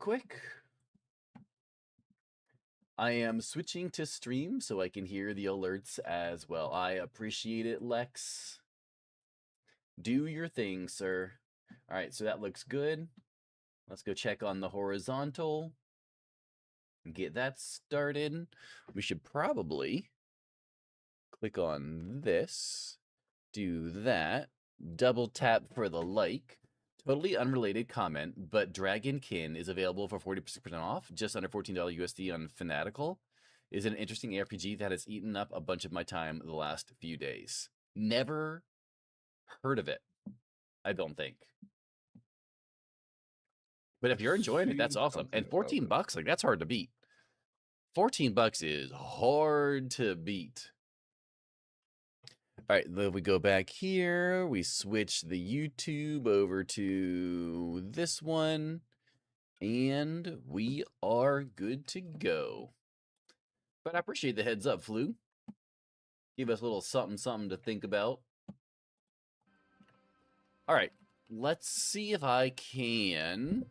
quick. I am switching to stream so I can hear the alerts as well. I appreciate it, Lex. Do your thing, sir. All right, so that looks good. Let's go check on the horizontal. Get that started. We should probably click on this, do that, double tap for the like. Totally unrelated comment, but Dragonkin is available for 40% off, just under $14 USD on Fanatical. Is an interesting RPG that has eaten up a bunch of my time the last few days. Never heard of it, I don't think. But if you're enjoying it, that's awesome. And 14 bucks, like that's hard to beat. 14 bucks is hard to beat. All right, then we go back here. We switch the YouTube over to this one. And we are good to go. But I appreciate the heads up, Flu. Give us a little something to think about. All right, let's see if I can.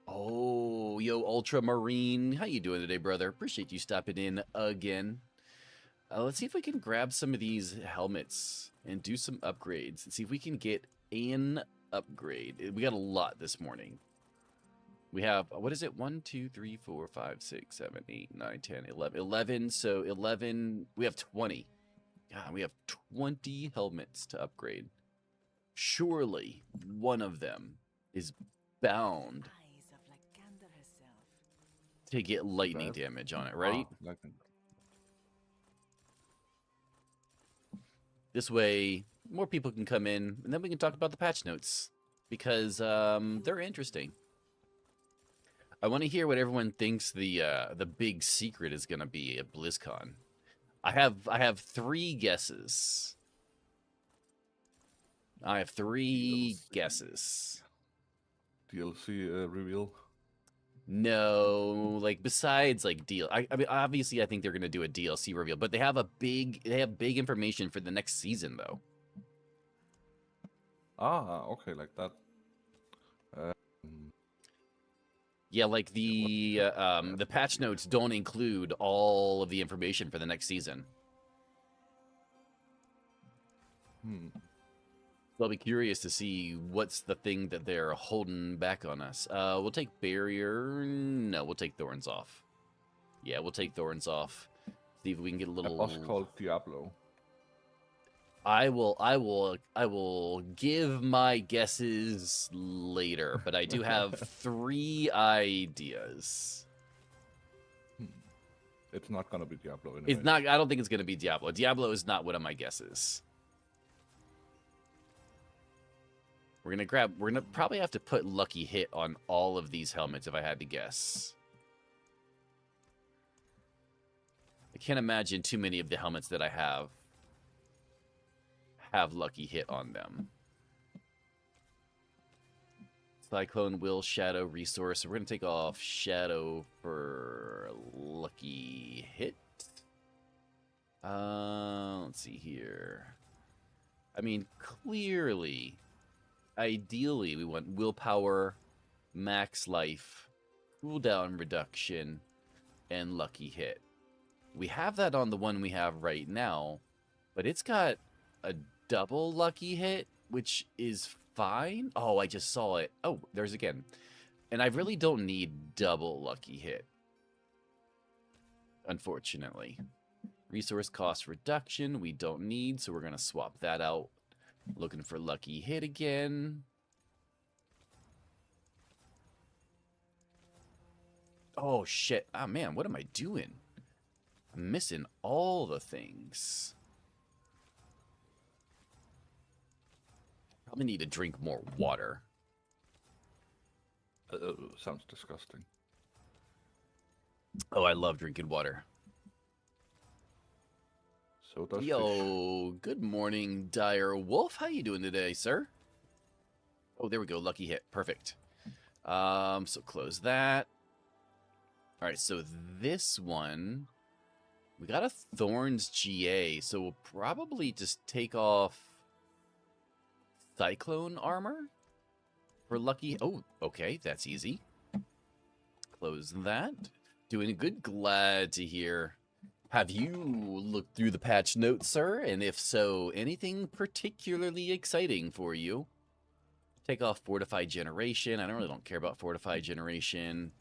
Oh, yo, Ultramarine. How you doing today, brother? Appreciate you stopping in again. Let's see if we can grab some of these helmets and do some upgrades. And see if we can get an upgrade. We got a lot this morning. We have, what is it? 1, 2, 3, 4, 5, 6, 7, 8, 9, 10, 11. 11, so 11, we have 20. God, we have 20 helmets to upgrade. Surely one of them is bound to get lightning damage on it, right? This way, more people can come in, and then we can talk about the patch notes, because they're interesting. I want to hear what everyone thinks the big secret is going to be at BlizzCon. I have 3 guesses. I have 3 guesses. DLC reveal? No, like besides like I mean, obviously I think they're gonna do a DLC reveal, but they have big information for the next season though. Ah, okay, like that. Yeah, like the patch notes don't include all of the information for the next season. So I'll be curious to see what's the thing that they're holding back on us. We'll take Barrier. No, we'll take Thorns off. Yeah, we'll take Thorns off. See if we can get a little. A boss called Diablo. I will give my guesses later, but I do have 3 ideas. It's not gonna be Diablo. Anyway. It's not. I don't think it's gonna be Diablo. Diablo is not one of my guesses. We're gonna probably have to put Lucky Hit on all of these helmets if I had to guess. I can't imagine too many of the helmets that I have Lucky Hit on them. Cyclone, Will, Shadow, Resource. So we're gonna take off Shadow for Lucky Hit. Let's see here. I mean, clearly, ideally, we want Willpower, Max Life, Cooldown Reduction, and Lucky Hit. We have that on the one we have right now, but it's got a double Lucky Hit, which is fine. Oh, I just saw it. Oh, there's again. And I really don't need double Lucky Hit, unfortunately. Resource cost reduction, we don't need, so we're going to swap that out. Looking for Lucky Hit again. Oh, shit. Oh, man, what am I doing? I'm missing all the things. Probably need to drink more water. Sounds disgusting. Oh, I love drinking water. So does Yo, fish. Good morning, Dire Wolf. How you doing today, sir? Oh, there we go. Lucky Hit. Perfect. So close that. All right, so this one, we got a Thorns GA, so we'll probably just take off Cyclone armor for Lucky. Oh, okay, that's easy. close that. Doing good. Glad to hear. Have you looked through the patch notes, sir? And if so, anything particularly exciting for you? Take off Fortified Generation. I don't care about Fortified Generation.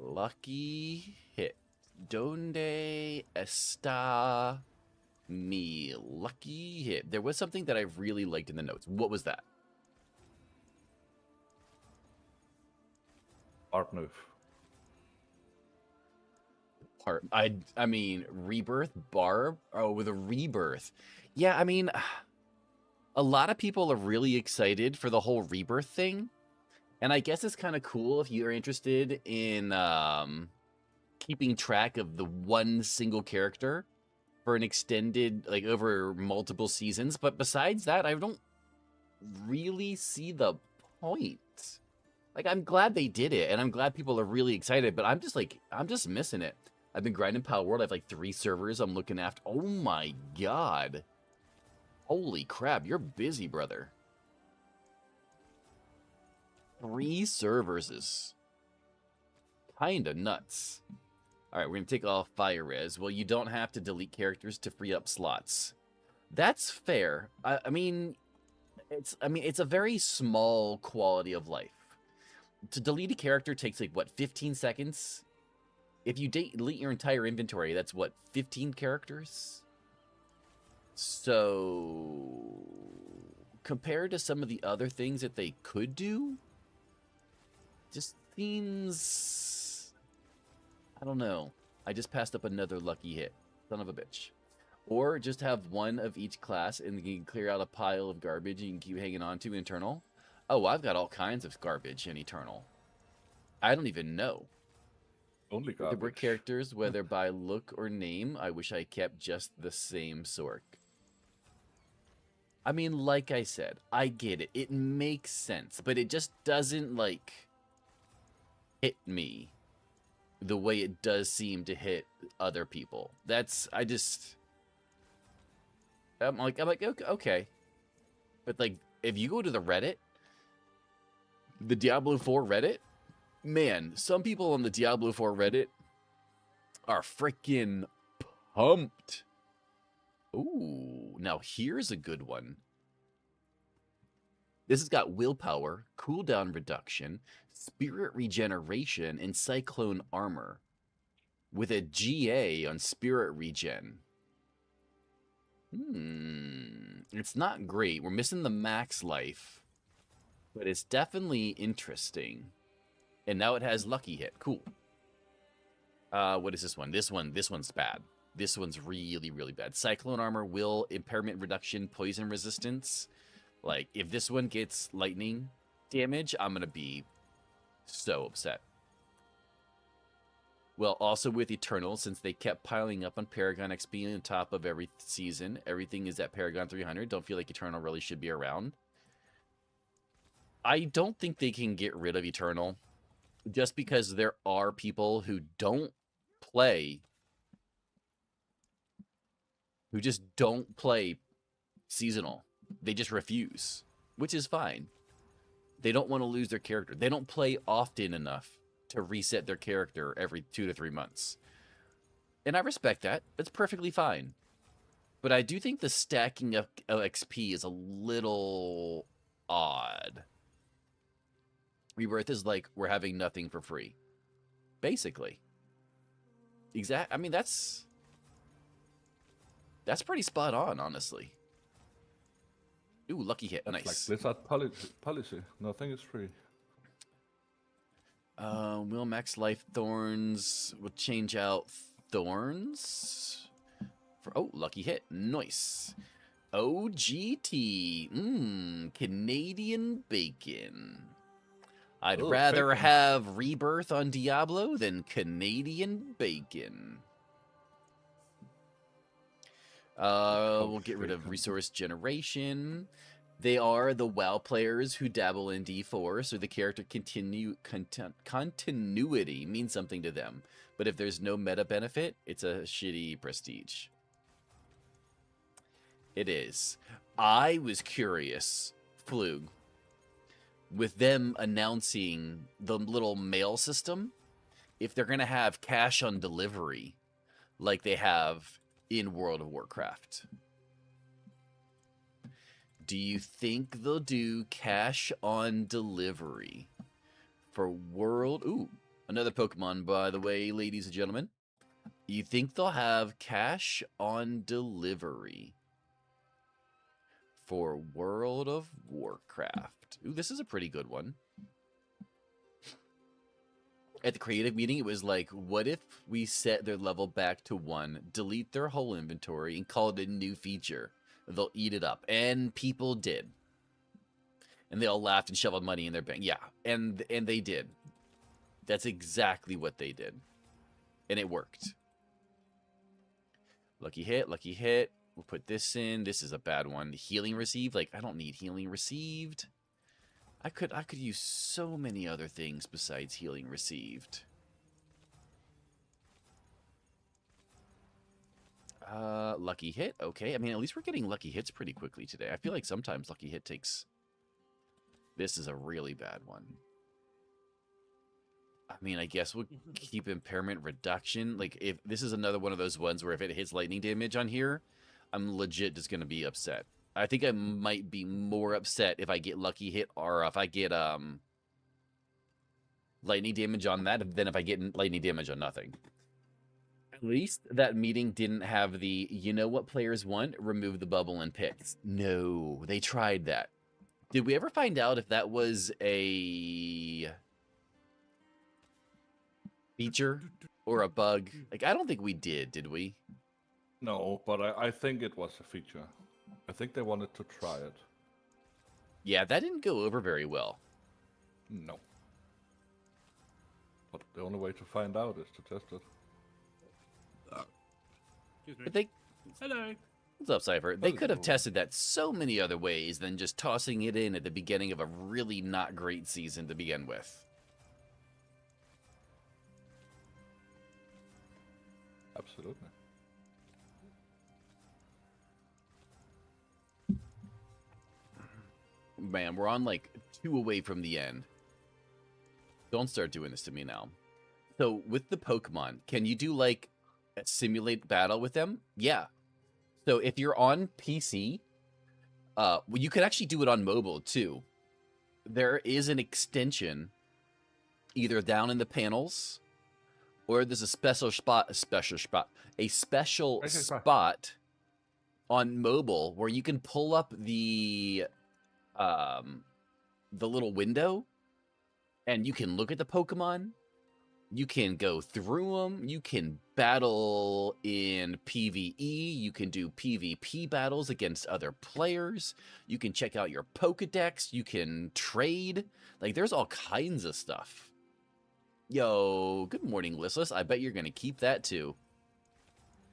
Lucky hit. Donde está mi lucky hit? There was something that I really liked in the notes. What was that? Art move. I mean, Rebirth, Barb? Oh, with a Rebirth. Yeah, I mean, a lot of people are really excited for the whole Rebirth thing. And I guess it's kind of cool if you're interested in keeping track of the one single character for an extended, like, over multiple seasons. But besides that, I don't really see the point. Like, I'm glad they did it, and I'm glad people are really excited, but I'm just missing it. I've been grinding Power World. I have like 3 servers I'm looking after. Oh my god. Holy crap, you're busy, brother. 3 servers is kinda nuts. Alright, we're gonna take off Fire Res. Well, you don't have to delete characters to free up slots. That's fair. I mean, it's a very small quality of life. To delete a character takes like what, 15 seconds? If you delete your entire inventory, that's what, 15 characters? So, compared to some of the other things that they could do, just seems, I don't know. I just passed up another lucky hit. Son of a bitch. Or just have one of each class and you can clear out a pile of garbage you can keep hanging on to Eternal. Oh, I've got all kinds of garbage in Eternal. I don't even know. Only There were garbage. characters, whether by look or name, I wish I kept just the same sort. I mean, like I said, I get it. It makes sense, but it just doesn't, like, hit me the way it does seem to hit other people. I'm like, okay. But, like, if you go to the Reddit, the Diablo 4 Reddit, man, some people on the Diablo 4 Reddit are freaking pumped. Ooh, now here's a good one. This has got willpower, cooldown reduction, spirit regeneration, and cyclone armor, with a GA on spirit regen. It's not great. We're missing the max life, but it's definitely interesting. And now it has lucky hit. Cool. What is this one? This one's bad. This one's really, really bad. Cyclone armor, will, impairment reduction, poison resistance. Like, if this one gets lightning damage, I'm gonna be so upset. Well, also with Eternal, since they kept piling up on Paragon XP on top of every season, everything is at Paragon 300. Don't feel like Eternal really should be around. I don't think they can get rid of Eternal, just because there are people who don't play, who just don't play seasonal. They just refuse, which is fine. They don't want to lose their character. They don't play often enough to reset their character every 2 to 3 months. And I respect that. It's perfectly fine. But I do think the stacking of XP is a little odd. Rebirth is like, we're having nothing for free. Basically. I mean, that's pretty spot on, honestly. Ooh, lucky hit. That's Nice. like Blizzard policy. Nothing is free. Will max life thorns. We'll change out thorns. Oh, lucky hit. Nice. OGT. Canadian bacon. I'd rather bacon. have Rebirth on Diablo than Canadian bacon. We'll get rid of resource generation. They are the WoW players who dabble in D4, so the character continuity means something to them. But if there's no meta benefit, it's a shitty prestige. It is. I was curious Flug, with them announcing the little mail system, if they're going to have cash on delivery like they have in World of Warcraft. Do you think they'll do cash on delivery for World? Ooh, another Pokemon, by the way, ladies and gentlemen. You think they'll have cash on delivery for World of Warcraft? Ooh, this is a pretty good one. At the creative meeting, it was like, what if we set their level back to 1, delete their whole inventory, and call it a new feature? They'll eat it up. And people did. And they all laughed and shoveled money in their bank. Yeah, and they did. That's exactly what they did. And it worked. Lucky hit, lucky hit. We'll put this in. This is a bad one. Healing received. Like, I don't need healing received. I could use so many other things besides healing received. Lucky hit. Okay. I mean, at least we're getting lucky hits pretty quickly today. I feel like sometimes lucky hit takes... This is a really bad one. I mean, I guess we'll keep impairment reduction. Like, if this is another one of those ones where if it hits lightning damage on here, I'm legit just going to be upset. I think I might be more upset if I get lucky hit or if I get lightning damage on that than if I get lightning damage on nothing. At least that meeting didn't have the, you know what players want? Remove the bubble and picks. No, they tried that. Did we ever find out if that was a feature or a bug? Like, I don't think we did we? No, but I think it was a feature. I think they wanted to try it. Yeah, that didn't go over very well. No. But the only way to find out is to test it. Excuse me. But they... Hello. What's up, Cypher? They could have tested that so many other ways than just tossing it in at the beginning of a really not great season to begin with. Absolutely. Man, we're on like 2 away from the end. Don't start doing this to me now. So with the Pokemon, can you do like a simulate battle with them? Yeah. So if you're on PC, well, you could actually do it on mobile too. There is an extension either down in the panels or there's a special spot on mobile where you can pull up the little window and you can look at the Pokemon. You can go through them. You can battle in PvE. You can do PvP battles against other players. You can check out your Pokedex. You can trade. Like, there's all kinds of stuff. Yo, good morning, Listless. I bet you're going to keep that too.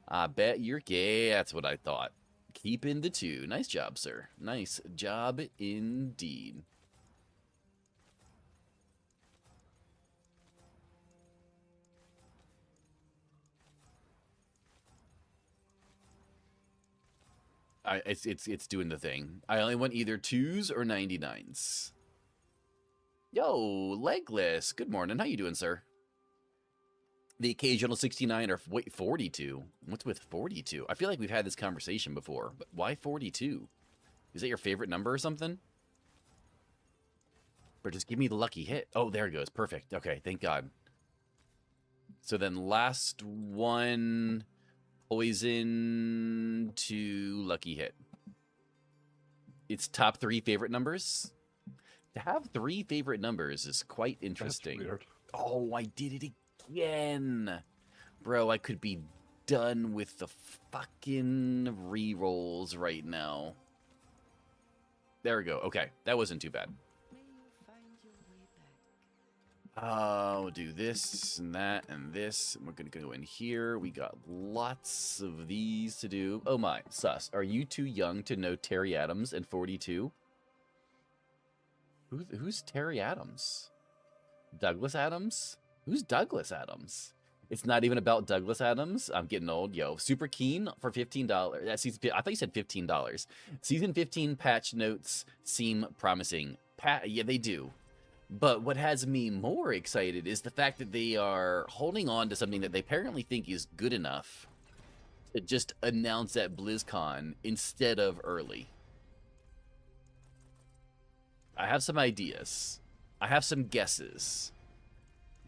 I bet you're gay. That's what I thought. Keeping the 2. Nice job, sir. Nice job indeed. It's doing the thing. I only want either 2s or 99s. Yo, Legless. Good morning. How you doing, sir? The occasional 69 or wait, 42. What's with 42? I feel like we've had this conversation before, but why 42? Is that your favorite number or something? Or just give me the lucky hit. Oh, there it goes. Perfect. Okay, thank God. So then last one, poison to lucky hit. It's top 3 favorite numbers. To have 3 favorite numbers is quite interesting. That's weird. Oh, I did it again. Bro, I could be done with the fucking rerolls right now. There we go. Okay, that wasn't too bad. We'll do this and that and this. We're gonna go in here. We got lots of these to do. Oh my, sus. Are you too young to know Terry Adams and 42? Who's Terry Adams? Douglas Adams? Who's Douglas Adams? It's not even about Douglas Adams. I'm getting old, yo. Super keen for $15. That season, I thought you said $15. Season 15 patch notes seem promising. Yeah, they do. But what has me more excited is the fact that they are holding on to something that they apparently think is good enough to just announce at BlizzCon instead of early. I have some ideas. I have some guesses.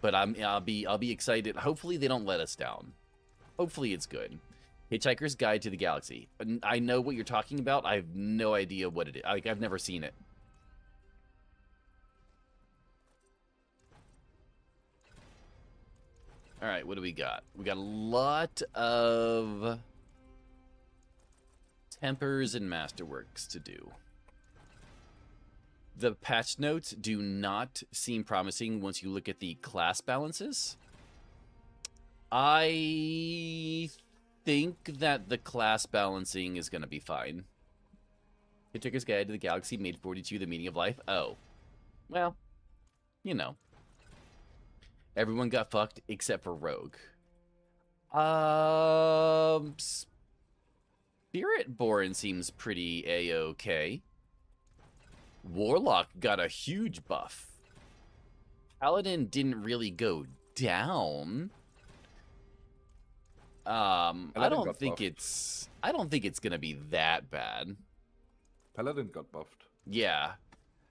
But I'll be excited. Hopefully they don't let us down. Hopefully it's good. Hitchhiker's Guide to the Galaxy. I know what you're talking about. I have no idea what it is. Like, I've never seen it. All right, what do we got? We got a lot of Tempers and Masterworks to do. The patch notes do not seem promising once you look at the class balances. I think that the class balancing is going to be fine. Hitchhiker's Guide to the Galaxy made 42 the meaning of life. Oh. Well, you know. Everyone got fucked except for Rogue. Spiritborn seems pretty A-okay. Warlock got a huge buff. Paladin didn't really go down. I don't think it's gonna be that bad. Paladin got buffed. Yeah.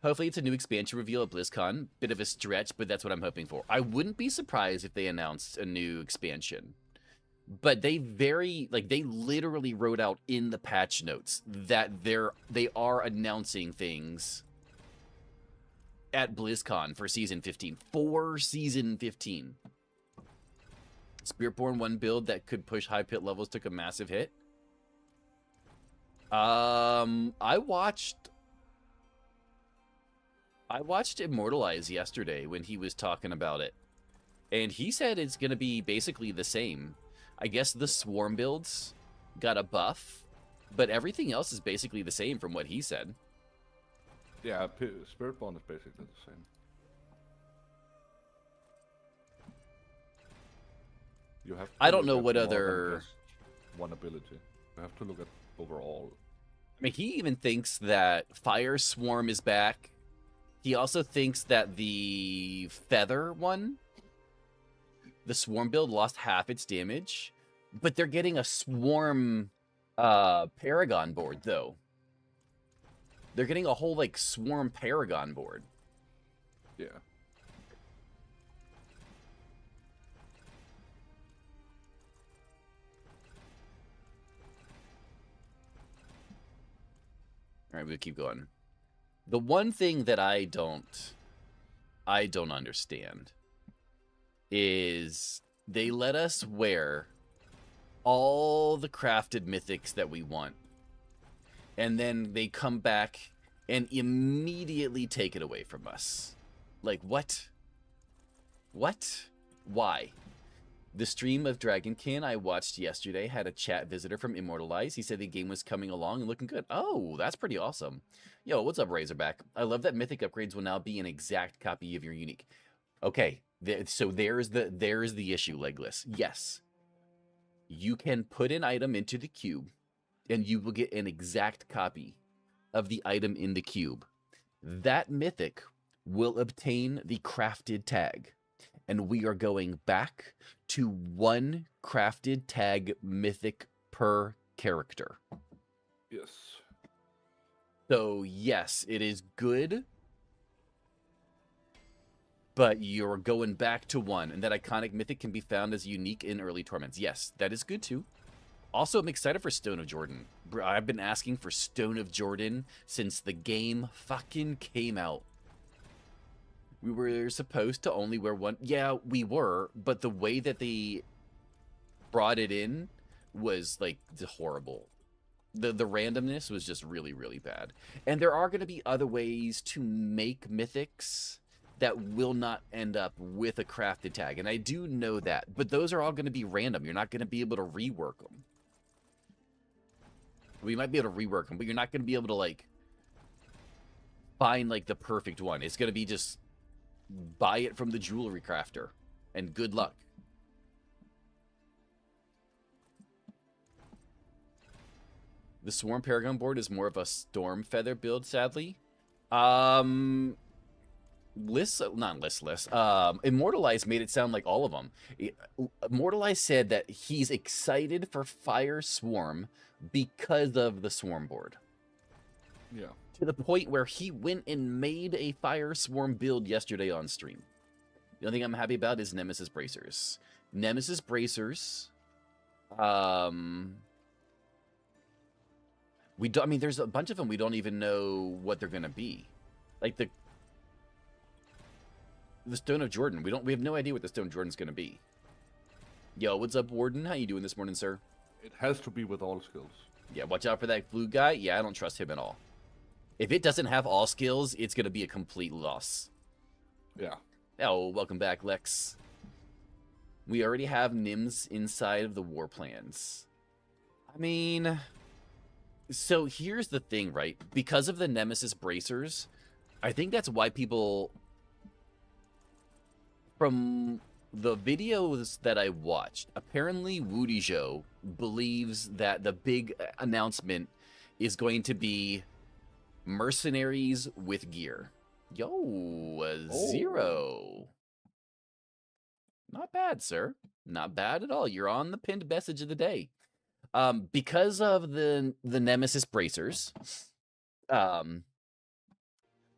Hopefully it's a new expansion reveal at BlizzCon. Bit of a stretch, but that's what I'm hoping for. I wouldn't be surprised if they announced a new expansion. But they literally wrote out in the patch notes that they are announcing things at BlizzCon for Season 15. For Season 15. Spiritborn 1 build that could push high pit levels took a massive hit. I watched Immortalize yesterday when he was talking about it. And he said it's going to be basically the same. I guess the Swarm builds got a buff, but everything else is basically the same from what he said. Yeah, Spiritborn is basically the same. You have. I don't know what other one ability. You have to look at overall. I mean, he even thinks that Fire Swarm is back. He also thinks that the Feather one, the Swarm build, lost half its damage, but they're getting a Swarm Paragon board, though. They're getting a whole, like, Swarm Paragon board. Yeah. All right, we'll keep going. The one thing that I don't understand is they let us wear all the crafted mythics that we want, and then they come back and immediately take it away from us. Like, what? What? Why? The stream of Dragonkin I watched yesterday had a chat visitor from Immortalize. He said the game was coming along and looking good. Oh, that's pretty awesome. Yo, what's up, Razorback? I love that mythic upgrades will now be an exact copy of your unique. Okay, so there's the issue, Legless. Yes, you can put an item into the cube, and you will get an exact copy of the item in the cube. That mythic will obtain the crafted tag. And we are going back to one crafted tag mythic per character. Yes. So, yes, it is good. But you're going back to one. And that iconic mythic can be found as unique in early torments. Yes, that is good too. Also, I'm excited for Stone of Jordan. I've been asking for Stone of Jordan since the game fucking came out. We were supposed to only wear one. Yeah, we were, but the way that they brought it in was like horrible. The randomness was just really, really bad. And there are going to be other ways to make mythics that will not end up with a crafted tag. And I do know that, but those are all going to be random. You're not going to be able to rework them. We might be able to rework them, but you're not going to be able to like find like the perfect one. It's going to be just buy it from the jewelry crafter and good luck. The Swarm Paragon board is more of a Storm Feather build, sadly. Not listless. Immortalize made it sound like all of them. Immortalize said that he's excited for Fire Swarm because of the Swarm board. Yeah. To the point where he went and made a Fire Swarm build yesterday on stream. The only thing I'm happy about is Nemesis Bracers. Nemesis Bracers. We don't. I mean, there's a bunch of them we don't even know what they're gonna be. Like the Stone of Jordan. We have no idea what the Stone of Jordan's gonna be. Yo, what's up, Warden? How you doing this morning, sir? It has to be with all skills. Yeah, watch out for that blue guy. Yeah, I don't trust him at all. If it doesn't have all skills, it's gonna be a complete loss. Yeah. Oh, welcome back, Lex. We already have Nims inside of the war plans. I mean, so here's the thing, right? Because of the Nemesis Bracers, I think that's why people, from the videos that I watched, apparently Woodijo believes that the big announcement is going to be mercenaries with gear. Yo, zero. Not bad, sir. Not bad at all. You're on the pinned message of the day. Because of the Nemesis Bracers,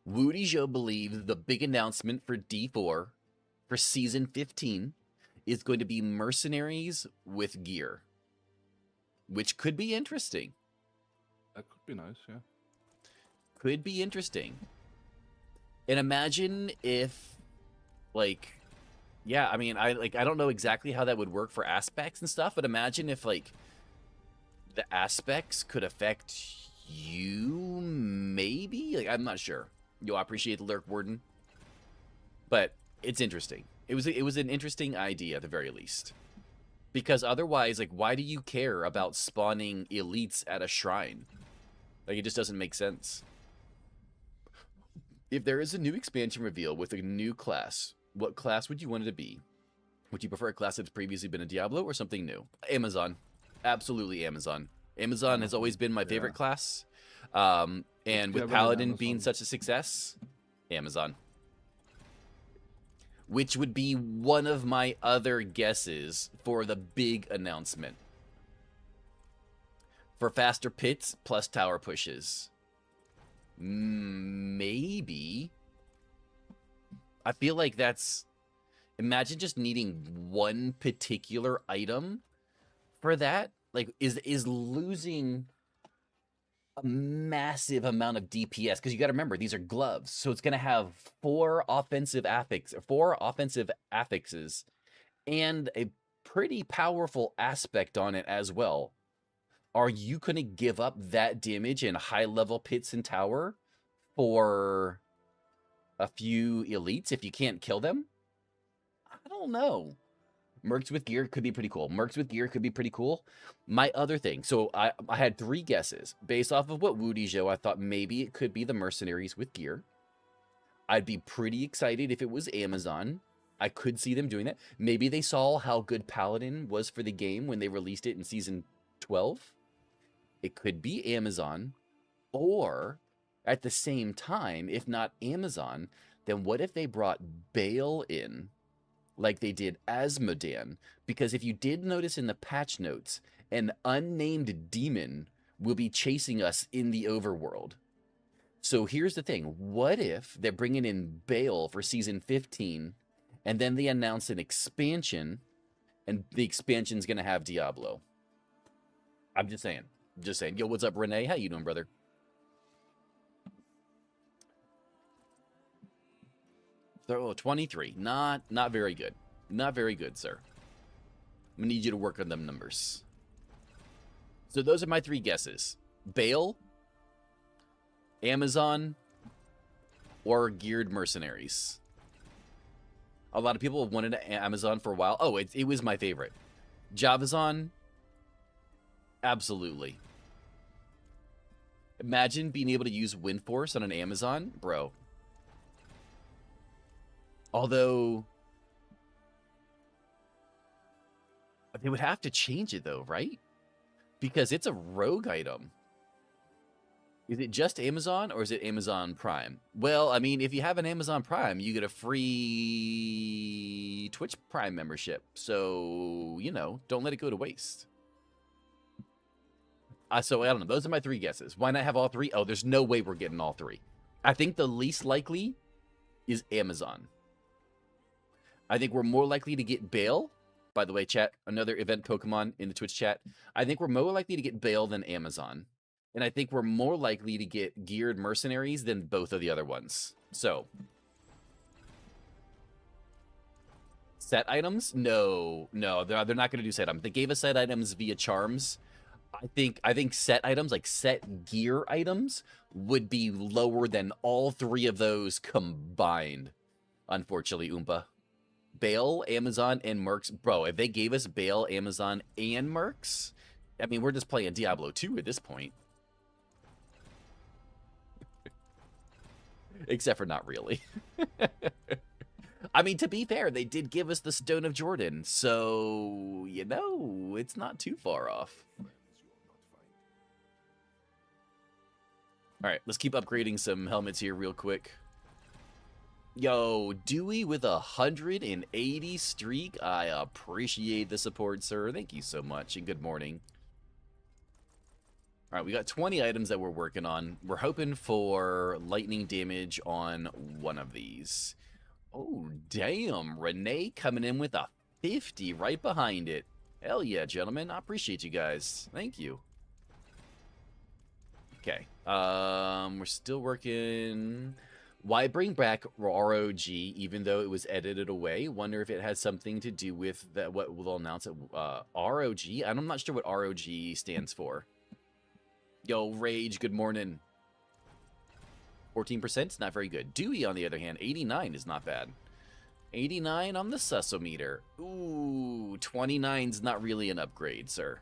Woody Joe believes the big announcement for D4 for Season 15 is going to be mercenaries with gear, which could be interesting. That could be nice, yeah. Could be interesting. And imagine if, like, yeah, I mean, I don't know exactly how that would work for aspects and stuff, but imagine if, like, the aspects could affect you, maybe? Like, I'm not sure. Yo, I appreciate the lurk, Warden. But it's interesting. It was an interesting idea at the very least. Because otherwise, like, why do you care about spawning elites at a shrine? Like, it just doesn't make sense. If there is a new expansion reveal with a new class, what class would you want it to be? Would you prefer a class that's previously been a Diablo or something new? Amazon. Absolutely Amazon. Amazon has always been my favorite class. And with Paladin being such a success, Amazon. Which would be one of my other guesses for the big announcement. For faster pits plus tower pushes. Maybe. I feel like that's... Imagine just needing one particular item for that. Like, is losing a massive amount of DPS. Because you got to remember, these are gloves. So it's going to have 4 offensive affixes and a pretty powerful aspect on it as well. Are you going to give up that damage in high-level pits and tower for a few elites if you can't kill them? I don't know. Mercs with gear could be pretty cool. Mercs with gear could be pretty cool. My other thing, so I had 3 guesses. Based off of what Woody Joe, I thought maybe it could be the mercenaries with gear. I'd be pretty excited if it was Amazon. I could see them doing that. Maybe they saw how good Paladin was for the game when they released it in Season 12. It could be Amazon. Or, at the same time, if not Amazon, then what if they brought Bale in like they did Asmodan? Because if you did notice in the patch notes, an unnamed demon will be chasing us in the overworld. So here's the thing. What if they're bringing in Bale for Season 15, and then they announce an expansion, and the expansion's going to have Diablo? I'm just saying. Just saying. Yo, what's up, Renee? How you doing, brother? Oh, 23. Not very good. Not very good, sir. I'm going to need you to work on them numbers. So those are my 3 guesses. Bale, Amazon, or geared mercenaries. A lot of people have wanted Amazon for a while. Oh, it was my favorite. Javazon, absolutely. Imagine being able to use Windforce on an Amazon, bro. Although, they would have to change it though, right? Because it's a rogue item. Is it just Amazon or is it Amazon Prime? Well, I mean, if you have an Amazon Prime, you get a free Twitch Prime membership. So, you know, don't let it go to waste. So, I don't know. Those are my 3 guesses. Why not have all 3? Oh, there's no way we're getting all 3. I think the least likely is Amazon. I think we're more likely to get Bale. By the way, chat, another event Pokemon in the Twitch chat. I think we're more likely to get Bale than Amazon. And I think we're more likely to get geared mercenaries than both of the other ones. So, set items? No, they're not going to do set items. They gave us set items via charms. I think set items, like set gear items, would be lower than all 3 of those combined. Unfortunately, Oompa. Bale, Amazon, and Mercs. Bro, if they gave us Bale, Amazon, and Mercs, I mean, we're just playing Diablo 2 at this point. Except for not really. I mean, to be fair, they did give us the Stone of Jordan, so, you know, it's not too far off. All right, let's keep upgrading some helmets here real quick. Yo, Dewey with 180 streak. I appreciate the support, sir. Thank you so much, and good morning. All right, we got 20 items that we're working on. We're hoping for lightning damage on one of these. Oh, damn. Renee coming in with a 50 right behind it. Hell yeah, gentlemen. I appreciate you guys. Thank you. Okay. We're still working. Why bring back ROG even though it was edited away? Wonder if it has something to do with that. What we'll announce it. ROG? I'm not sure what ROG stands for. Yo, Rage, good morning. 14%, not very good. Dewey, on the other hand, 89 is not bad. 89 on the Susometer. Ooh, 29's not really an upgrade, sir.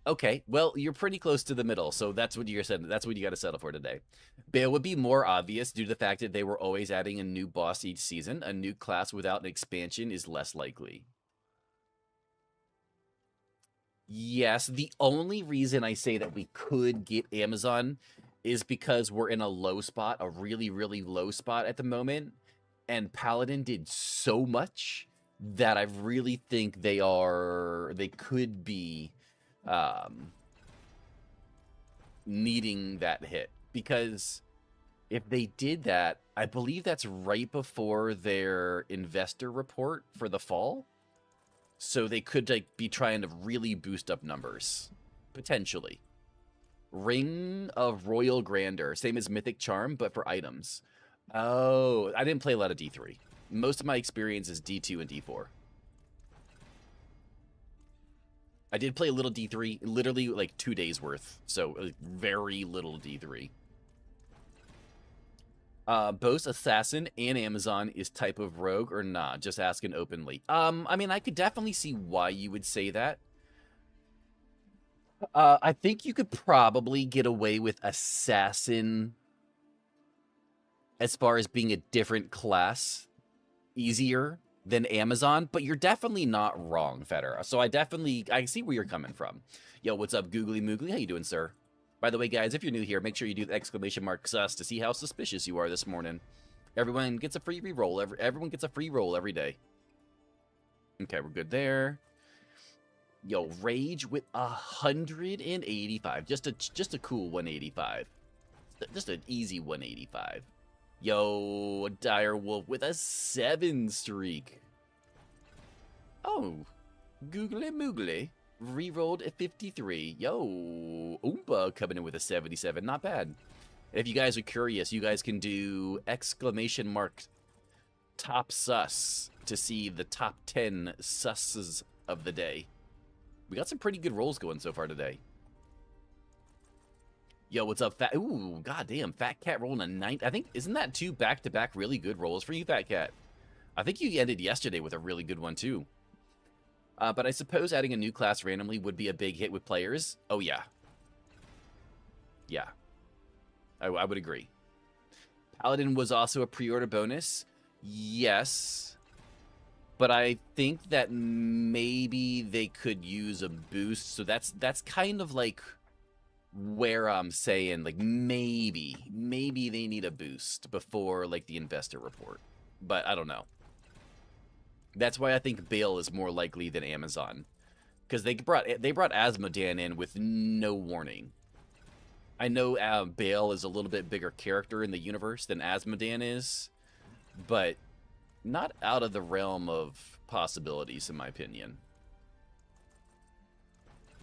Okay, well, you're pretty close to the middle, so that's what you're saying. That's what you got to settle for today. Bale would be more obvious due to the fact that they were always adding a new boss each season. A new class without an expansion is less likely. Yes, the only reason I say that we could get Amazon is because we're in a low spot, a really, really low spot at the moment, and Paladin did so much that I really think they could be needing that hit. Because if they did that, I believe that's right before their investor report for the fall. So they could be trying to really boost up numbers. Potentially. Ring of Royal Grandeur. Same as Mythic Charm, but for items. Oh, I didn't play a lot of D3. Most of my experience is D2 and D4. I did play a little D3, literally like 2 days worth. So very little D3. Both Assassin and Amazon is type of rogue or not? Just asking openly. I mean, I could definitely see why you would say that. I think you could probably get away with Assassin as far as being a different class easier than Amazon, but you're definitely not wrong, Federer. So I see where you're coming from. Yo, what's up, Googly Moogly? How you doing, sir? By the way, guys, if you're new here, make sure you do the exclamation mark sus to see how suspicious you are this morning. Everyone gets a free reroll. Everyone gets a free roll every day. Okay, we're good there. Yo, Rage with 185. Just a cool 185. Just an easy 185. Yo, Dire Wolf with a 7 streak. Oh, Googly Moogly. Rerolled at 53. Yo, Oompa coming in with a 77. Not bad. If you guys are curious, you guys can do exclamation mark top sus to see the top 10 susses of the day. We got some pretty good rolls going so far today. Yo, what's up, Fat? Ooh, goddamn, Fat Cat rolling a 9. I think, isn't that 2 back-to-back really good rolls for you, Fat Cat? I think you ended yesterday with a really good one, too. But I suppose adding a new class randomly would be a big hit with players. Oh, yeah. Yeah. I would agree. Paladin was also a pre-order bonus. Yes. But I think that maybe they could use a boost. So that's kind of like where I'm saying, like, maybe they need a boost before, like, the investor report. But I don't know. That's why I think Bale is more likely than Amazon. Because they brought Asmodan in with no warning. I know Bale is a little bit bigger character in the universe than Asmodan is, but not out of the realm of possibilities, in my opinion.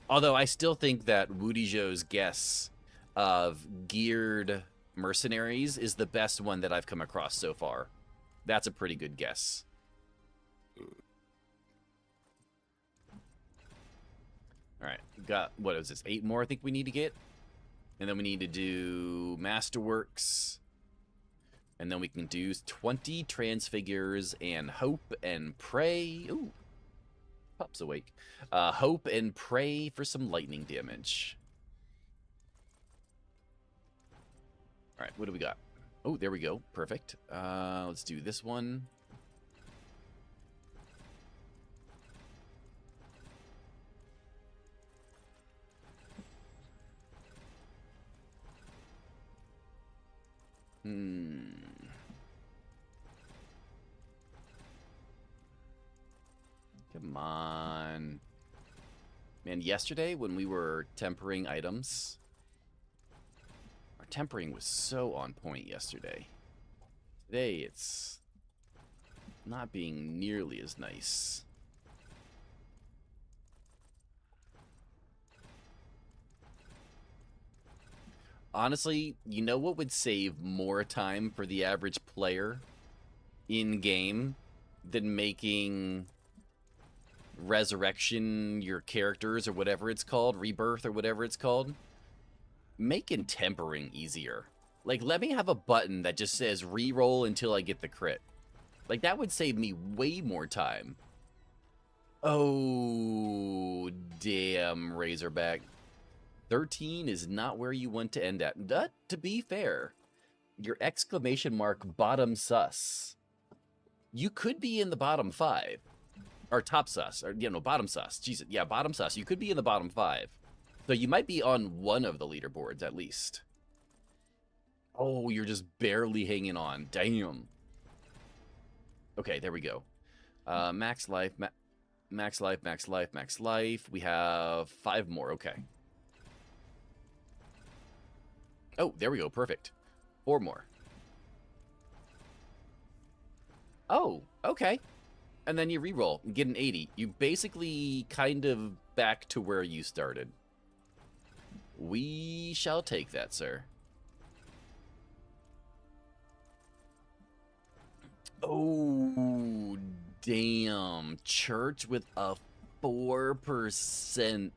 Although I still think that Wudijo's guess of geared mercenaries is the best one that I've come across so far. That's a pretty good guess. All right, got, what is this, 8 more I think we need to get? And then we need to do Masterworks. And then we can do 20 Transfigures and Hope and Pray. Ooh, Pup's awake. Hope and Pray for some lightning damage. All right, what do we got? Oh, there we go. Perfect. Let's do this one. Come on. Man, yesterday when we were tempering items, our tempering was so on point yesterday. Today it's not being nearly as nice. Honestly, you know what would save more time for the average player in-game than making Resurrection your characters or whatever it's called, Rebirth or whatever it's called? Making tempering easier. Like, let me have a button that just says reroll until I get the crit. Like, that would save me way more time. Oh, damn, Razorback. 13 is not where you want to end at. But, to be fair, your exclamation mark bottom sus. You could be in the bottom 5. Or top sus. Or, bottom sus. Jesus, yeah, bottom sus. You could be in the bottom 5. So you might be on one of the leaderboards, at least. Oh, you're just barely hanging on. Damn. Okay, there we go. Max life, max life, max life, max life. We have 5 more. Okay. Oh, there we go. Perfect. 4 more. Oh, okay. And then you reroll and get an 80. You basically kind of back to where you started. We shall take that, sir. Oh, damn. Church with a 4%.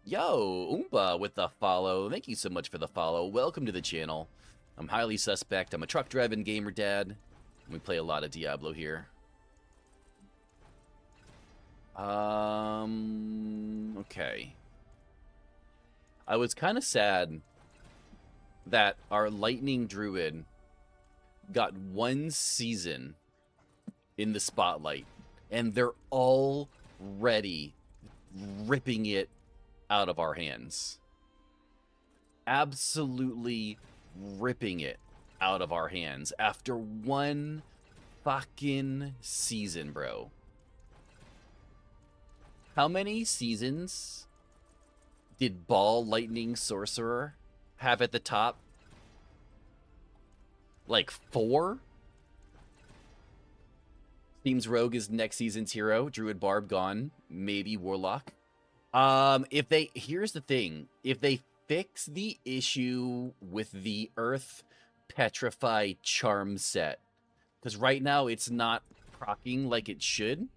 Yo, Oompa with the follow. Thank you so much for the follow. Welcome to the channel. I'm highly suspect. I'm a truck driving gamer dad. We play a lot of Diablo here. Okay. I was kind of sad that our Lightning Druid got 1 season in the spotlight, and they're already ripping it out of our hands. Absolutely ripping it out of our hands after 1 fucking season, bro. How many seasons did Ball Lightning Sorcerer have at the top? Like 4? Seems Rogue is next season's hero. Druid Barb gone. Maybe Warlock. Here's the thing. If they fix the issue with the Earth Petrify Charm set, because right now it's not proccing like it should,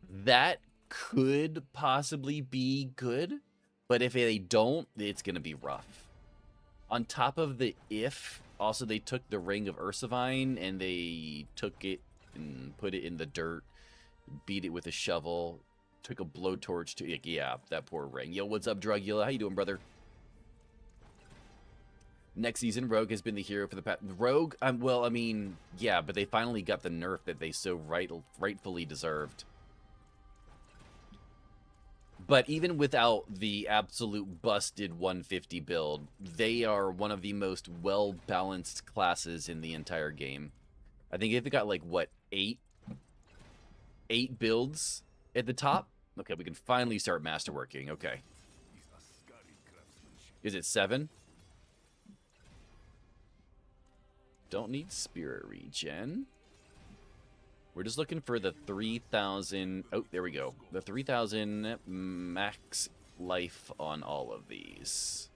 that could possibly be good, but if they don't, it's going to be rough. On top of the also they took the Ring of Ursavine and they took it and put it in the dirt, beat it with a shovel, took a blowtorch to, yeah, that poor ring. Yo, what's up, Drugula? How you doing, brother? Next season, Rogue has been the hero for the past. Rogue, well, I mean, yeah, but they finally got the nerf that they so rightfully deserved. But even without the absolute busted 150 build, they are one of the most well-balanced classes in the entire game. I think they've got, like, what, 8 builds at the top? Okay, we can finally start masterworking. Okay. Is it 7? Don't need spirit regen. We're just looking for the 3,000. Oh, there we go. The 3,000 max life on all of these.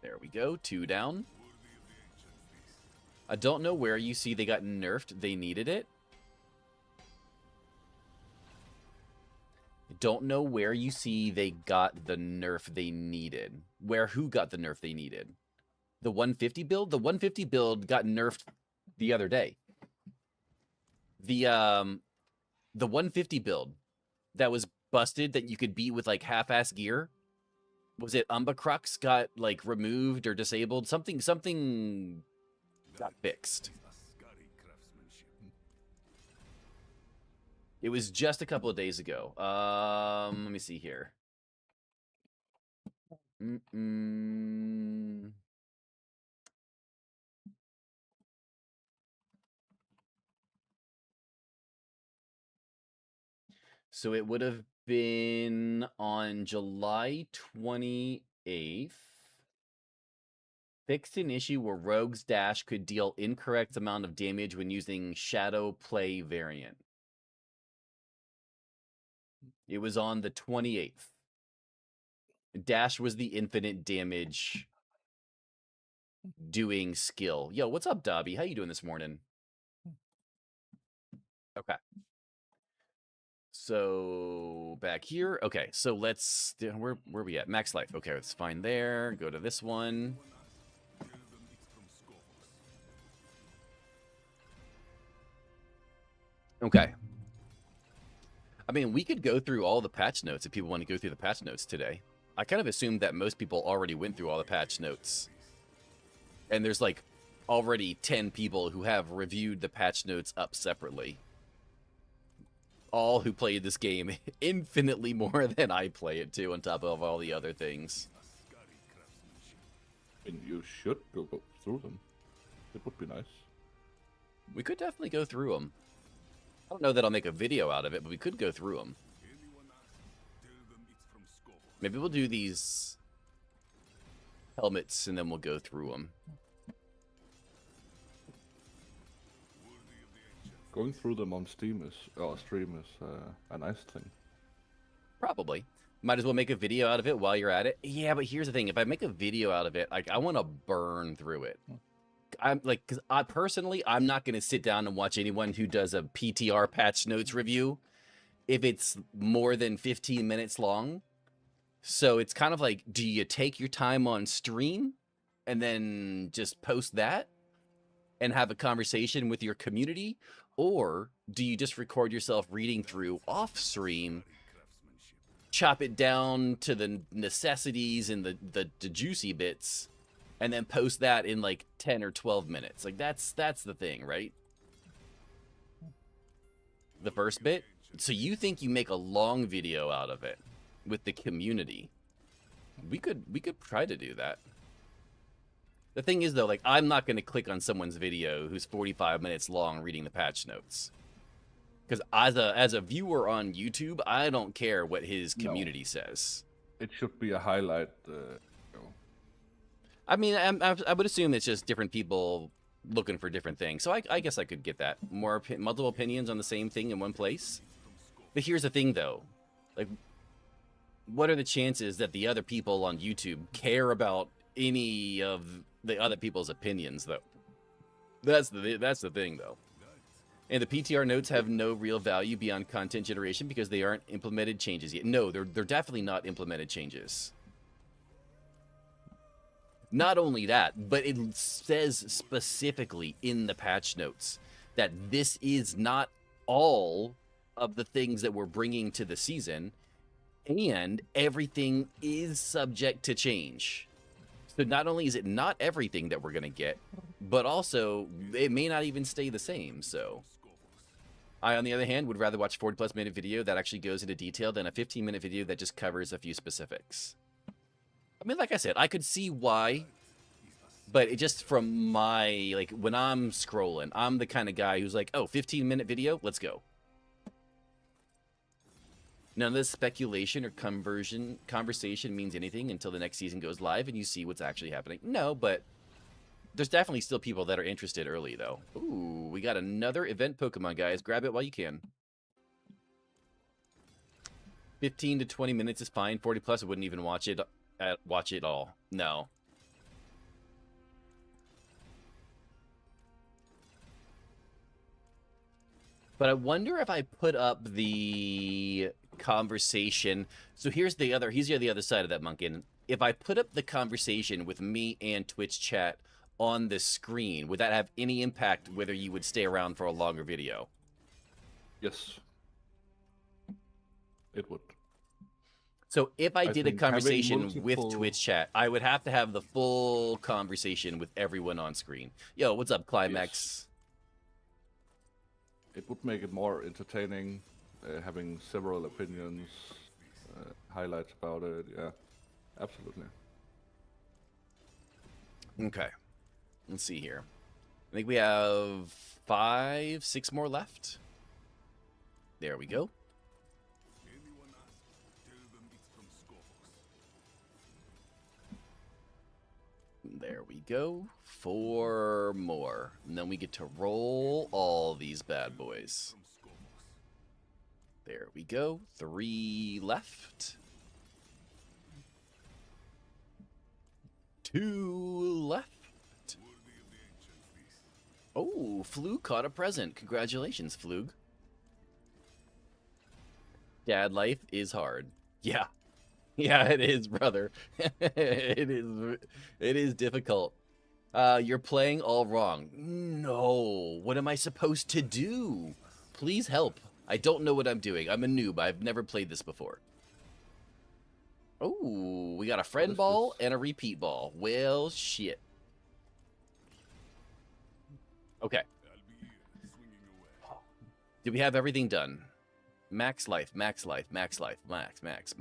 There we go. 2 down. I don't know where you see they got nerfed. They needed it. Don't know where you see they got the nerf they needed. Who got the nerf they needed? The 150 build? The 150 build got nerfed the other day. The 150 build that was busted that you could beat with like half-ass gear. Was it Umbacrux got like removed or disabled? Something got fixed. It was just a couple of days ago. Let me see here. So it would have been on July 28th. Fixed an issue where Rogue's Dash could deal incorrect amount of damage when using Shadow Play variant. It was on the 28th. Dash was the infinite damage doing skill. Yo, what's up, Dobby? How you doing this morning? Okay. So back here. Okay, so let's where are we at? Max life. Okay, let's find there. Go to this one. Okay. I mean, we could go through all the patch notes if people want to go through the patch notes today. I kind of assumed that most people already went through all the patch notes. And there's like already 10 people who have reviewed the patch notes up separately. All who played this game infinitely more than I play it too, on top of all the other things. And you should go through them. It would be nice. We could definitely go through them. I don't know that I'll make a video out of it, but we could go through them. Maybe we'll do these helmets and then we'll go through them. Going through them on stream is a nice thing. Probably. Might as well make a video out of it while you're at it. Yeah, but here's the thing. If I make a video out of it, like I want to burn through it. I'm like, because I'm not going to sit down and watch anyone who does a PTR patch notes review if it's more than 15 minutes long. So it's kind of like, do you take your time on stream and then just post that and have a conversation with your community? Or do you just record yourself reading through off stream, chop it down to the necessities and the juicy bits, and then post that in like 10 or 12 minutes? Like that's the thing, right? The first bit. So you think you make a long video out of it with the community? We could try to do that. The thing is though, like I'm not going to click on someone's video who's 45 minutes long reading the patch notes. Because as a viewer on YouTube, I don't care what his community says. It should be a highlight. I mean, I would assume it's just different people looking for different things. So I guess I could get that. Multiple opinions on the same thing in one place. But here's the thing, though. Like, what are the chances that the other people on YouTube care about any of the other people's opinions, though? That's the thing, though. And the PTR notes have no real value beyond content generation because they aren't implemented changes yet. No, they're definitely not implemented changes. Not only that, but it says specifically in the patch notes that this is not all of the things that we're bringing to the season, and everything is subject to change. So not only is it not everything that we're going to get, but also it may not even stay the same. So I, on the other hand, would rather watch 40+ minute video that actually goes into detail than a 15-minute video that just covers a few specifics. I mean, like I said, I could see why, but it just from my, like, when I'm scrolling, I'm the kind of guy who's like, oh, 15-minute video, let's go. None of this speculation or conversation means anything until the next season goes live and you see what's actually happening. No, but there's definitely still people that are interested early, though. Ooh, we got another event Pokemon, guys. Grab it while you can. 15 to 20 minutes is fine. 40+, I wouldn't even watch it all. No. But I wonder if I put up the conversation. So here's the other side of that, Munkin. If I put up the conversation with me and Twitch chat on the screen, would that have any impact whether you would stay around for a longer video? Yes. It would. So if I did a conversation with multiple... Twitch chat, I would have to have the full conversation with everyone on screen. Yo, what's up, Climax? Yes. It would make it more entertaining, having several opinions, highlights about it. Yeah, absolutely. Okay. Let's see here. I think we have 5, 6 more left. There we go. There we go. 4 more. And then we get to roll all these bad boys. There we go. 3 left. 2 left. Oh, Flug caught a present. Congratulations, Flug. Dad life is hard. Yeah. Yeah, it is, brother. It is difficult. You're playing all wrong. No. What am I supposed to do? Please help. I don't know what I'm doing. I'm a noob. I've never played this before. Oh, we got a friend ball and a repeat ball. Well, shit. Okay. Did we have everything done? Max life, max life, max life, max.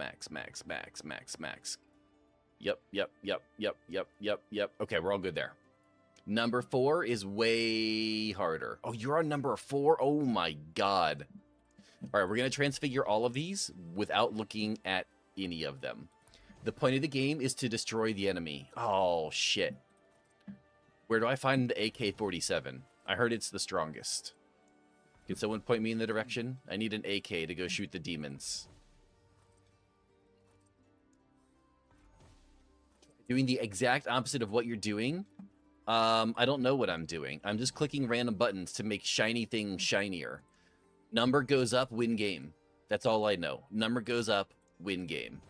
Yep. Okay, we're all good there. Number 4 is way harder. Oh, you're on number 4? Oh my god. All right, we're going to transfigure all of these without looking at any of them. The point of the game is to destroy the enemy. Oh, shit. Where do I find the AK-47? I heard it's the strongest. Can someone point me in the direction? I need an AK to go shoot the demons. Doing the exact opposite of what you're doing? I don't know what I'm doing. I'm just clicking random buttons to make shiny things shinier. Number goes up, win game. That's all I know. Number goes up, win game.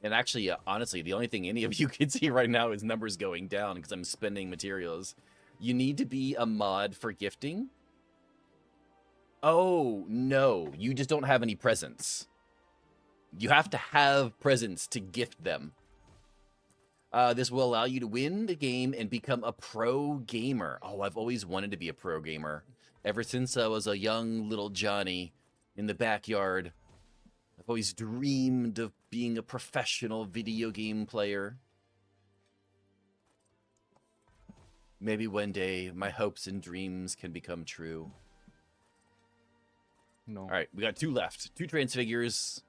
And actually, honestly, the only thing any of you can see right now is numbers going down because I'm spending materials. You need to be a mod for gifting? Oh, no. You just don't have any presents. You have to have presents to gift them. This will allow you to win the game and become a pro gamer. Oh, I've always wanted to be a pro gamer. Ever since I was a young little Johnny in the backyard. I've always dreamed of being a professional video game player. Maybe one day my hopes and dreams can become true. No. All right, we got 2 left. 2 transfigures.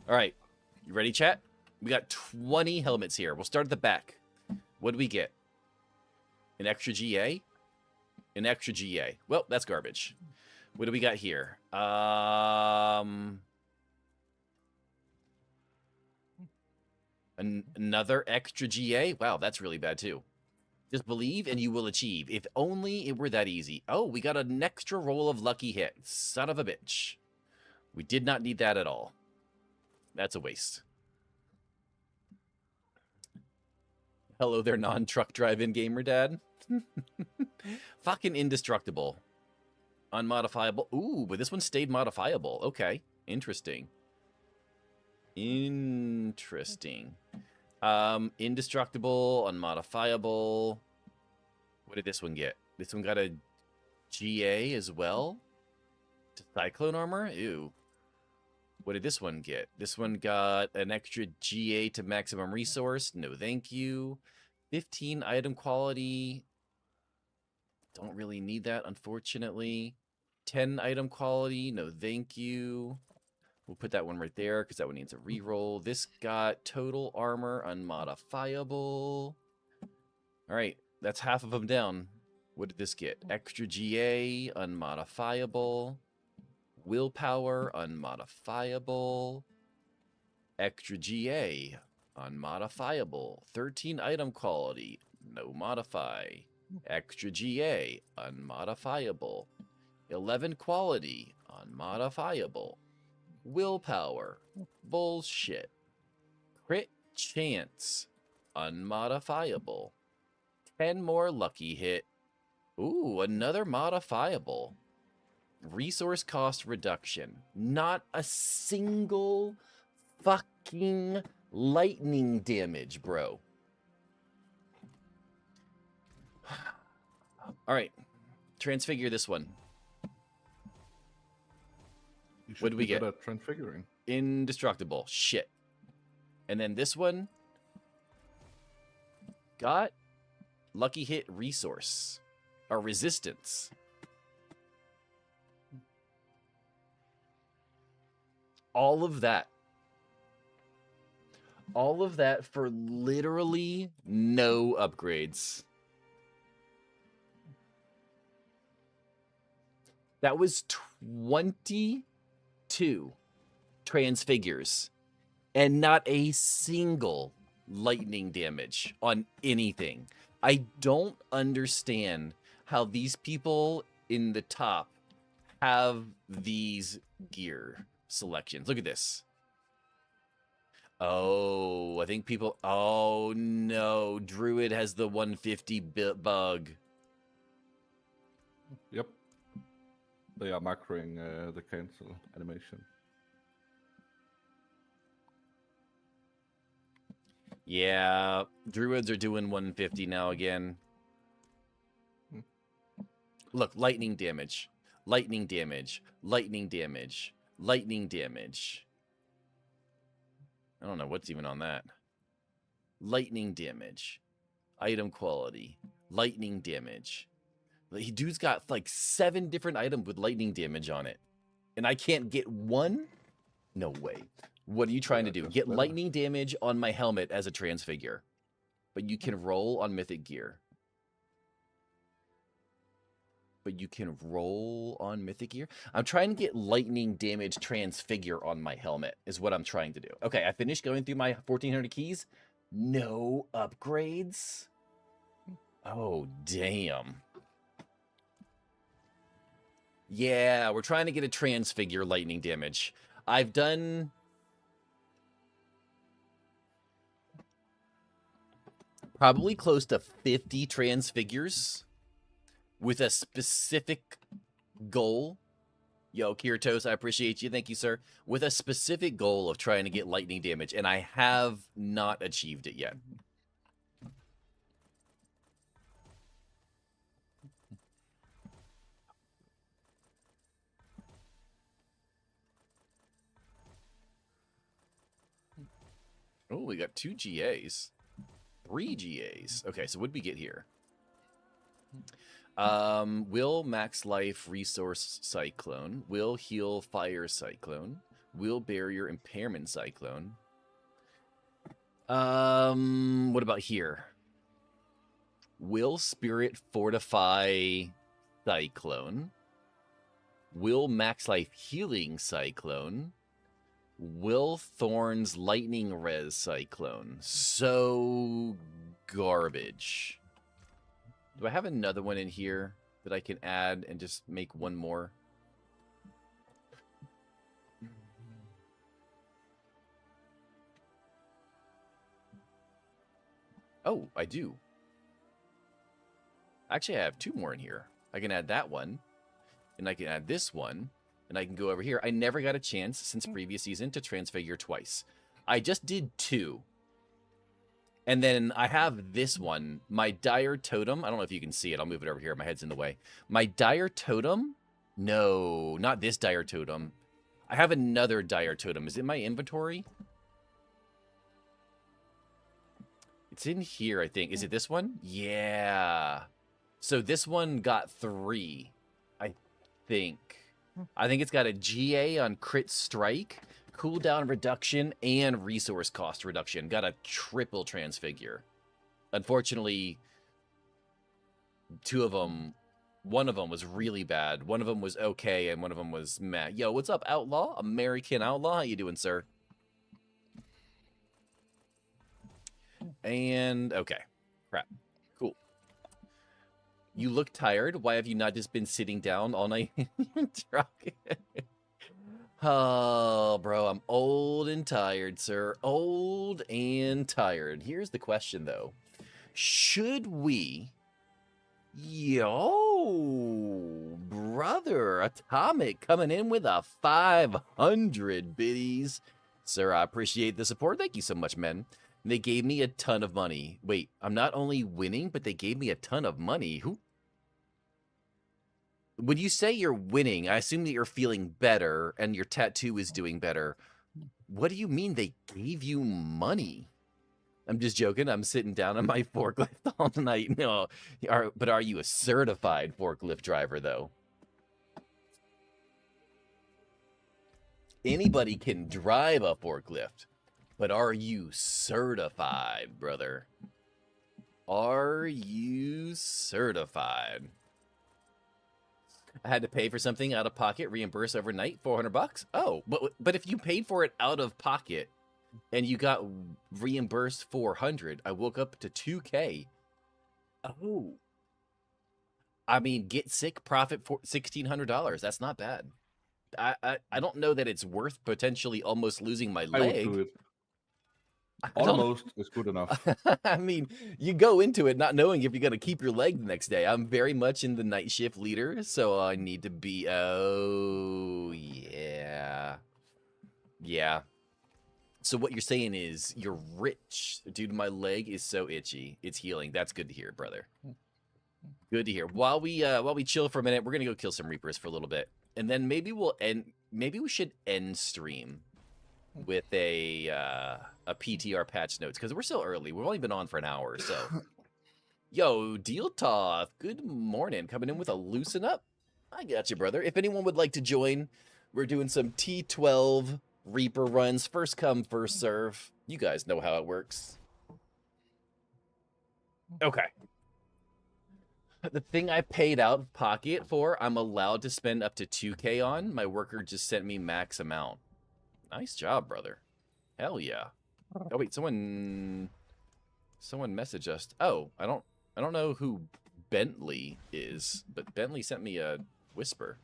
All right, you ready, chat? We got 20 helmets here. We'll start at the back. What do we get? An extra GA? An extra GA. Well, that's garbage. What do we got here? Another extra GA? Wow, that's really bad too. Just believe and you will achieve. If only it were that easy. Oh, we got an extra roll of lucky hits. Son of a bitch. We did not need that at all. That's a waste. Hello there, non-truck drive-in gamer dad. Fucking indestructible. Unmodifiable. Ooh, but this one stayed modifiable. Okay, Interesting. Interesting. Indestructible, unmodifiable. What did this one get? This one got a GA as well? To Cyclone armor? Ew. What did this one get? This one got an extra GA to maximum resource. No, thank you. 15 item quality. Don't really need that, unfortunately. 10 item quality. No, thank you. We'll put that one right there because that one needs a reroll. This got total armor unmodifiable. All right, that's half of them down. What did this get? Extra GA, unmodifiable. Willpower, unmodifiable. Extra GA, unmodifiable. 13 item quality, no modify. Extra GA, unmodifiable. 11 quality, unmodifiable. Willpower, bullshit. Crit chance, unmodifiable. 10 more lucky hit. Ooh, another modifiable. Resource cost reduction. Not a single fucking lightning damage, bro. All right. Transfigure this one. What do we get? Transfiguring. Indestructible. Shit. And then this one got lucky hit resource. Or resistance. All of that. All of that for literally no upgrades. That was 22 transfigures and not a single lightning damage on anything. I don't understand how these people in the top have these gear selections. Look at this. Oh, I think people... Oh, no. Druid has the 150 bug. Yep. They are macroing the cancel animation. Yeah, Druids are doing 150 now again. Look, lightning damage. Lightning damage. Lightning damage. Lightning damage. I don't know what's even on that. Lightning damage. Item quality. Lightning damage. Dude's got like 7 different items with lightning damage on it. And I can't get one? No way. What are you trying to do? Get lightning damage on my helmet as a transfigure. But you can roll on mythic gear. But you can roll on mythic gear? I'm trying to get lightning damage transfigure on my helmet is what I'm trying to do. Okay, I finished going through my 1400 keys. No upgrades? Oh, damn. Yeah, we're trying to get a transfigure lightning damage. I've done... probably close to 50 transfigures with a specific goal. Yo, Kiratos, I appreciate you. Thank you, sir. With a specific goal of trying to get lightning damage, and I have not achieved it yet. Oh, we got 2 GAs. 3 GAs. Okay, so what did we get here? Will max life resource cyclone. Will heal fire cyclone. Will barrier impairment cyclone. What about here? Will spirit fortify cyclone. Will max life healing cyclone. Will Thorn's lightning res cyclone. So garbage. Do I have another one in here that I can add and just make one more? Oh, I do. Actually, I have 2 more in here. I can add that one, and I can add this one, and I can go over here. I never got a chance since previous season to transfigure twice. I just did 2. And then I have this one, my Dire Totem. I don't know if you can see it. I'll move it over here. My head's in the way. My Dire Totem? No, not this Dire Totem. I have another Dire Totem. Is it in my inventory? It's in here, I think. Is it this one? Yeah. So this one got 3, I think. I think it's got a GA on crit strike, cooldown reduction, and resource cost reduction. Got a triple transfigure. Unfortunately, 2 of them, one of them was really bad. One of them was okay, and one of them was meh. Yo, what's up, Outlaw? American Outlaw? How you doing, sir? And, okay. Crap. Cool. You look tired. Why have you not just been sitting down all night in your truck? Oh, bro, I'm old and tired, sir. Old and tired. Here's the question, though. Should we... Yo, brother, Atomic coming in with a 500 biddies. Sir, I appreciate the support. Thank you so much, men. They gave me a ton of money. Wait, I'm not only winning, but they gave me a ton of money. Who? When you say you're winning, I assume that you're feeling better and your tattoo is doing better. What do you mean they gave you money? I'm just joking. I'm sitting down on my forklift all night. No, but are you a certified forklift driver, though? Anybody can drive a forklift, but are you certified, brother? Are you certified? I had to pay for something out of pocket, reimburse overnight, $400. Oh, but if you paid for it out of pocket and you got reimbursed $400, I woke up to $2K. Oh, I mean, get sick, profit for $1,600. That's not bad. I don't know that it's worth potentially almost losing my leg. I would do it. Almost is good enough. I mean, you go into it not knowing if you're going to keep your leg the next day. I'm very much in the night shift leader, so I need to be... Oh, yeah. Yeah. So what you're saying is you're rich. Dude, my leg is so itchy. It's healing. That's good to hear, brother. Good to hear. While we chill for a minute, we're going to go kill some Reapers for a little bit. And then maybe we should end stream with a PTR patch notes, because we're still early. We've only been on for an hour, so. Yo, Deal Toth, good morning. Coming in with a loosen up. I got you, brother. If anyone would like to join, we're doing some T12 Reaper runs. First come, first serve. You guys know how it works. Okay. The thing I paid out of pocket for, I'm allowed to spend up to 2K on. My worker just sent me max amount. Nice job, brother. Hell yeah. Oh wait, someone messaged us. Oh, I don't know who Bentley is, but Bentley sent me a whisper.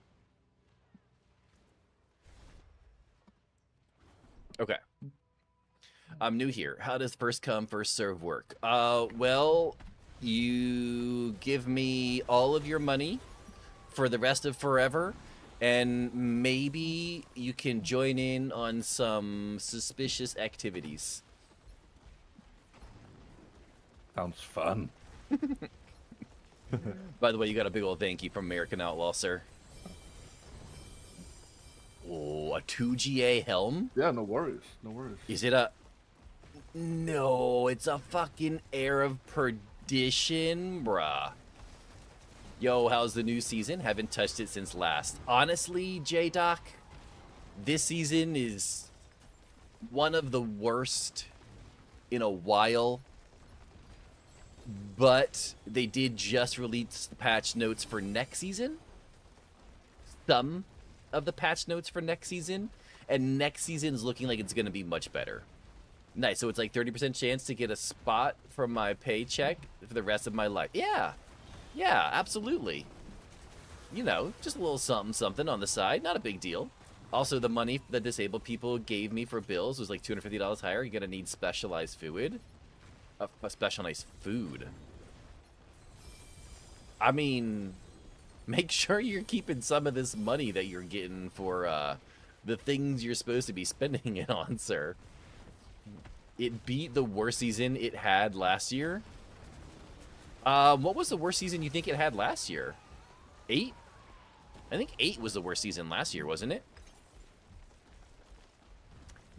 Okay. I'm new here. How does first come, first serve work? Well, you give me all of your money for the rest of forever, and maybe you can join in on some suspicious activities. Sounds fun. By the way, you got a big old thank you from American Outlaw, sir. Oh, a 2GA helm? Yeah, no worries. No worries. Is it a... No, it's a fucking Air of Perdition, bruh. Yo, how's the new season? Haven't touched it since last. Honestly, J-Doc, this season is one of the worst in a while. But they did just release the patch notes for next season. Some of the patch notes for next season. And next season is looking like it's going to be much better. Nice, so it's like 30% chance to get a spot from my paycheck for the rest of my life. Yeah. Yeah, absolutely. You know, just a little something on the side. Not a big deal. Also, the money that disabled people gave me for bills was like $250 higher. You're going to need specialized food. Specialized food. I mean, Make sure you're keeping some of this money that you're getting for the things you're supposed to be spending it on, sir. It beat the worst season it had last year. What was the worst season you think it had last year? 8? I think 8 was the worst season last year, wasn't it?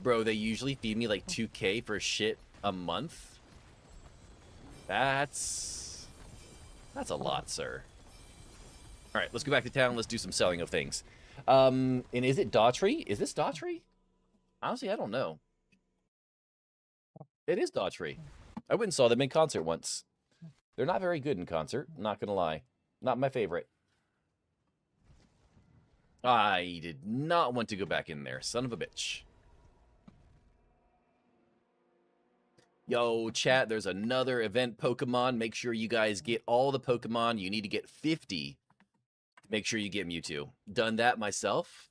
Bro, they usually feed me like 2K for shit a month. That's a lot, sir. All right, let's go back to town. Let's do some selling of things. And is it Daughtry? Is this Daughtry? Honestly, I don't know. It is Daughtry. I went and saw them in concert once. They're not very good in concert, not gonna lie. Not my favorite. I did not want to go back in there, son of a bitch. Yo, chat, there's another event Pokemon. Make sure you guys get all the Pokemon. You need to get 50. Make sure you get Mewtwo. Done that myself.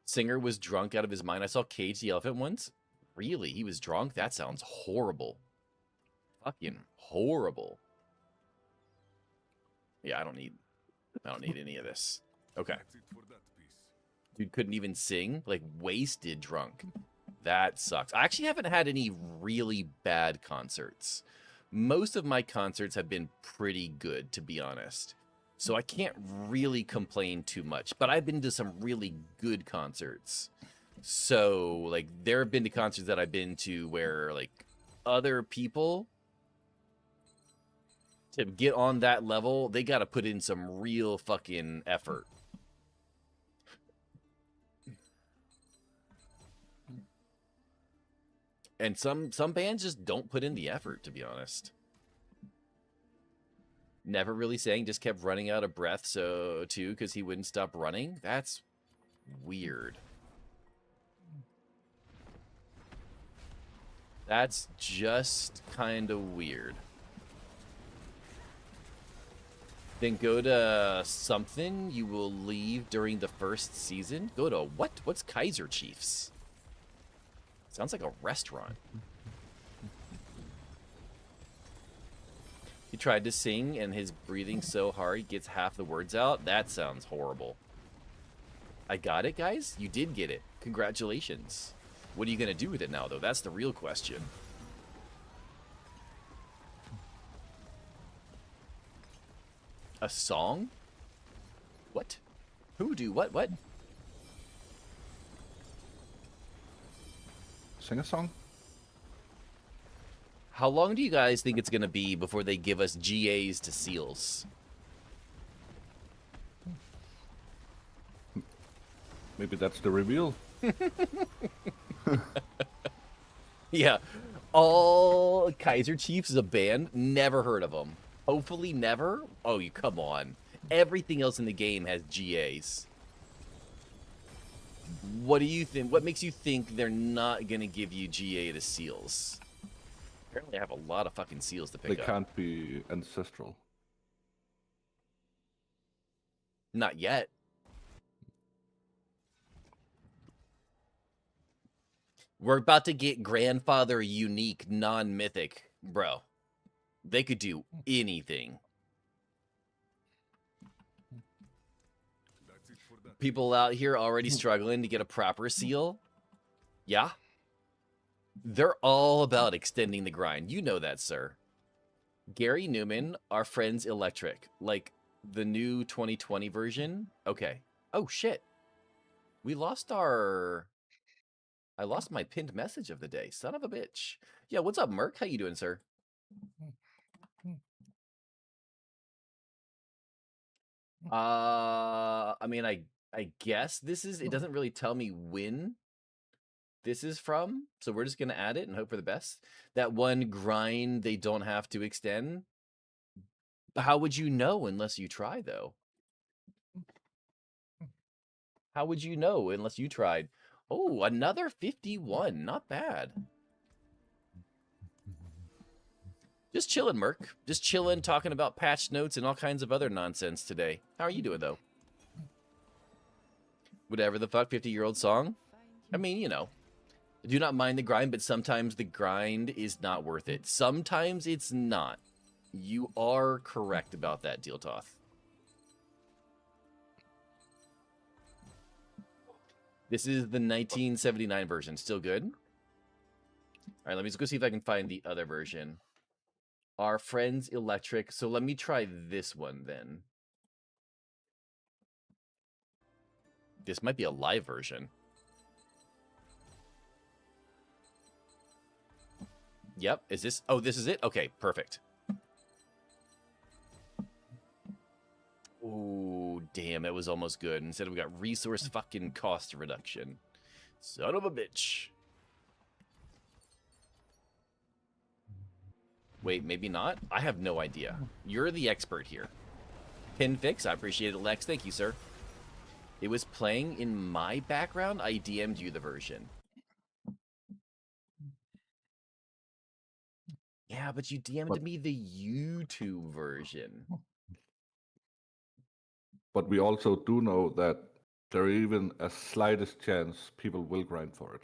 Singer was drunk out of his mind. I saw Cage the Elephant once. Really? He was drunk? That sounds horrible. Fucking horrible. Yeah, I don't need any of this. Okay. Dude couldn't even sing, like wasted drunk. That sucks. I actually haven't had any really bad concerts. Most of my concerts have been pretty good, to be honest. So I can't really complain too much, but I've been to some really good concerts. So, like, there have been to concerts that I've been to where, like, other people, to get on that level, they got to put in some real fucking effort. And some bands just don't put in the effort, to be honest. Never really sang, just kept running out of breath, so too, because he wouldn't stop running. That's weird. That's just kind of weird. Then go to something you will leave during the first season. Go to what? What's Kaiser Chiefs? Sounds like a restaurant. He tried to sing and his breathing so hard he gets half the words out. That sounds horrible. I got it, guys. You did get it. Congratulations. What are you going to do with it now, though? That's the real question. A song? What? Who do what? What? Sing a song? How long do you guys think it's going to be before they give us GAs to seals? Maybe that's the reveal. Yeah. All Kaiser Chiefs is a band. Never heard of them. Hopefully never. Oh, you come on. Everything else in the game has GAs. What do you think? What makes you think they're not going to give you GA to seals? Apparently I have a lot of fucking seals to pick up. They can't be ancestral. Not yet. We're about to get grandfather unique, non-mythic. Bro, they could do anything. People out here already struggling to get a proper seal. Yeah. They're all about extending the grind. You know that, sir. Gary Newman, our friend's electric. Like the new 2020 version. Okay. Oh, shit. We lost our... I lost my pinned message of the day. Son of a bitch. Yeah, what's up, Merc? How you doing, sir? I mean, I guess this is... It doesn't really tell me when this is from, so we're just going to add it and hope for the best. That one grind they don't have to extend. How would you know unless you try, though? How would you know unless you tried? Oh, another 51. Not bad. Just chilling, Merc. Just chilling, talking about patch notes and all kinds of other nonsense today. How are you doing, though? Whatever the fuck, 50-year-old song? I mean, you know. I do not mind the grind, but sometimes the grind is not worth it. Sometimes it's not. You are correct about that, Dealtoth. This is the 1979 version. Still good? All right, let me just go see if I can find the other version. Our Friends Electric. So let me try this one then. This might be a live version. Yep. Is this? Oh, this is it? Okay, perfect. Oh, damn. It was almost good. Instead, we got resource fucking cost reduction. Son of a bitch. Wait, maybe not? I have no idea. You're the expert here. Pin fix. I appreciate it, Lex. Thank you, sir. It was playing in my background. I DM'd you the version. Yeah, but you DM'd me the YouTube version. But we also do know that there is even a slightest chance people will grind for it.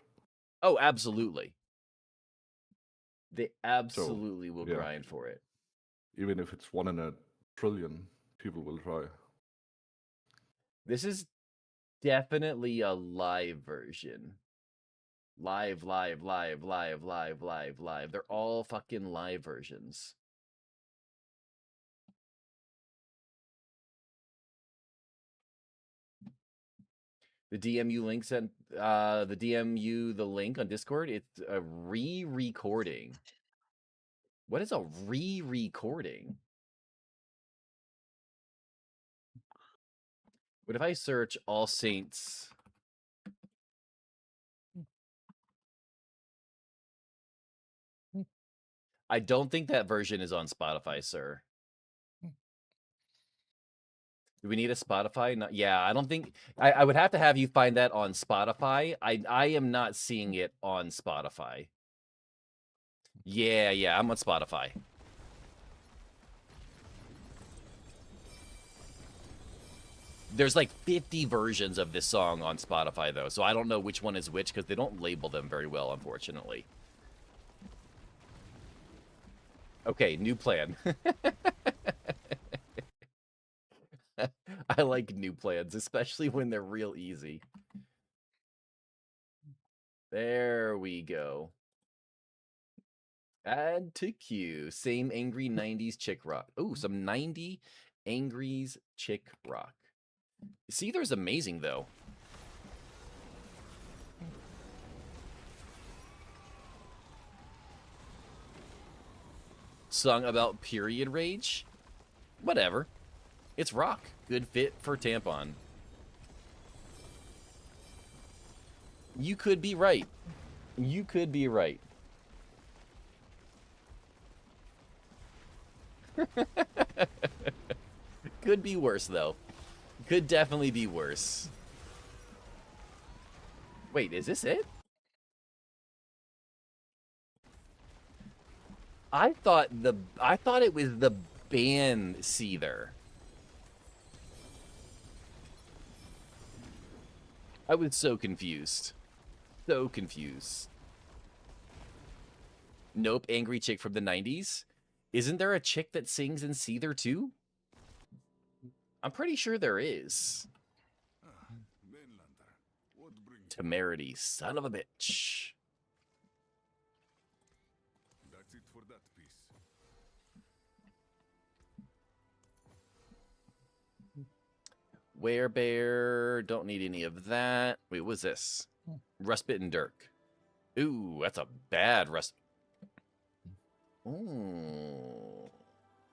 Oh, absolutely. They absolutely will yeah. grind for it. Even if it's 1 in a trillion, people will try. This is definitely a live version. Live. They're all fucking live versions. The DMU link sent the DMU the link on Discord. It's a re-recording. What is a re-recording? What if I search All Saints? I don't think that version is on Spotify, sir. Do we need a Spotify? No, yeah, I don't think... I would have to have you find that on Spotify. I am not seeing it on Spotify. Yeah, I'm on Spotify. There's like 50 versions of this song on Spotify, though, so I don't know which one is which because they don't label them very well, unfortunately. Okay, new plan. I like new plans, especially when they're real easy. There we go. Add to queue. Same angry 90s chick rock. Oh, some 90 angries chick rock. Seether's amazing, though. Song about period rage? Whatever. It's rock. Good fit for tampon. You could be right. You could be right. Could be worse, though. Could definitely be worse. Wait, is this it? I thought it was the band Seether. I was so confused. So confused. Nope, angry chick from the 90s. Isn't there a chick that sings in Seether too? I'm pretty sure there is. Temerity, son of a bitch. That's it for that piece. Werebear, don't need any of that. Wait, what's this? Rustbitten Dirk. Ooh, that's a bad rust. Ooh.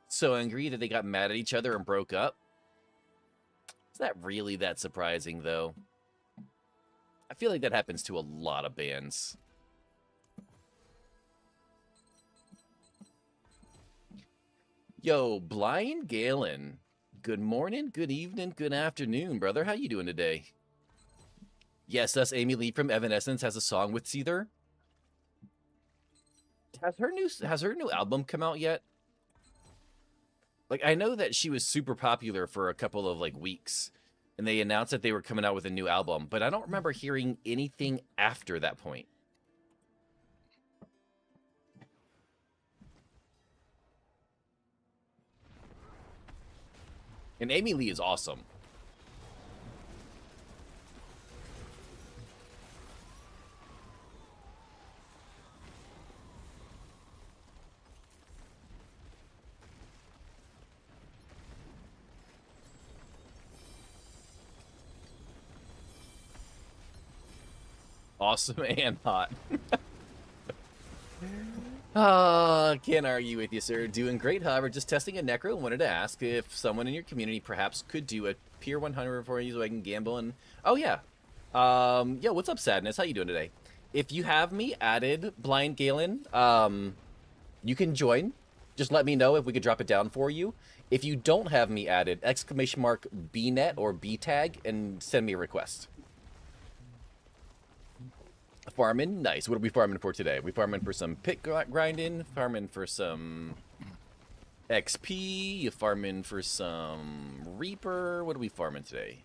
So angry that they got mad at each other and broke up? Is that really that surprising, though? I feel like that happens to a lot of bands. Yo, Blind Galen. Good morning, good evening, good afternoon, brother. How you doing today? Yes, us Amy Lee from Evanescence has a song with Seether. Has her new album come out yet? Like, I know that she was super popular for a couple of like weeks, and they announced that they were coming out with a new album, but I don't remember hearing anything after that point. And Amy Lee is awesome. Awesome and hot. Can't argue with you, sir. Doing great, however, just testing a necro. Wanted to ask if someone in your community perhaps could do a Pier 100 for you so I can gamble and... Oh, yeah. Yeah, what's up, Sadness? How you doing today? If you have me added, Blind Galen, you can join. Just let me know if we could drop it down for you. If you don't have me added, !BNet or BTag and send me a request. Farming, nice. What are we farming for today? We farming for some pit grinding, farming for some XP, you farming for some Reaper. What are we farming today?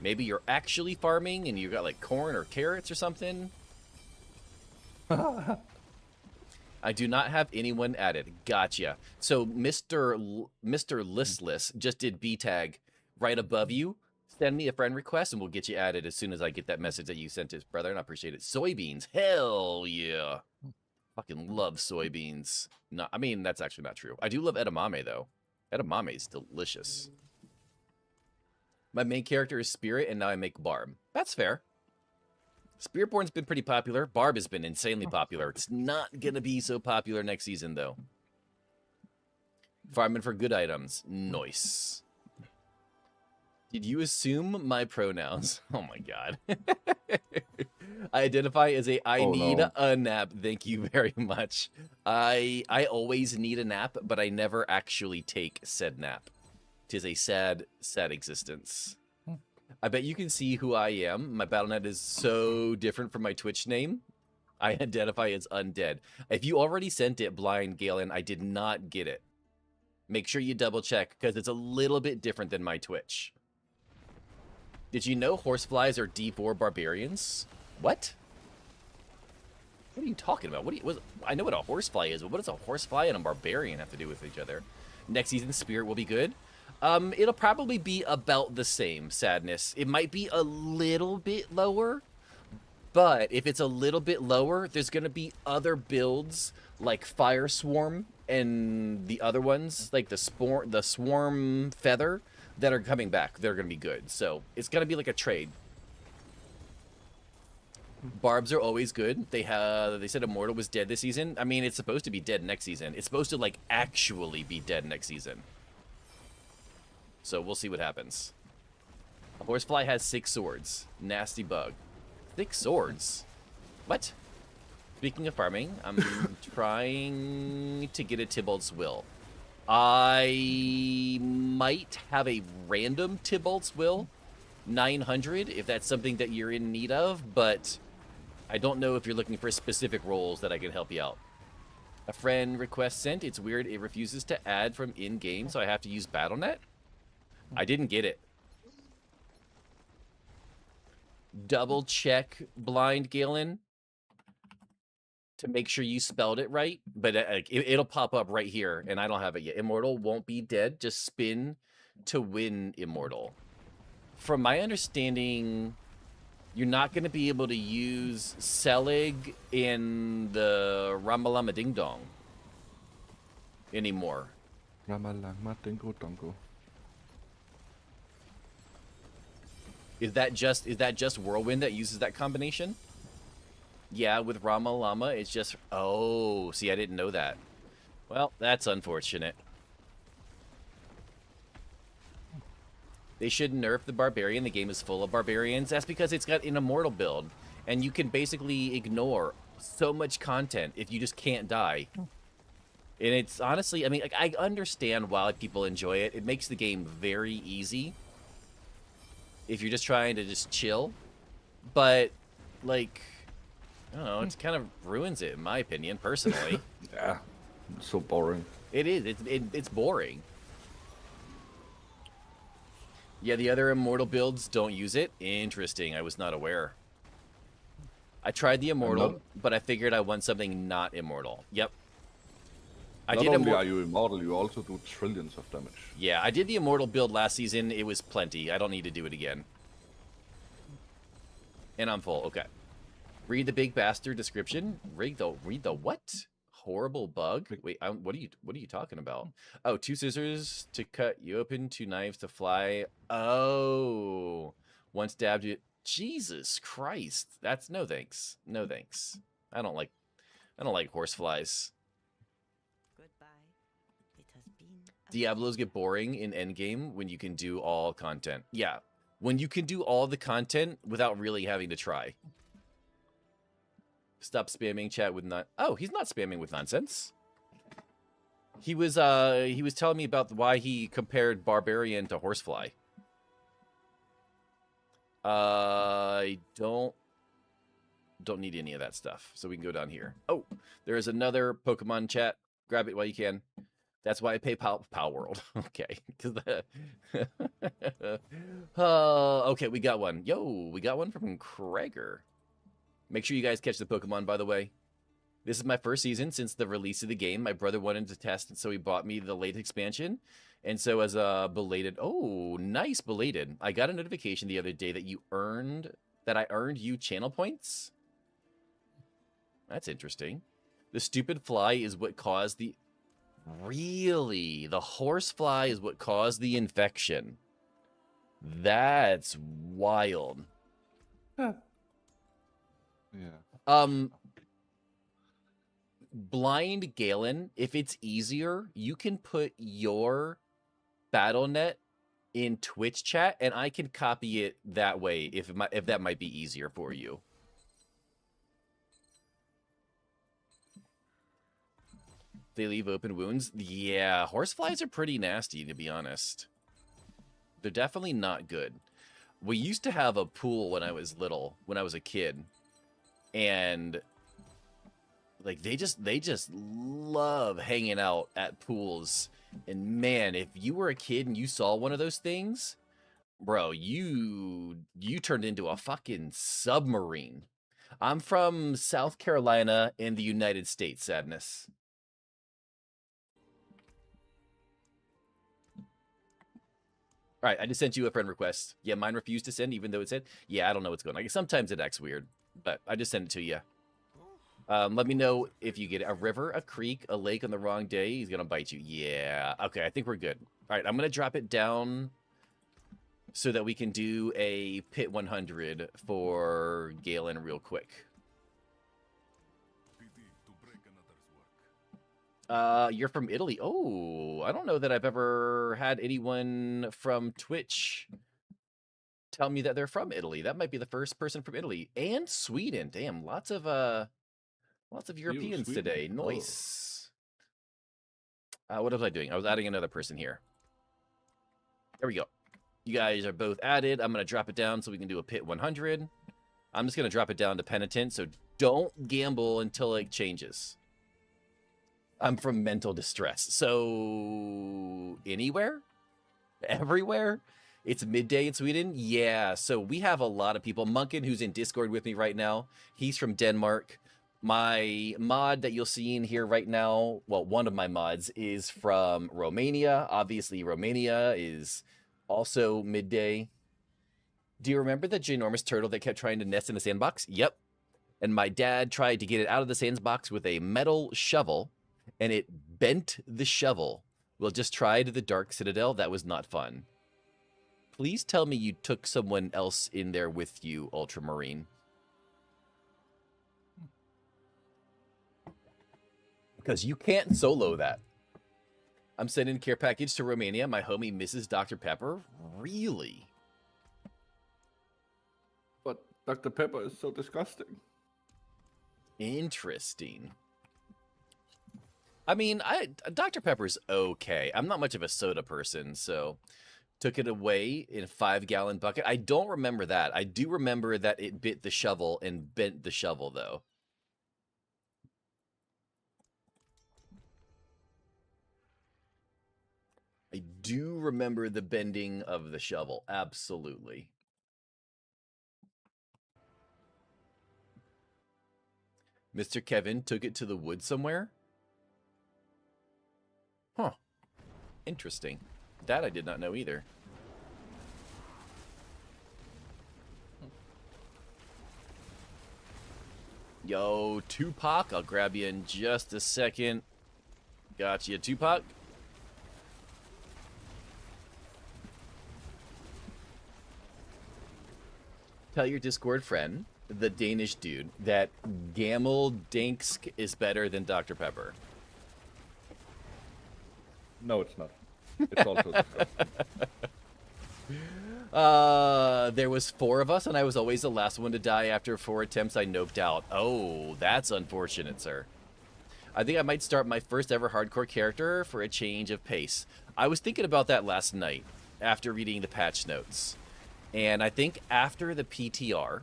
Maybe you're actually farming and you got like corn or carrots or something. I do not have anyone added. Gotcha. So Mr. Listless just did B tag right above you. Send me a friend request and we'll get you added as soon as I get that message that you sent us, brother, and I appreciate it. Soybeans. Hell yeah. Fucking love soybeans. No, I mean, that's actually not true. I do love edamame, though. Edamame is delicious. My main character is Spirit, and now I make Barb. That's fair. Spiritborn's been pretty popular. Barb has been insanely popular. It's not going to be so popular next season, though. Farming for good items. Nice. Did you assume my pronouns? Oh my god. I identify as I need a nap. Thank you very much. I always need a nap, but I never actually take said nap. 'Tis a sad, sad existence. I bet you can see who I am. My Battle.net is so different from my Twitch name. I identify as undead. If you already sent it, Blind Galen, I did not get it. Make sure you double check, because it's a little bit different than my Twitch. Did you know horseflies are D4 barbarians? What? What are you talking about? I know what a horsefly is, but what does a horsefly and a barbarian have to do with each other? Next season, Spirit will be good. It'll probably be about the same, Sadness. It might be a little bit lower, but if it's a little bit lower, there's going to be other builds like Fire Swarm and the other ones, like the Swarm Feather, that are coming back. They're going to be good. So it's going to be like a trade. Barbs are always good. They said Immortal was dead this season. I mean, it's supposed to be dead next season. It's supposed to like actually be dead next season. So we'll see what happens. A horsefly has 6 swords. Nasty bug. 6 swords? What? Speaking of farming, I'm trying to get a Tybalt's Will. I might have a random Tybalt's Will 900 if that's something that you're in need of, but I don't know if you're looking for specific roles that I can help you out. A friend request sent. It's weird. It refuses to add from in-game, so I have to use Battle.net. I didn't get it. Double check, Blind Galen, to make sure you spelled it right, but it'll pop up right here, and I don't have it yet. Immortal won't be dead. Just spin to win Immortal. From my understanding, you're not going to be able to use Selig in the Ramalama Ding Dong anymore. Ramalama Dingo Dongo. Is that just Whirlwind that uses that combination? Yeah, with Rama Llama, it's just... Oh, see, I didn't know that. Well, that's unfortunate. They should nerf the Barbarian. The game is full of Barbarians. That's because it's got an Immortal build. And you can basically ignore so much content if you just can't die. And it's honestly... I mean, like, I understand why people enjoy it. It makes the game very easy if you're just trying to just chill. But, like... I don't know, it kind of ruins it, in my opinion, personally. Yeah, it's so boring. It is. It's boring. Yeah, the other Immortal builds don't use it. Interesting. I was not aware. I tried the Immortal, but I figured I want something not Immortal. Yep. I Not did only are you immortal, you also do trillions of damage. Yeah, I did the immortal build last season. It was plenty. I don't need to do it again. And I'm full. Okay. Read the big bastard description. Read the what? Horrible bug. Wait, what are you talking about? Oh, 2 scissors to cut you open, 2 knives to fly. Oh, one stabbed you. Jesus Christ. That's no thanks. No thanks. I don't like horse flies. Goodbye. It has been a Diablos get boring in endgame when you can do all content. Yeah, when you can do all the content without really having to try. Stop spamming chat with Oh, he's not spamming with nonsense. He was telling me about why he compared Barbarian to Horsefly. I don't need any of that stuff. So we can go down here. Oh, there is another Pokemon chat. Grab it while you can. That's why I pay Pow World. Okay. Okay, we got one. Yo, we got one from Krager. Make sure you guys catch the Pokemon, by the way. This is my first season since the release of the game. My brother wanted to test, so he bought me the late expansion. And so as a belated... Oh, nice belated. I got a notification the other day that I earned you channel points. That's interesting. The stupid fly is what caused the... Really? The horsefly is what caused the infection. That's wild. Huh. Yeah. Blind Galen, if it's easier, you can put your BattleNet in Twitch chat, and I can copy it that way if that might be easier for you. They leave open wounds. Yeah, horseflies are pretty nasty, to be honest. They're definitely not good. We used to have a pool when I was little, when I was a kid, and like they just love hanging out at pools. And man, if you were a kid and you saw one of those things, bro, you turned into a fucking submarine. I'm from South Carolina in the United States, Sadness. All right, I just sent you a friend request. Yeah, mine refused to send, even though it said, yeah, I don't know what's going on. Like, sometimes it acts weird, but I just sent it to you. Let me know if you get a river, a creek, a lake on the wrong day. He's going to bite you. Yeah. Okay, I think we're good. All right, I'm going to drop it down so that we can do a pit 100 for Galen real quick. Pity to break another's work. You're from Italy. Oh, I don't know that I've ever had anyone from Twitch tell me that they're from Italy. That might be the first person from Italy and Sweden. Damn, lots of Europeans Sweden. today. Nice. What was I doing? I was adding another person here. There we go. You guys are both added. I'm going to drop it down so we can do a pit 100. I'm just going to drop it down to penitent, so don't gamble until it changes. I'm from mental distress. So anywhere? Everywhere? It's midday in Sweden? Yeah, so we have a lot of people. Munkin, who's in Discord with me right now, he's from Denmark. My mod that you'll see in here right now, well, one of my mods is from Romania. Obviously, Romania is also midday. Do you remember the ginormous turtle that kept trying to nest in the sandbox? Yep. And my dad tried to get it out of the sandbox with a metal shovel, and it bent the shovel. Well, just tried the Dark Citadel. That was not fun. Please tell me you took someone else in there with you, Ultramarine. Because you can't solo that. I'm sending a care package to Romania. My homie Mrs. Dr. Pepper. Really? But Dr. Pepper is so disgusting. Interesting. I mean, Dr. Pepper's okay. I'm not much of a soda person, so took it away in a 5-gallon bucket. I don't remember that. I do remember that it bit the shovel and bent the shovel, though. I do remember the bending of the shovel. Absolutely. Mr. Kevin took it to the woods somewhere? Huh. Interesting. That I did not know either. Yo, Tupac, I'll grab you in just a second. Gotcha, Tupac. Tell your Discord friend, the Danish dude, that Gamel Danksk is better than Dr. Pepper. No, it's not. It's also disgusting. There was 4 of us, and I was always the last one to die after 4 attempts. I noped out. Oh, that's unfortunate, sir. I think I might start my first ever hardcore character for a change of pace. I was thinking about that last night after reading the patch notes. And I think after the PTR,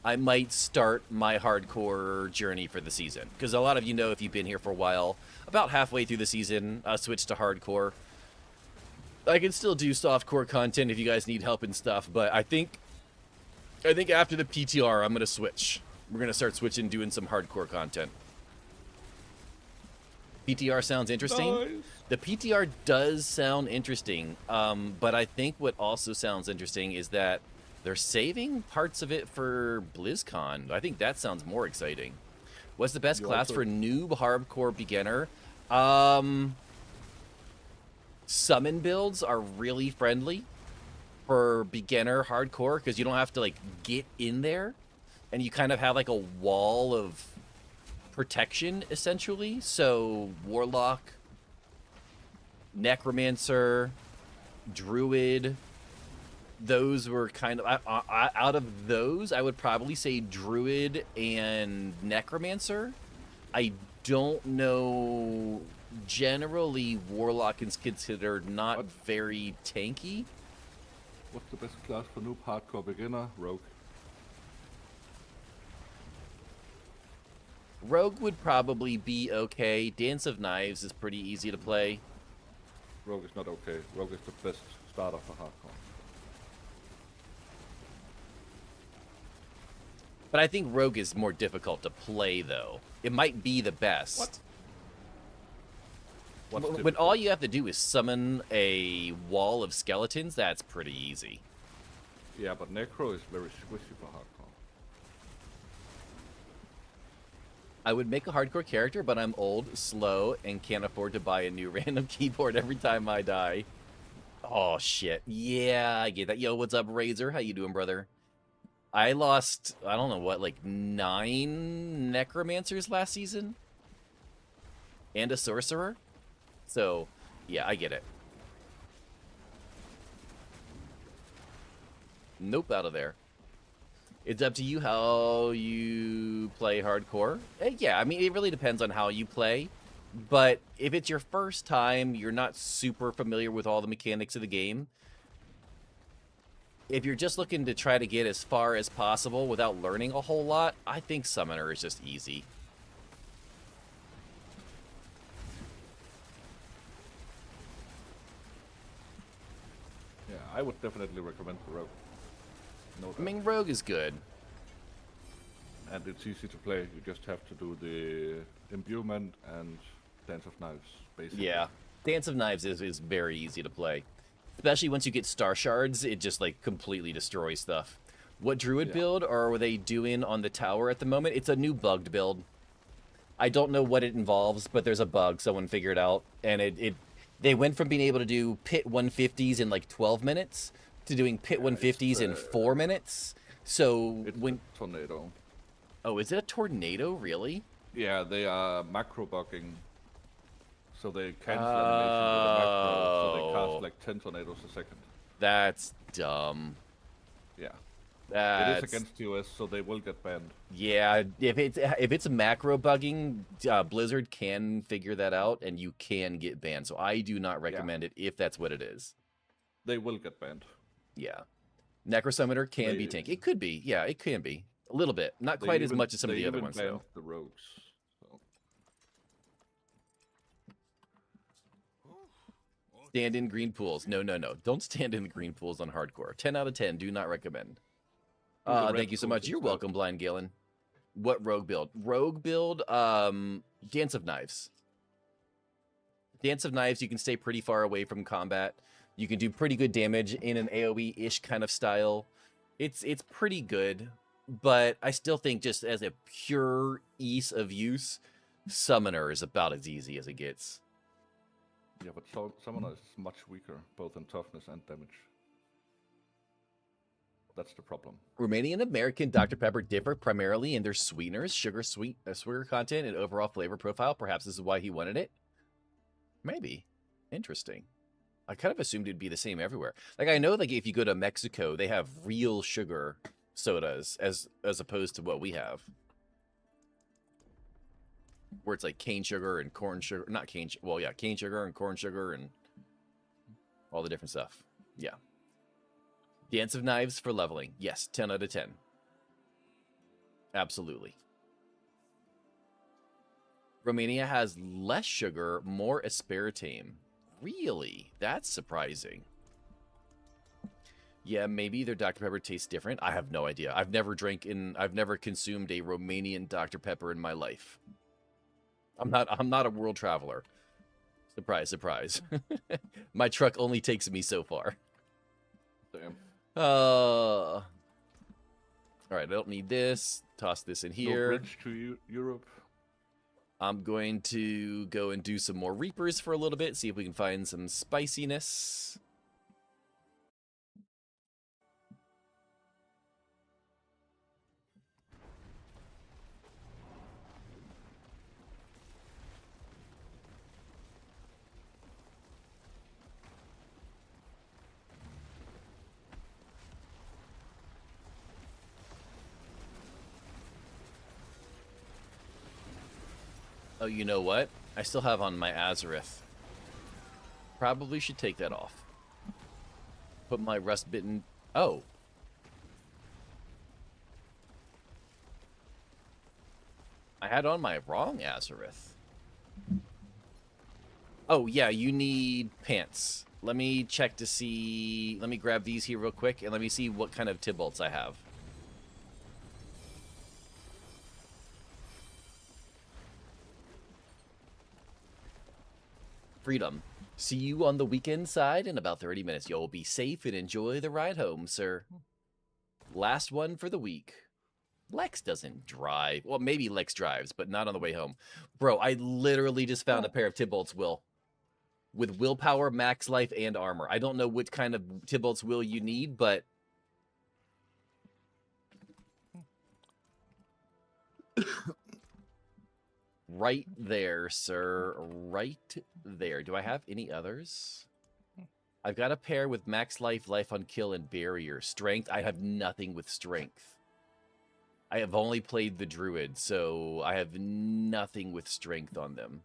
I might start my hardcore journey for the season. Because a lot of you know, if you've been here for a while, about halfway through the season, I switched to hardcore. I can still do softcore content if you guys need help and stuff, but I think after the PTR, I'm going to switch. We're going to start switching, doing some hardcore content. PTR sounds interesting. Nice. The PTR does sound interesting, but I think what also sounds interesting is that they're saving parts of it for BlizzCon. I think that sounds more exciting. What's the best class for noob, hardcore, beginner? Summon builds are really friendly for beginner hardcore because you don't have to like get in there, and you kind of have like a wall of protection essentially. So Warlock, Necromancer, Druid, those were kind of out of those I would probably say Druid and Necromancer. I don't know. Generally, Warlock is considered not very tanky. What's the best class for noob hardcore beginner? Rogue. Rogue would probably be okay. Dance of Knives is pretty easy to play. Rogue is not okay. Rogue is the best starter for hardcore. But I think Rogue is more difficult to play, though. It might be the best. What? When all you have to do is summon a wall of skeletons, that's pretty easy. Yeah, but Necro is very squishy for hardcore. I would make a hardcore character, but I'm old, slow, and can't afford to buy a new random keyboard every time I die. Oh, shit. Yeah, I get that. Yo, what's up, Razor? How you doing, brother? I lost, I don't know what, like 9 Necromancers last season? And a Sorcerer? So, yeah, I get it. Nope, out of there. It's up to you how you play hardcore. Yeah, I mean, it really depends on how you play. But if it's your first time, you're not super familiar with all the mechanics of the game. If you're just looking to try to get as far as possible without learning a whole lot, I think Summoner is just easy. Yeah, I would definitely recommend the Rogue. No doubt. I mean, Rogue is good. And it's easy to play. You just have to do the imbuement and Dance of Knives, basically. Yeah, Dance of Knives is very easy to play. Especially once you get Star Shards, it just like completely destroys stuff. What Druid build are they doing on the tower at the moment? It's a new bugged build. I don't know what it involves, but there's a bug someone figured out. And they went from being able to do pit 150s in like 12 minutes to doing pit 150s in 4 minutes. So It's when... a tornado. Oh, is it a tornado, really? Yeah, they are macro bugging. So they cancel animation with a macro, so they cast like 10 tornadoes a second. That's dumb. Yeah. That's... It is against US, so they will get banned. Yeah, if it's macro bugging, Blizzard can figure that out, and you can get banned. So I do not recommend it if that's what it is. They will get banned. Yeah, Necro Summoner can be tanky. It could be. Yeah, it can be a little bit. Not quite as much as some of the other ones, though. The rogues. So. Stand in green pools. No. Don't stand in the green pools on hardcore. 10 out of 10. Do not recommend. Thank you so much. You're welcome, Blind Galen. What rogue build? Rogue build, Dance of Knives. Dance of Knives, you can stay pretty far away from combat. You can do pretty good damage in an AoE-ish kind of style. It's pretty good, but I still think just as a pure ease of use, Summoner is about as easy as it gets. Yeah, but Summoner is much weaker, both in toughness and damage. That's the problem. Romanian and American Dr. Pepper differ primarily in their sweeteners, sugar content, and overall flavor profile. Perhaps this is why he wanted it. Maybe. Interesting. I kind of assumed it'd be the same everywhere. Like, I know, like, if you go to Mexico, they have real sugar sodas as opposed to what we have. Where it's like cane sugar and corn sugar. Not cane, well, yeah, cane sugar and corn sugar and all the different stuff. Yeah. Dance of Knives for leveling. Yes, 10 out of 10. Absolutely. Romania has less sugar, more aspartame. Really? That's surprising. Yeah, maybe their Dr. Pepper tastes different. I have no idea. I've never consumed a Romanian Dr. Pepper in my life. I'm not a world traveler. Surprise, surprise. My truck only takes me so far. Damn. All right, I don't need this. Toss this in here. No bridge to Europe. I'm going to go and do some more Reapers for a little bit, see if we can find some spiciness. Oh, you know what? I still have on my Azareth. Probably should take that off. Put my rust-bitten... Oh. I had on my wrong Azareth. Oh, yeah, you need pants. Let me check to see... Let me grab these here real quick, and let me see what kind of Tybalts I have. Freedom. See you on the weekend side in about 30 minutes. You'll be safe and enjoy the ride home, sir. Last one for the week. Lex doesn't drive. Well, maybe Lex drives, but not on the way home. Bro, I literally just found a pair of Tybalt's Will. With willpower, max life, and armor. I don't know what kind of Tybalt's Will you need, but... Right there, sir. Right there. Do I have any others? I've got a pair with max life, life on kill, and barrier. Strength, I have nothing with strength. I have only played the Druid, so I have nothing with strength on them.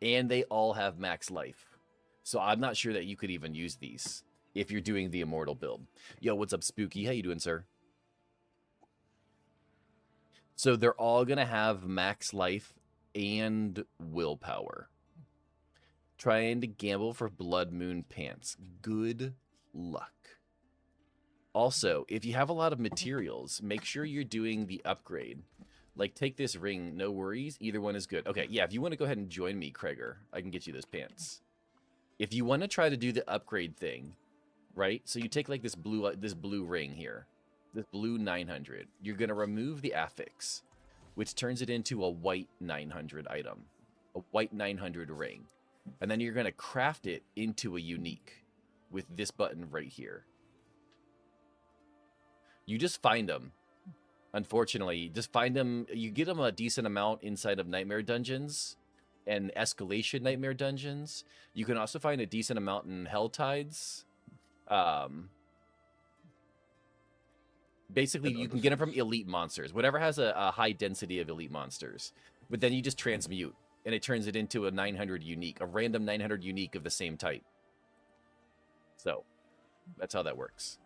And they all have max life. So I'm not sure that you could even use these if you're doing the Immortal build. Yo, what's up, Spooky? How you doing, sir? So they're all going to have max life and willpower. Trying to gamble for Blood Moon pants. Good luck. Also, if you have a lot of materials, make sure you're doing the upgrade. Like, take this ring, no worries. Either one is good. Okay, yeah, if you want to go ahead and join me, Krager, I can get you those pants. If you want to try to do the upgrade thing, right? So you take, like, this blue ring here. This blue 900. You're going to remove the affix, which turns it into a white 900 item. A white 900 ring. And then you're going to craft it into a unique with this button right here. You just find them. Unfortunately, just find them. You get them a decent amount inside of Nightmare Dungeons and Escalation Nightmare Dungeons. You can also find a decent amount in Hell Tides. Basically, you can get them from elite monsters. Whatever has a high density of elite monsters. But then you just transmute, and it turns it into a 900 unique. A random 900 unique of the same type. So, that's how that works.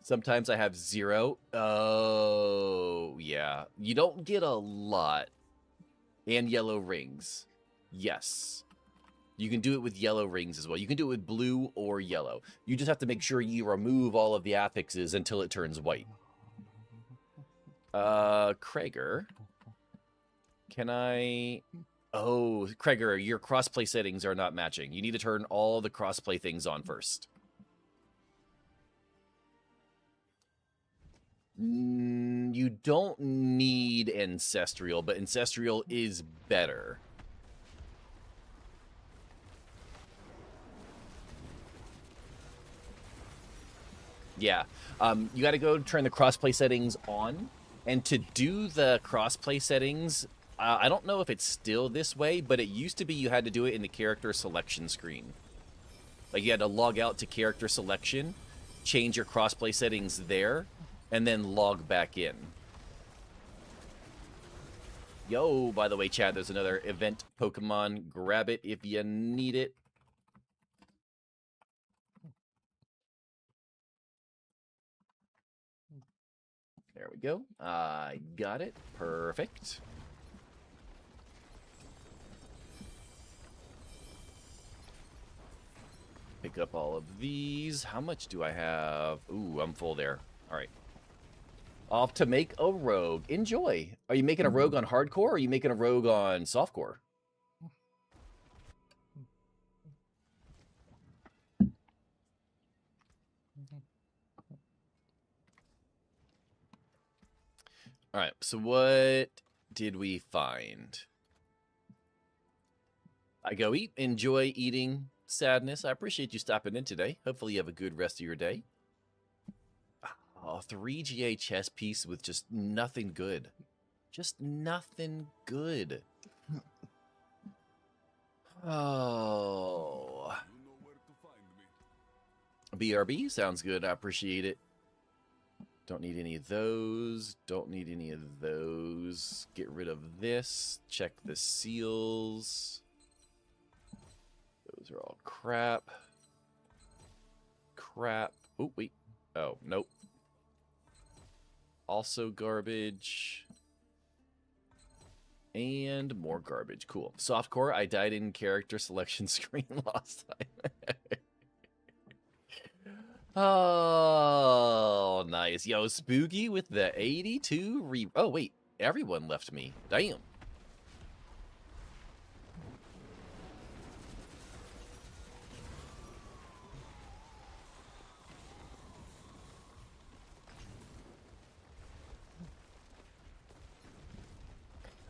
Sometimes I have 0. Oh, yeah. You don't get a lot. And yellow rings. Yes. You can do it with yellow rings as well. You can do it with blue or yellow. You just have to make sure you remove all of the affixes until it turns white. Krager. Can I... Oh, Kreger, your crossplay settings are not matching. You need to turn all the crossplay things on first. You don't need Ancestral, but Ancestral is better. Yeah. You got to go turn the crossplay settings on. And to do the crossplay settings, I don't know if it's still this way, but it used to be you had to do it in the character selection screen. Like, you had to log out to character selection, change your crossplay settings there, and then log back in. Yo, by the way, chat, there's another event Pokemon. Grab it if you need it. There we go. I got it. Perfect. Pick up all of these. How much do I have? Ooh, I'm full there. All right. Off to make a rogue. Enjoy. Are you making a rogue on hardcore or are you making a rogue on softcore? All right, so what did we find? I go eat. Enjoy eating. Sadness. I appreciate you stopping in today. Hopefully you have a good rest of your day. Oh, 3 GA chess piece with just nothing good. Just nothing good. Oh. You know where to find me. BRB sounds good. I appreciate it. Don't need any of those. Don't need any of those. Get rid of this. Check the seals. Those are all crap. Crap. Oh, wait. Oh, nope. Also garbage. And more garbage. Cool. Softcore, I died in character selection screen last time. Oh, nice. Yo, Spooky with the 82 Oh, wait. Everyone left me. Damn.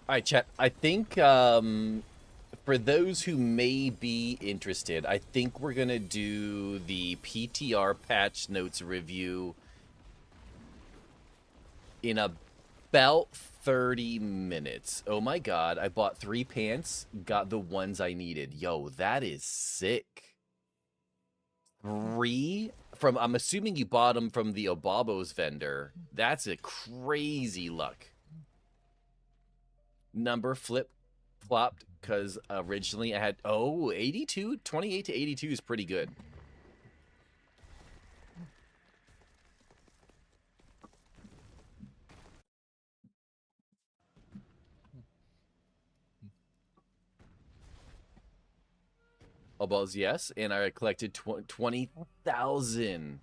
All right, chat. I think for those who may be interested, I think we're going to do the PTR patch notes review in about 30 minutes. Oh my god, I bought 3 pants, got the ones I needed. Yo, that is sick. 3 from, I'm assuming you bought them from the Obabos vendor. That's a crazy luck. Number flip-flopped because originally I had, 82? 28 to 82 is pretty good. Obabos, yes, and I collected 20,000.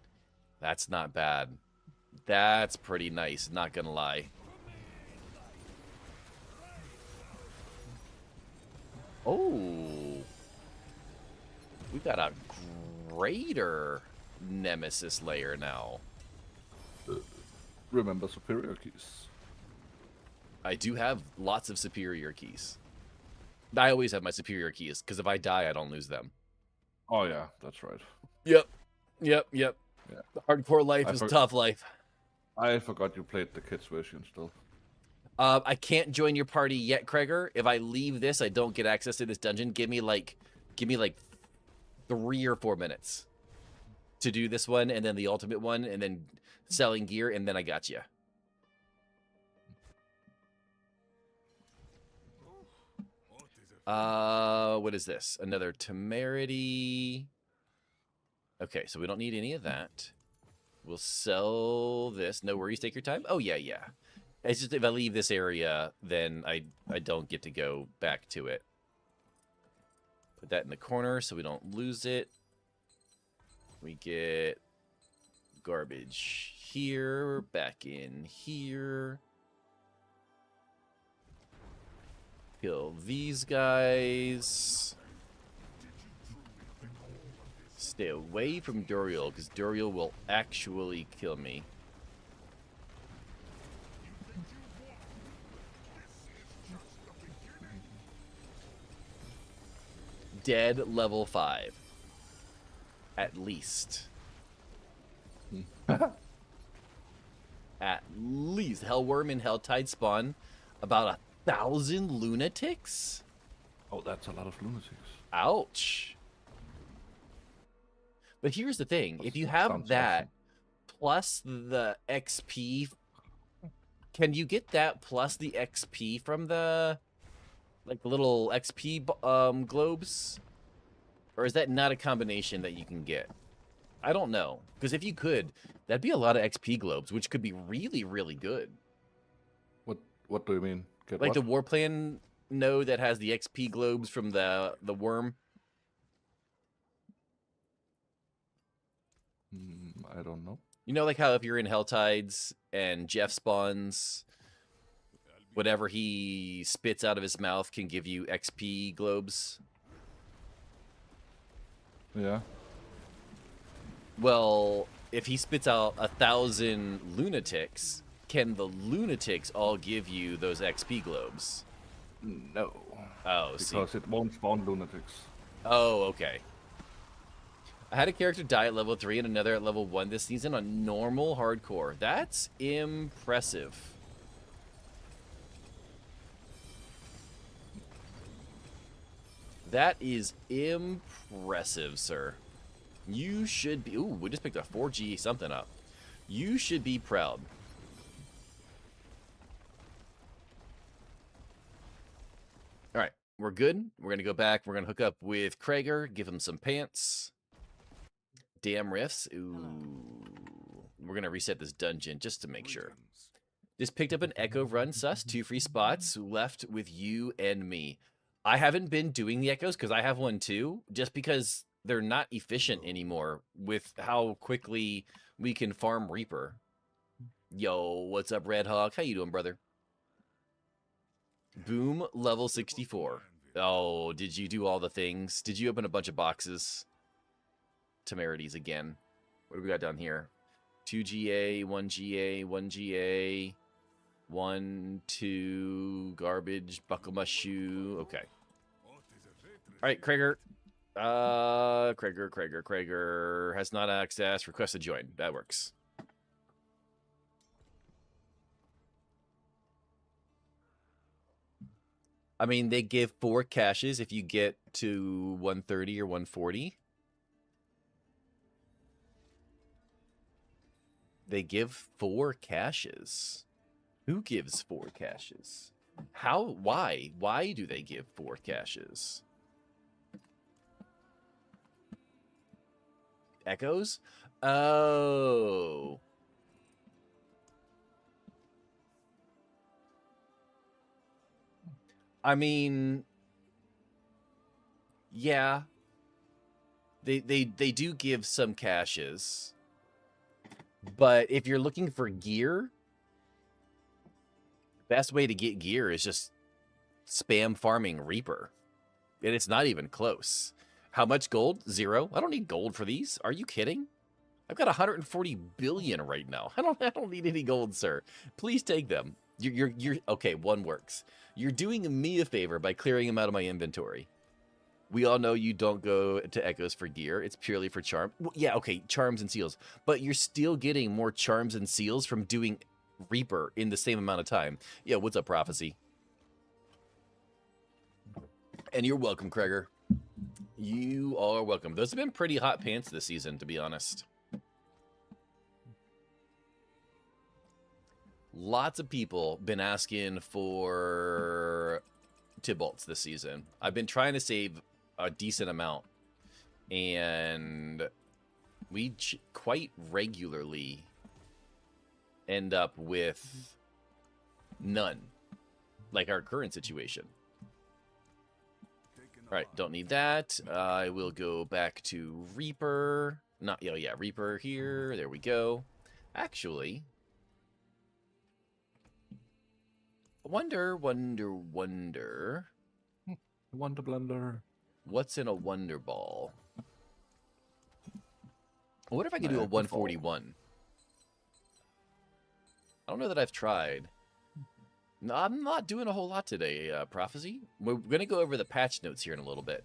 That's not bad. That's pretty nice, not gonna lie. Oh, we got a greater Nemesis layer now. Remember superior keys. I do have lots of superior keys. I always have my superior keys, because if I die, I don't lose them. Oh yeah, that's right. Yep. Yeah. The hardcore life I is tough life. I forgot you played the kids version still. I can't join your party yet, Kreger. If I leave this, I don't get access to this dungeon. Give me like 3 or 4 minutes to do this one, and then the ultimate one, and then selling gear, and then I got you. What is this? Another temerity. Okay, so we don't need any of that. We'll sell this. No worries, take your time. Oh, yeah. It's just if I leave this area, then I don't get to go back to it. Put that in the corner so we don't lose it. We get garbage here, back in here. Kill these guys. Stay away from Duriel, because Duriel will actually kill me. Dead level 5. At least. At least. Hellworm and Helltide spawn about 1,000 lunatics? Oh, that's a lot of lunatics. Ouch. But here's the thing. If you have Sounds that awesome. plus the XP, can you get that plus the XP from the, like, the little XP globes? Or is that not a combination that you can get? I don't know. Because if you could, that'd be a lot of XP globes, which could be really, really good. What do you mean? Get Like what? the war plan node that has the XP globes from the worm. I don't know. You know, like how if you're in Helltides and Jeff spawns, whatever he spits out of his mouth can give you XP globes? Yeah. Well, if he spits out 1,000 lunatics, can the lunatics all give you those XP globes? No. Oh, see. Because it won't spawn lunatics. Oh, okay. I had a character die at level 3 and another at level 1 this season on normal hardcore. That's impressive. That is impressive, sir. You should be... Ooh, we just picked a 4G something up. You should be proud. All right, we're good. We're going to go back. We're going to hook up with Krager, give him some pants. Damn riffs. Ooh. We're going to reset this dungeon just to make sure. Just picked up an Echo Run sus. 2 free spots left with you and me. I haven't been doing the Echoes because I have one too, just because they're not efficient anymore with how quickly we can farm Reaper. Yo, what's up, Red Hawk? How you doing, brother? Boom, level 64. Oh, did you do all the things? Did you open a bunch of boxes? Temerities again. What do we got down here? 2 GA, 1 GA, 1 GA, 1, 2, garbage, buckle my shoe. Okay. All right, Krager. Krager has not access. Request to join. That works. I mean, they give 4 caches if you get to 130 or 140. They give 4 caches. Who gives 4 caches? How? Why? Why do they give 4 caches? Echoes? Oh. I mean, yeah. They do give some caches. But if you're looking for gear, the best way to get gear is just spam farming Reaper. And it's not even close. How much gold? 0. I don't need gold for these. Are you kidding? I've got 140 billion right now. I don't need any gold, sir. Please take them. You're okay, 1 works. You're doing me a favor by clearing them out of my inventory. We all know you don't go to Echoes for gear. It's purely for charm. Well, yeah, okay, charms and seals. But you're still getting more charms and seals from doing Reaper in the same amount of time. Yeah, what's up, Prophecy? And you're welcome, Krager. You are welcome. Those have been pretty hot pants this season, to be honest. Lots of people been asking for Tybalts this season. I've been trying to save a decent amount, and we quite regularly end up with none, like our current situation. All right, don't need that. I will go back to Reaper. Not, oh yeah, Reaper here. There we go. Actually, Wonder. Wonder Blender. What's in a Wonder Ball? What if I could do a Niagara 141? I don't know that I've tried. No, I'm not doing a whole lot today, Prophecy. We're going to go over the patch notes here in a little bit.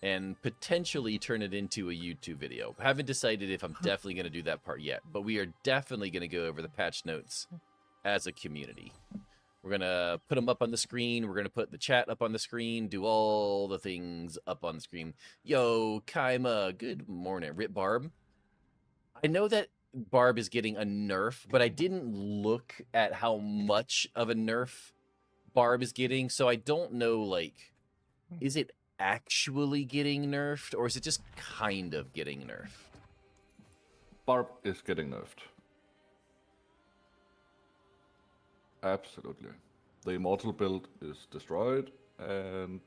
And potentially turn it into a YouTube video. I haven't decided if I'm definitely going to do that part yet. But we are definitely going to go over the patch notes as a community. We're going to put them up on the screen. We're going to put the chat up on the screen. Do all the things up on the screen. Yo, Kaima, good morning. Rip Barb. I know that Barb is getting a nerf, but I didn't look at how much of a nerf Barb is getting. So I don't know, like, is it actually getting nerfed, or is it just kind of getting nerfed? Barb is getting nerfed. Absolutely. The Immortal build is destroyed, and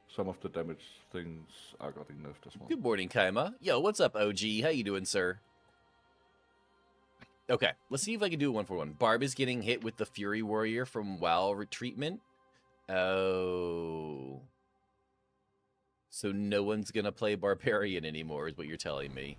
some of the damage things are getting nerfed as well. Good morning, Kaima. Yo, what's up, OG? How you doing, sir? Okay, let's see if I can do a 1-for-1. Barb is getting hit with the Fury Warrior from WoW Retreatment. Oh. So no one's gonna play Barbarian anymore, is what you're telling me.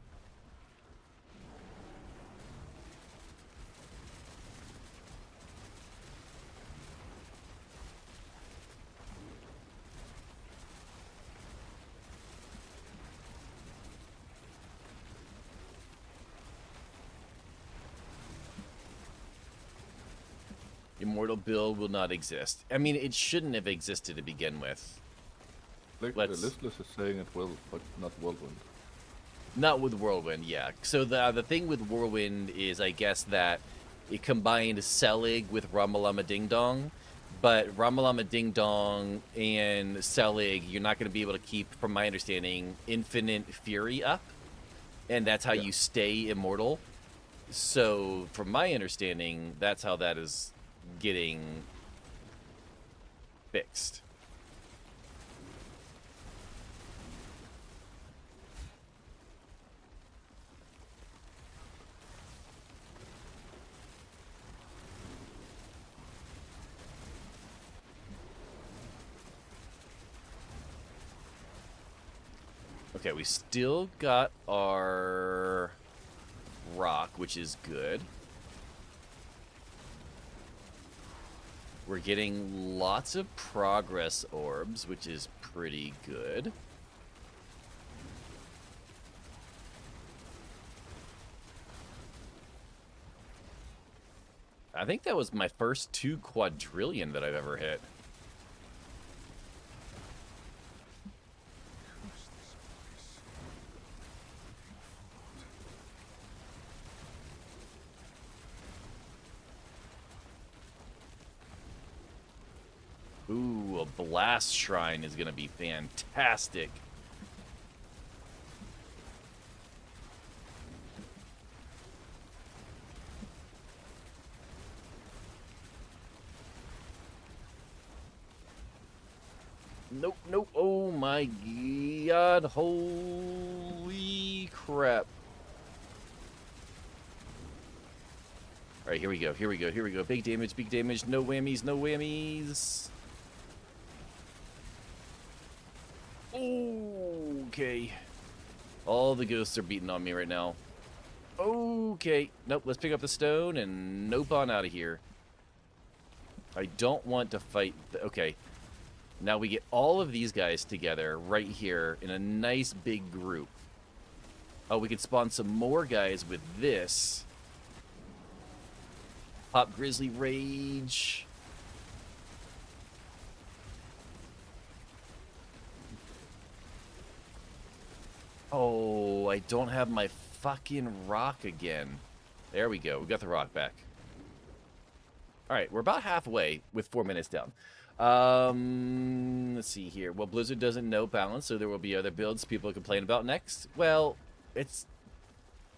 Immortal build will not exist. I mean, it shouldn't have existed to begin with. The Listless is saying it will, but not Whirlwind. Not with Whirlwind, yeah. So the thing with Whirlwind is, I guess, that it combined Selig with Ramalama Ding Dong, but Ramalama Ding Dong and Selig, you're not going to be able to keep, from my understanding, Infinite Fury up, and that's how you stay immortal. So, from my understanding, that's how that is getting fixed. Okay, we still got our rock, which is good. We're getting lots of progress orbs, which is pretty good. I think that was my first 2 quadrillion that I've ever hit. Ooh, a blast shrine is going to be fantastic. Nope, nope. Oh my god. Holy crap. Alright, here we go. Here we go. Here we go. Big damage, big damage. No whammies, no whammies. Okay. All the ghosts are beating on me right now. Okay. Nope, let's pick up the stone and nope on out of here. I don't want to fight. Okay. Now we get all of these guys together right here in a nice big group. Oh, we can spawn some more guys with this. Pop Grizzly Rage. Oh, I don't have my fucking rock again. There we go. We got the rock back. All right, we're about halfway with 4 minutes down. Let's see here. Well, Blizzard doesn't know balance, so there will be other builds people complain about next. Well, it's...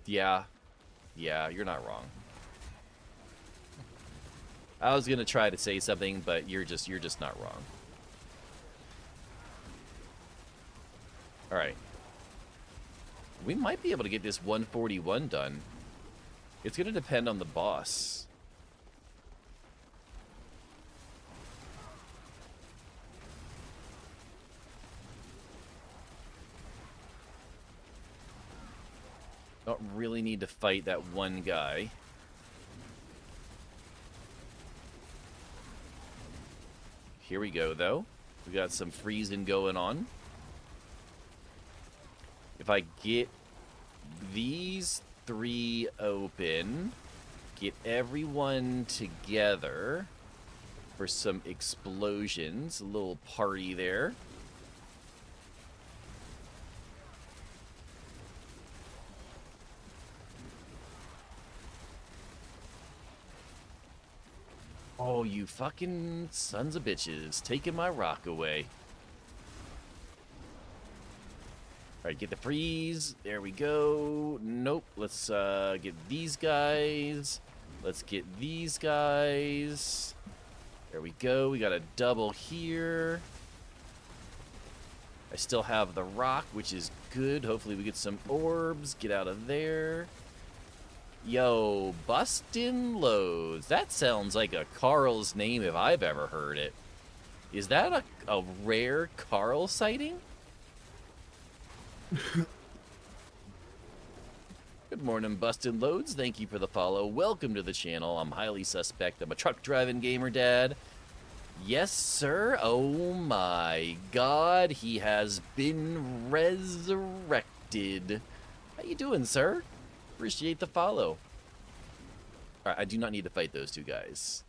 Yeah, you're not wrong. I was gonna try to say something, but you're just not wrong. All right. We might be able to get this 141 done. It's gonna depend on the boss. Don't really need to fight that one guy. Here we go, though. We got some freezing going on. If I get these 3 open, get everyone together for some explosions, a little party there. Oh, you fucking sons of bitches, taking my rock away. Alright, get the freeze. There we go. Nope. Let's get these guys. Let's get these guys. There we go. We got a double here. I still have the rock, which is good. Hopefully we get some orbs. Get out of there. Yo, bustin' loads. That sounds like a Carl's name if I've ever heard it. Is that a rare Carl sighting? Good morning, bustin' loads. Thank you for the follow. Welcome to the channel. I'm highly suspect. I'm a truck driving gamer dad. Yes, sir. Oh my god, he has been resurrected. How you doing, sir? Appreciate the follow. Alright, I do not need to fight those 2 guys.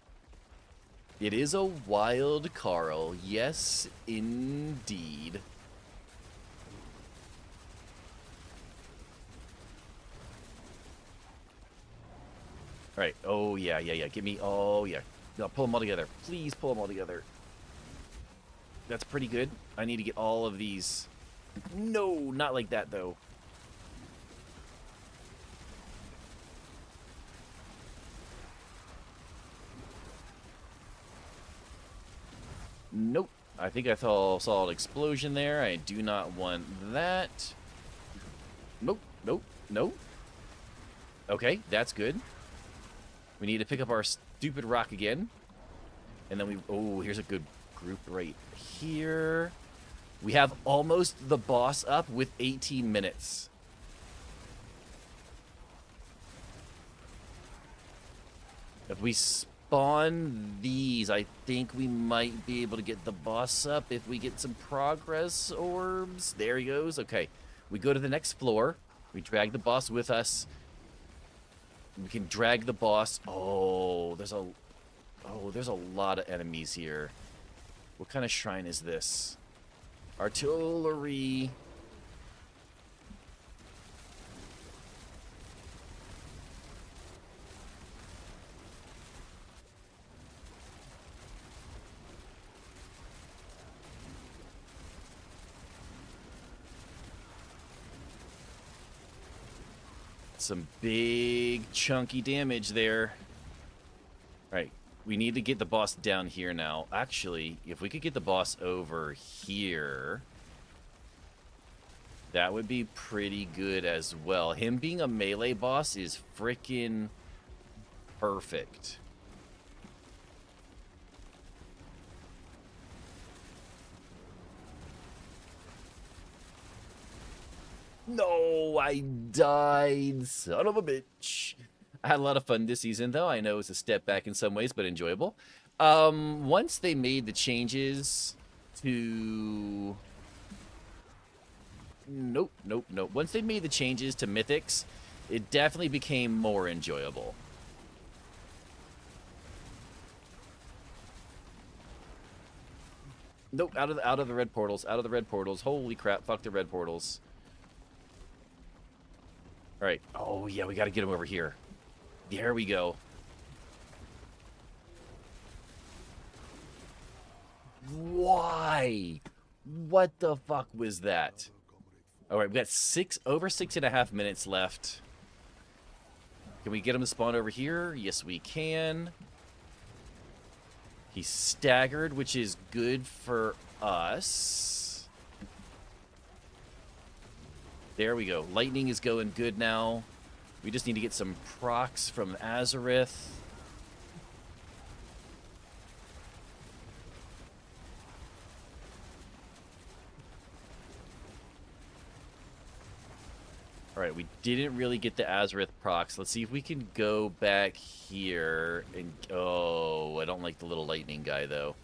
It is a wild Carl. Yes, indeed. Alright, oh yeah. Give me, oh yeah. No, pull them all together. Please pull them all together. That's pretty good. I need to get all of these. No, not like that though. Nope. I think I saw an explosion there. I do not want that. Nope. Okay, that's good. We need to pick up our stupid rock again. And then oh, here's a good group right here. We have almost the boss up with 18 minutes. If we spawn these, I think we might be able to get the boss up if we get some progress orbs. There he goes. Okay. We go to the next floor. We drag the boss with us. We can drag the boss. Oh, there's a lot of enemies here. What kind of shrine is this? Artillery. Some big chunky damage there. Right, we need to get the boss down here now. Actually, if we could get the boss over here, that would be pretty good as well. Him being a melee boss is freaking perfect. No, I died. Son of a bitch. I had a lot of fun this season, though. I know it's a step back in some ways, but enjoyable. Once they made the changes to... Nope. Once they made the changes to Mythics, it definitely became more enjoyable. Nope, out of the red portals. Out of the red portals. Holy crap, fuck the red portals. Alright. Oh, yeah, we gotta get him over here. There we go. Why? What the fuck was that? Alright, we got over 6.5 minutes left. Can we get him to spawn over here? Yes, we can. He's staggered, which is good for us. There we go. Lightning is going good now. We just need to get some procs from Azareth. All right, we didn't really get the Azareth procs. Let's see if we can go back here and... Oh, I don't like the little lightning guy, though.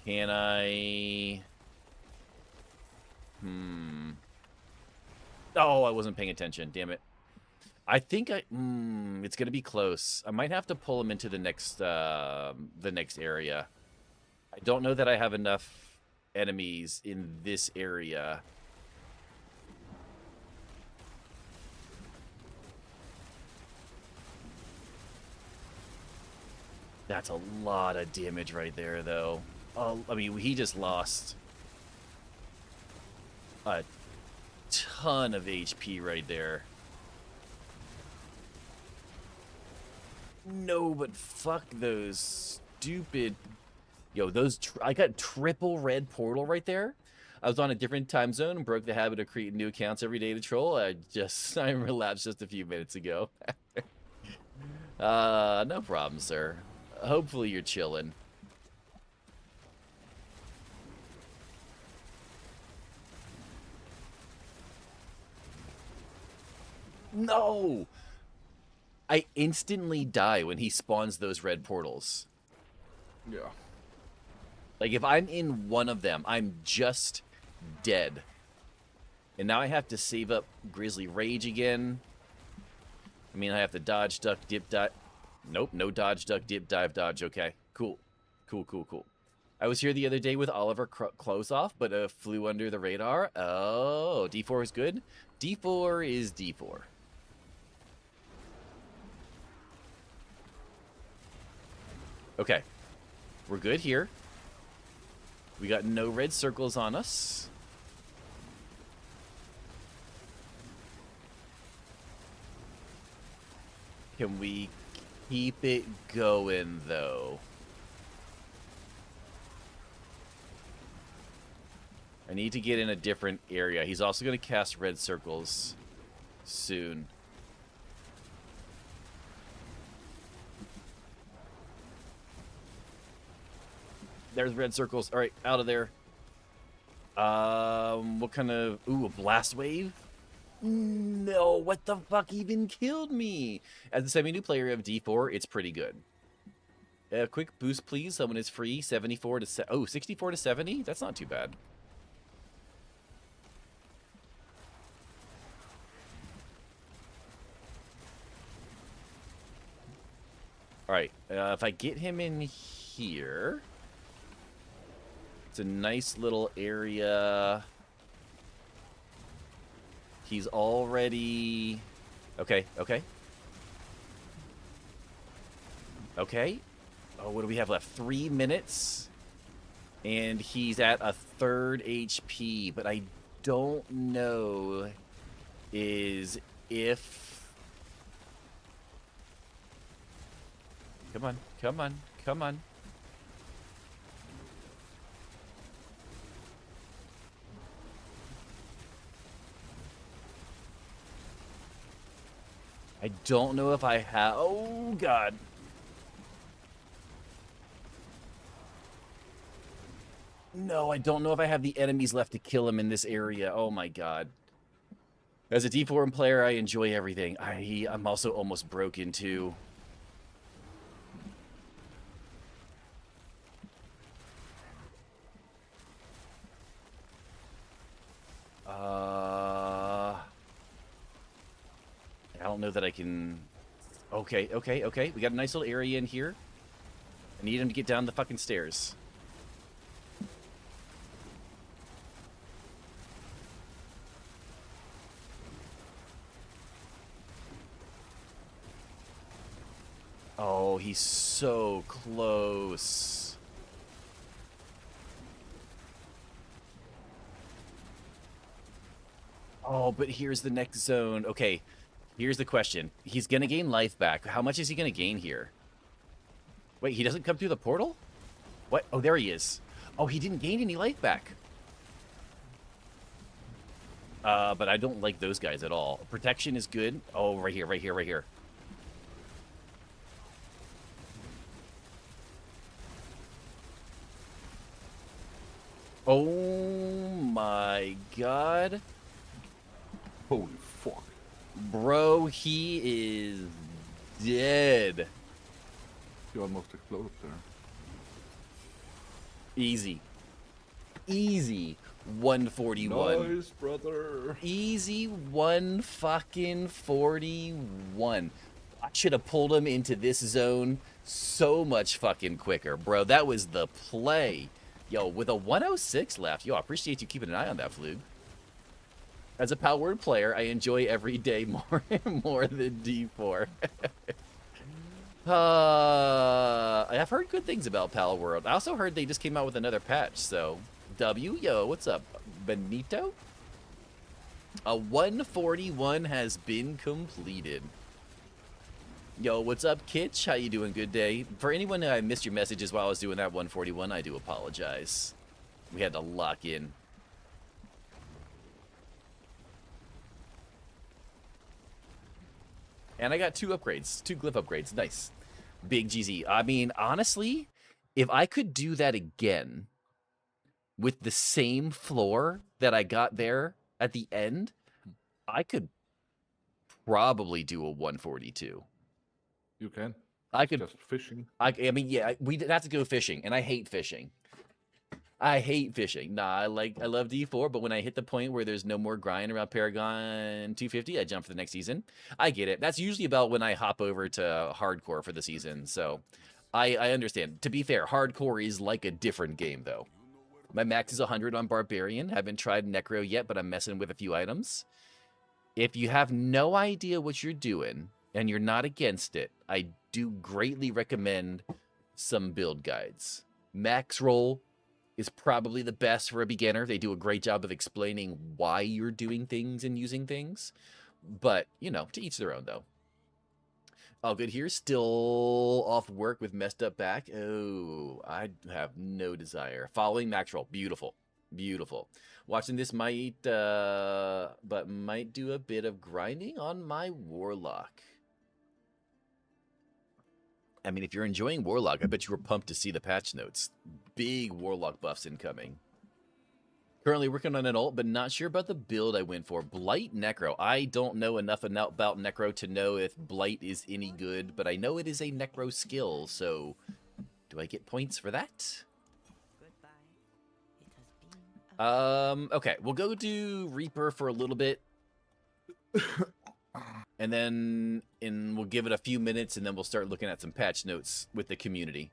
Can I... Oh, I wasn't paying attention. Damn it. I think it's going to be close. I might have to pull him into the next area. I don't know that I have enough enemies in this area. That's a lot of damage right there, though. Oh, I mean, he just lost a ton of HP right there. No, but fuck those stupid... Yo, those... I got triple red portal right there. I was on a different time zone and broke the habit of creating new accounts every day to troll. I relapsed just a few minutes ago. No problem, sir. Hopefully you're chilling. No! I instantly die when he spawns those red portals. Yeah. Like, if I'm in one of them, I'm just dead. And now I have to save up Grizzly Rage again. I mean, I have to dodge, duck, dip, dive. Nope, no dodge, duck, dip, dive, dodge. Okay, cool. Cool, cool, cool. I was here the other day with Oliver clothes off, but flew under the radar. Oh, D4 is good? D4 is D4. Okay, we're good here. We got no red circles on us. Can we keep it going, though? I need to get in a different area. He's also going to cast red circles soon. There's red circles. All right, out of there. What kind of... Ooh, a blast wave? No, what the fuck even killed me? As a semi-new player of D4, it's pretty good. A quick boost, please. Someone is free. 74 to... 64 to 70? That's not too bad. All right, if I get him in here... It's a nice little area. He's already... Okay, okay. Okay. Oh, what do we have left? 3 minutes. And he's at a third HP. But I don't know if... Come on, come on, come on. I don't know if I have... Oh, God. No, I don't know if I have the enemies left to kill him in this area. Oh, my God. As a D4 player, I enjoy everything. I'm also almost broken, too. I don't know that I can... Okay, okay, okay. We got a nice little area in here. I need him to get down the fucking stairs. Oh, he's so close. Oh, but here's the next zone. Okay. Here's the question. He's going to gain life back. How much is he going to gain here? Wait, he doesn't come through the portal? What? Oh, there he is. Oh, he didn't gain any life back. But I don't like those guys at all. Protection is good. Oh, right here, right here, right here. Oh my God. Holy fuck. Bro, he is dead. He almost exploded there. Easy. Easy. 141. Nice, brother. Easy 141. I should have pulled him into this zone so much fucking quicker, bro. That was the play. Yo, with a 106 left, yo, I appreciate you keeping an eye on that, Flug. As a Power Word player, I enjoy every day more and more than D4. I've heard good things about Pal World. I also heard they just came out with another patch, so W, yo, what's up, Benito? A 141 has been completed. Yo, what's up, Kitch? How you doing? Good day. For anyone I missed your messages while I was doing that 141, I do apologize. We had to lock in. And I got 2 upgrades, 2 glyph upgrades. Nice. Big GZ. I mean, honestly, if I could do that again with the same floor that I got there at the end, I could probably do a 142. You can. I could. Just fishing. I mean, yeah, we'd have to go fishing, and I hate fishing. I hate fishing. Nah, I love D4, but when I hit the point where there's no more grind around Paragon 250, I jump for the next season. I get it. That's usually about when I hop over to hardcore for the season, so I understand. To be fair, hardcore is like a different game, though. My max is 100 on Barbarian. Haven't tried Necro yet, but I'm messing with a few items. If you have no idea what you're doing, and you're not against it, I do greatly recommend some build guides. Max Roll is probably the best for a beginner. They do a great job of explaining why you're doing things and using things. But, you know, to each their own, though. All good here. Still off work with messed up back. Oh, I have no desire. Following Max Roll. Beautiful. Beautiful. Watching this might do a bit of grinding on my Warlock. I mean, if you're enjoying Warlock, I bet you were pumped to see the patch notes. Big Warlock buffs incoming. Currently working on an ult, but not sure about the build I went for. Blight Necro. I don't know enough about Necro to know if Blight is any good, but I know it is a Necro skill, so do I get points for that? Goodbye. It has been Okay, we'll go to Reaper for a little bit. And then we'll give it a few minutes, and then we'll start looking at some patch notes with the community.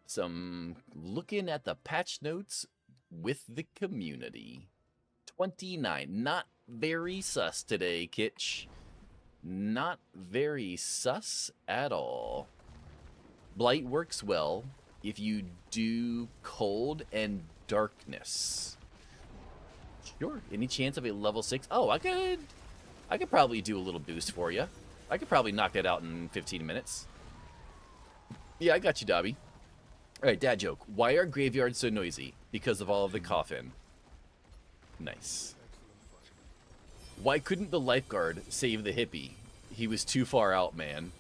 Some looking at the patch notes with the community. 29. Not very sus today, Kitch. Not very sus at all. Blight works well if you do cold and darkness. Sure. Any chance of a level 6? Oh, I could probably do a little boost for you. I could probably knock that out in 15 minutes. Yeah, I got you, Dobby. All right, dad joke. Why are graveyards so noisy? Because of all of the coffin. Nice. Why couldn't the lifeguard save the hippie? He was too far out, man.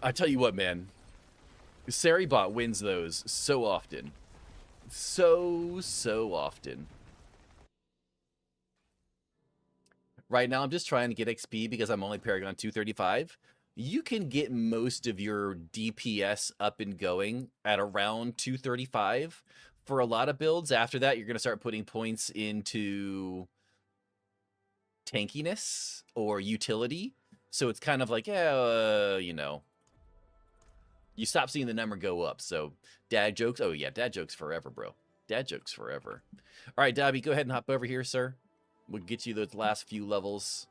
I tell you what, man. Saribot wins those so often. So often. Right now, I'm just trying to get XP because I'm only Paragon 235. You can get most of your DPS up and going at around 235 for a lot of builds. After that, you're going to start putting points into tankiness or utility. So it's kind of like, you know, you stop seeing the number go up. So dad jokes. Oh, yeah, dad jokes forever, bro. Dad jokes forever. All right, Dobby, go ahead and hop over here, sir. We'll get you those last few levels.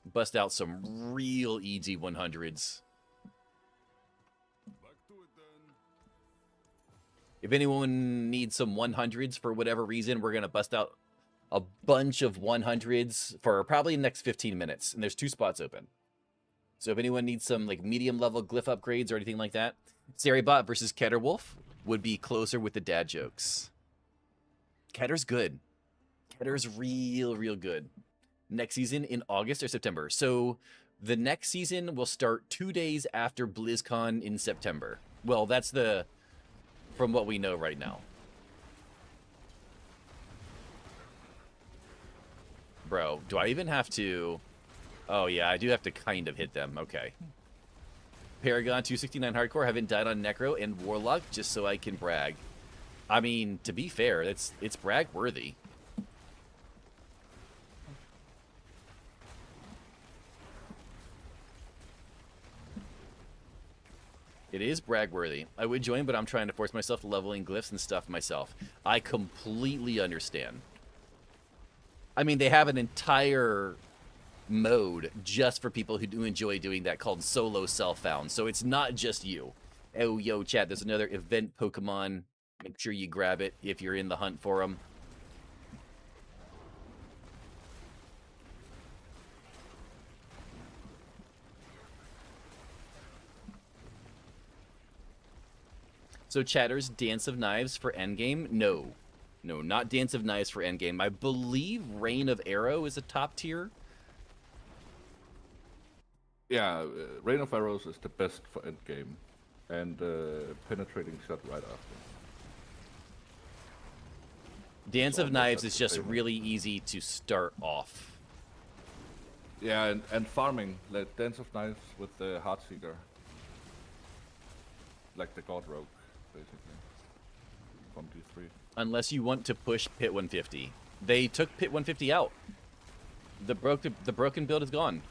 Bust out some real easy 100s. Back to it then. If anyone needs some 100s for whatever reason, we're going to bust out a bunch of 100s for probably the next 15 minutes. And there's 2 spots open. So if anyone needs some like medium level glyph upgrades or anything like that, Saribot versus Ketterwolf would be closer with the dad jokes. Ketter's good. Ketter's real good. Next season in August or September. So the next season will start 2 days after BlizzCon in September. Well, that's from what we know right now. Bro, do I even have to... Oh, yeah, I do have to kind of hit them. Okay. Paragon 269 Hardcore, haven't died on Necro and Warlock just so I can brag. I mean, to be fair, it's brag worthy. It is brag worthy. I would join, but I'm trying to force myself to leveling glyphs and stuff myself. I completely understand. I mean, they have an entire mode just for people who do enjoy doing that called solo self-found. So it's not just you. Oh, yo, chat, there's another event Pokemon. Make sure you grab it if you're in the hunt for them. So chatters, Dance of Knives for endgame? No. No, not Dance of Knives for endgame. I believe Reign of Arrow is a top tier. Yeah, Rain of Arrows is the best for endgame, and Penetrating Shot right after. Dance So of almost Knives at is the just same. really easy to start off. Yeah, and farming, like Dance of Knives with the Heartseeker. Like the God Rogue, basically. From D3. Unless you want to push Pit 150. They took Pit 150 out. The broken build is gone.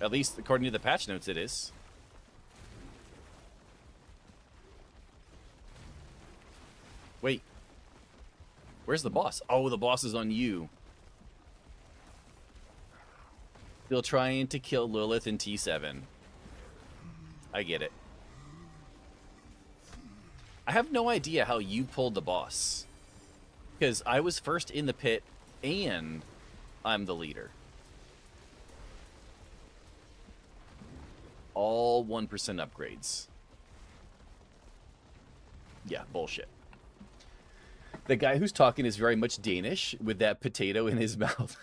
At least according to the patch notes it is. Wait. Where's the boss? Oh, the boss is on you. Still trying to kill Lilith in T7. I get it. I have no idea how you pulled the boss. Because I was first in the pit, and I'm the leader. All 1% upgrades. Yeah, bullshit. The guy who's talking is very much Danish, with that potato in his mouth.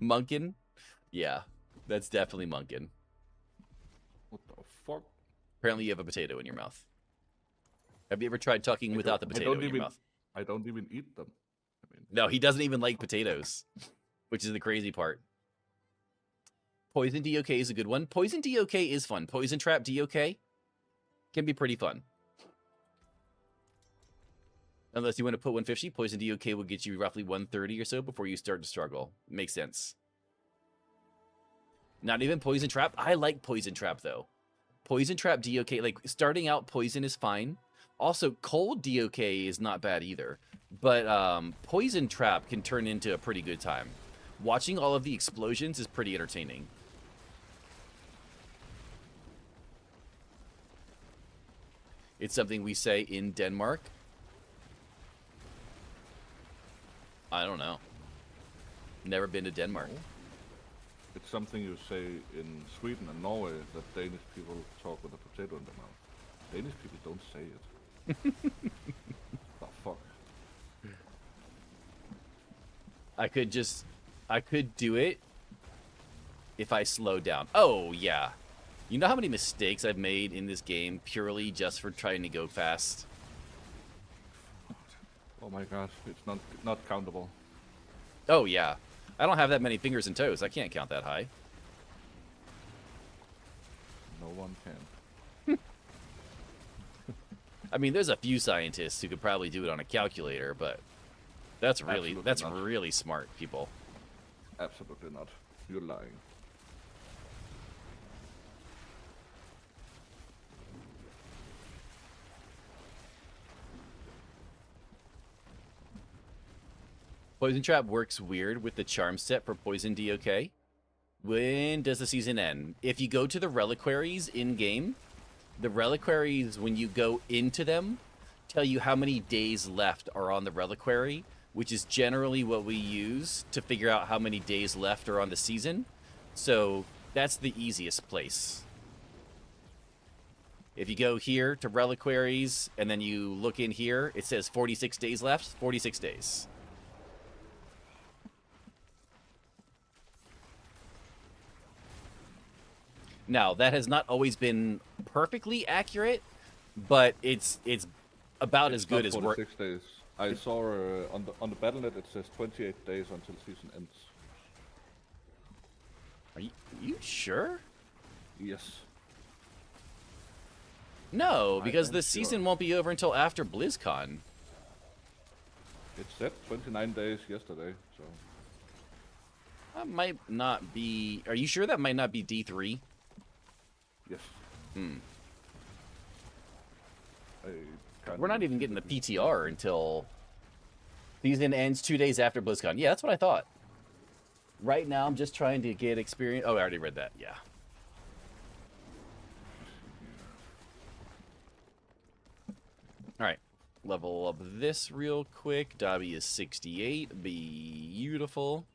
Munkin? Yeah, that's definitely Munkin. What the fuck? Apparently you have a potato in your mouth. Have you ever tried talking I without the don't- I potato don't in your even- mouth? I don't even eat them. I mean, No, he doesn't even like potatoes, which is the crazy part. Poison DOK is a good one. Poison DOK is fun. Poison Trap DOK can be pretty fun. Unless you want to put 150, Poison DOK will get you roughly 130 or so before you start to struggle. Makes sense. Not even Poison Trap. I like Poison Trap, though. Poison Trap DOK, like, starting out Poison is fine. Also, Cold DOK is not bad either. But Poison Trap can turn into a pretty good time. Watching all of the explosions is pretty entertaining. It's something we say in Denmark. I don't know. Never been to Denmark. it's something you say in Sweden and Norway that Danish people talk with a potato in their mouth. Danish people don't say it. The fuck? I could do it if I slow down. Oh, yeah. You know how many mistakes I've made in this game purely just for trying to go fast? Oh my gosh, it's not countable. Oh, yeah. I don't have that many fingers and toes. I can't count that high. No one can. I mean, there's a few scientists who could probably do it on a calculator, but that's Absolutely not. really smart people. Absolutely not. You're lying. Poison Trap works weird with the charm set for Poison DOK. When does the season end? If you go to the reliquaries in-game, the reliquaries, when you go into them, tell you how many days left are on the reliquary, which is generally what we use to figure out how many days left are on the season. So that's the easiest place. If you go here to reliquaries, and then you look in here, it says 46 days left, 46 days. Now, that has not always been perfectly accurate, but it's about as good as not work. 46 days. I saw on the BattleNet it says 28 days until season ends. Are you sure? Yes. No, I because am the sure. season won't be over until after BlizzCon. It said 29 days yesterday, so... That might not be... Are you sure that might not be D3? Yes. Hmm. We're not even getting the PTR until... Season ends 2 days after BlizzCon. Yeah, that's what I thought. Right now, I'm just trying to get experience... Oh, I already read that. Yeah. Alright. Level up this real quick. Dobby is 68. Beautiful.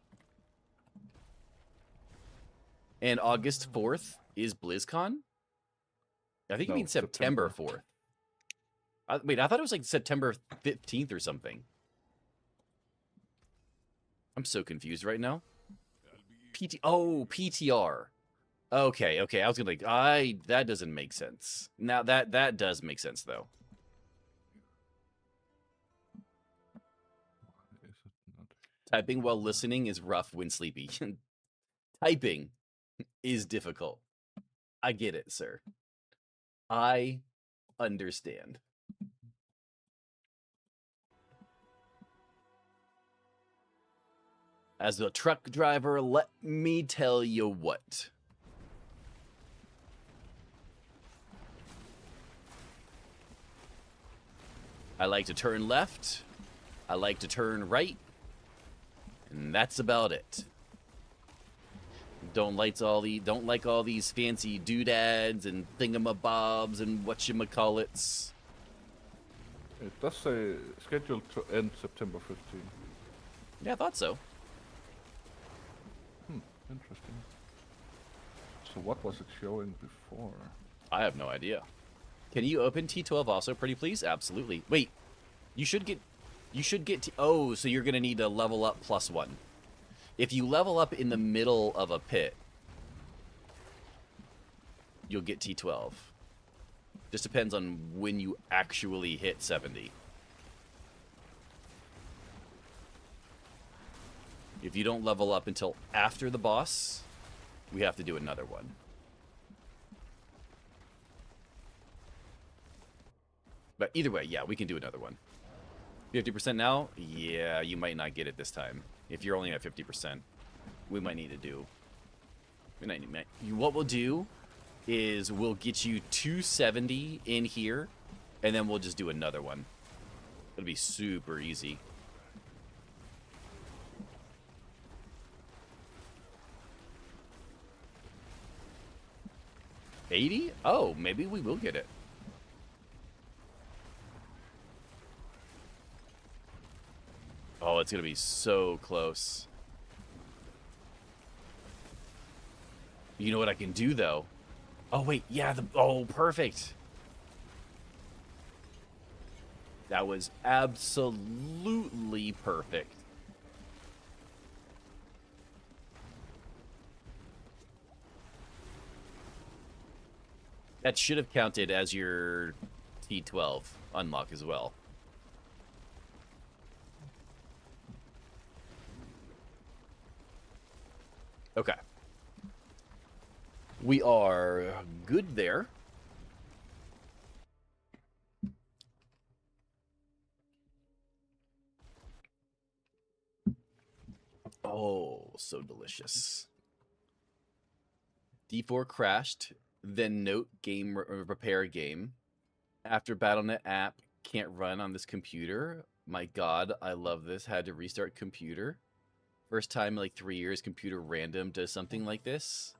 And August 4th is BlizzCon? I think you mean September 4th. Wait, I thought it was like September 15th or something. I'm so confused right now. PTR. Okay. I was gonna like, that doesn't make sense. Now that does make sense though. Typing while listening is rough when sleepy. Typing is difficult. I get it, sir. I understand. As a truck driver, let me tell you what. I like to turn left. I like to turn right. And that's about it. Don't like all these fancy doodads and thingamabobs and whatchamacallits. It does say scheduled to end September 15. Yeah, I thought so. Interesting. So what was it showing before? I have no idea. Can you open T12 also, pretty please? Absolutely. Wait, you should get oh, so you're gonna need to level up +1. If you level up in the middle of a pit, you'll get T12. Just depends on when you actually hit 70. If you don't level up until after the boss, we have to do another one. But either way, yeah, we can do another one. 50% now? Yeah, you might not get it this time. If you're only at 50%, we might need to do... What we'll do is we'll get you 270 in here, and then we'll just do another one. It'll be super easy. $80? Oh, maybe we will get it. Oh, it's going to be so close. You know what I can do, though? Oh, wait. Yeah, oh, perfect. That was absolutely perfect. That should have counted as your T12 unlock as well. Okay. We are good there. Oh, so delicious. D4 crashed, then note game repair game. After Battle.net app can't run on this computer. My God, I love this. Had to restart computer. First time in like 3 years computer random does something like this.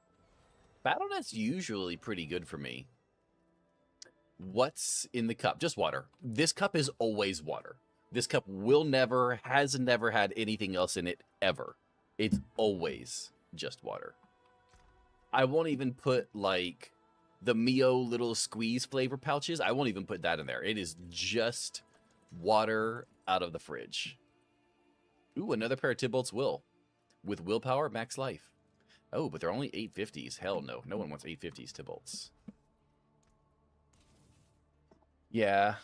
Battle.net's usually pretty good for me. What's in the cup? Just water. This cup is always water. This cup has never had anything else in it ever. It's always just water. I won't even put like the Mio little squeeze flavor pouches. I won't even put that in there. It is just water out of the fridge. Ooh, another pair of Tybalt's Will. With willpower, max life. Oh, but they're only 850s. Hell no. No one wants 850s Tybalt's. Yeah.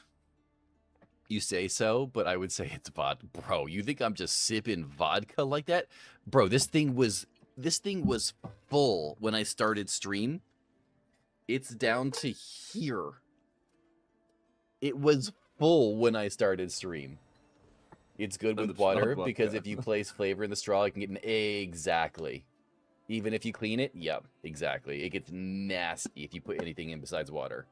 You say so, but I would say it's vodka. Bro, you think I'm just sipping vodka like that? Bro, this thing was full when I started stream. It's down to here. It was full when I started stream. It's good Then with it's not water because vodka. if you place flavor in the straw, you can get an exactly. Even if you clean it, yep, exactly. It gets nasty if you put anything in besides water.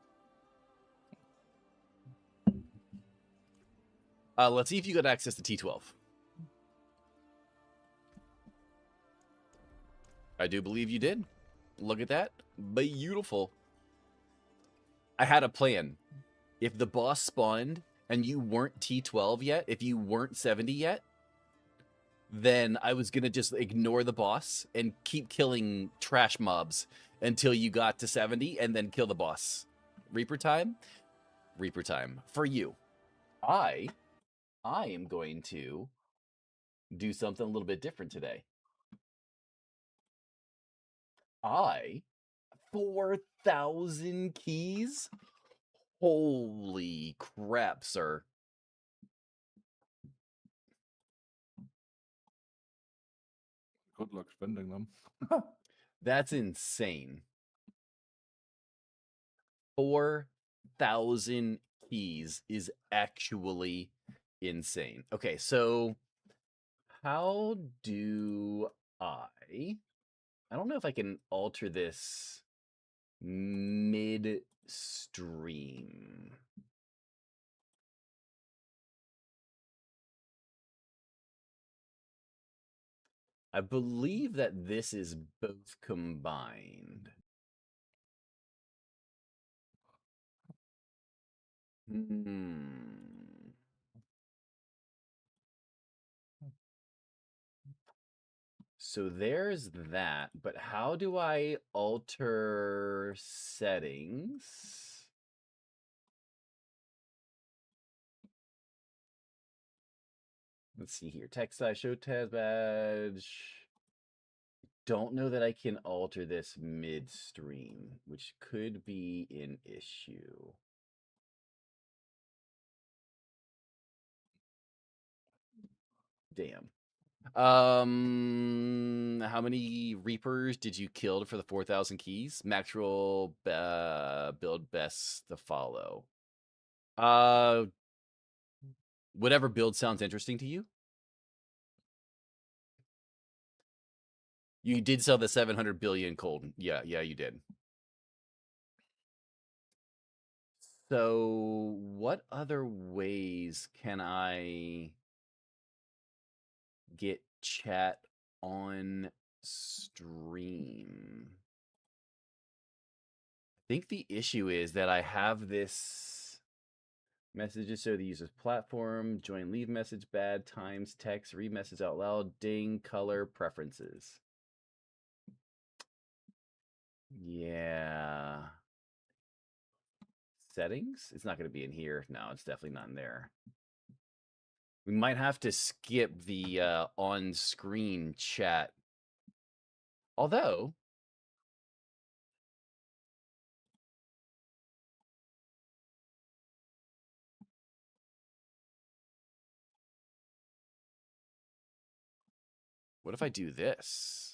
Let's see if you got access to T12. I do believe you did. Look at that. Beautiful. I had a plan. If the boss spawned and you weren't T12 yet, if you weren't 70 yet, then I was going to just ignore the boss and keep killing trash mobs until you got to 70 and then kill the boss. Reaper time? Reaper time. For you. I am going to do something a little bit different today. 4,000 keys? Holy crap, sir. Good luck spending them. That's insane. 4,000 keys is actually insane. Okay, so how do I don't know if I can alter this mid-stream. I believe that this is both combined. So there's that, but how do I alter settings? Let's see here. Text size, show tab badge. Don't know that I can alter this midstream, which could be an issue. Damn. How many Reapers did you kill for the 4,000 keys? Maxwell build best to follow. Whatever build sounds interesting to you. You did sell the 700 billion cold. Yeah, you did. So, what other ways can I get chat on stream? I think the issue is that I have this messages show the user's platform, join, leave message, bad times, text, read message out loud, ding, color, preferences. Yeah. Settings? It's not going to be in here. No, it's definitely not in there. We might have to skip the on-screen chat. Although, what if I do this?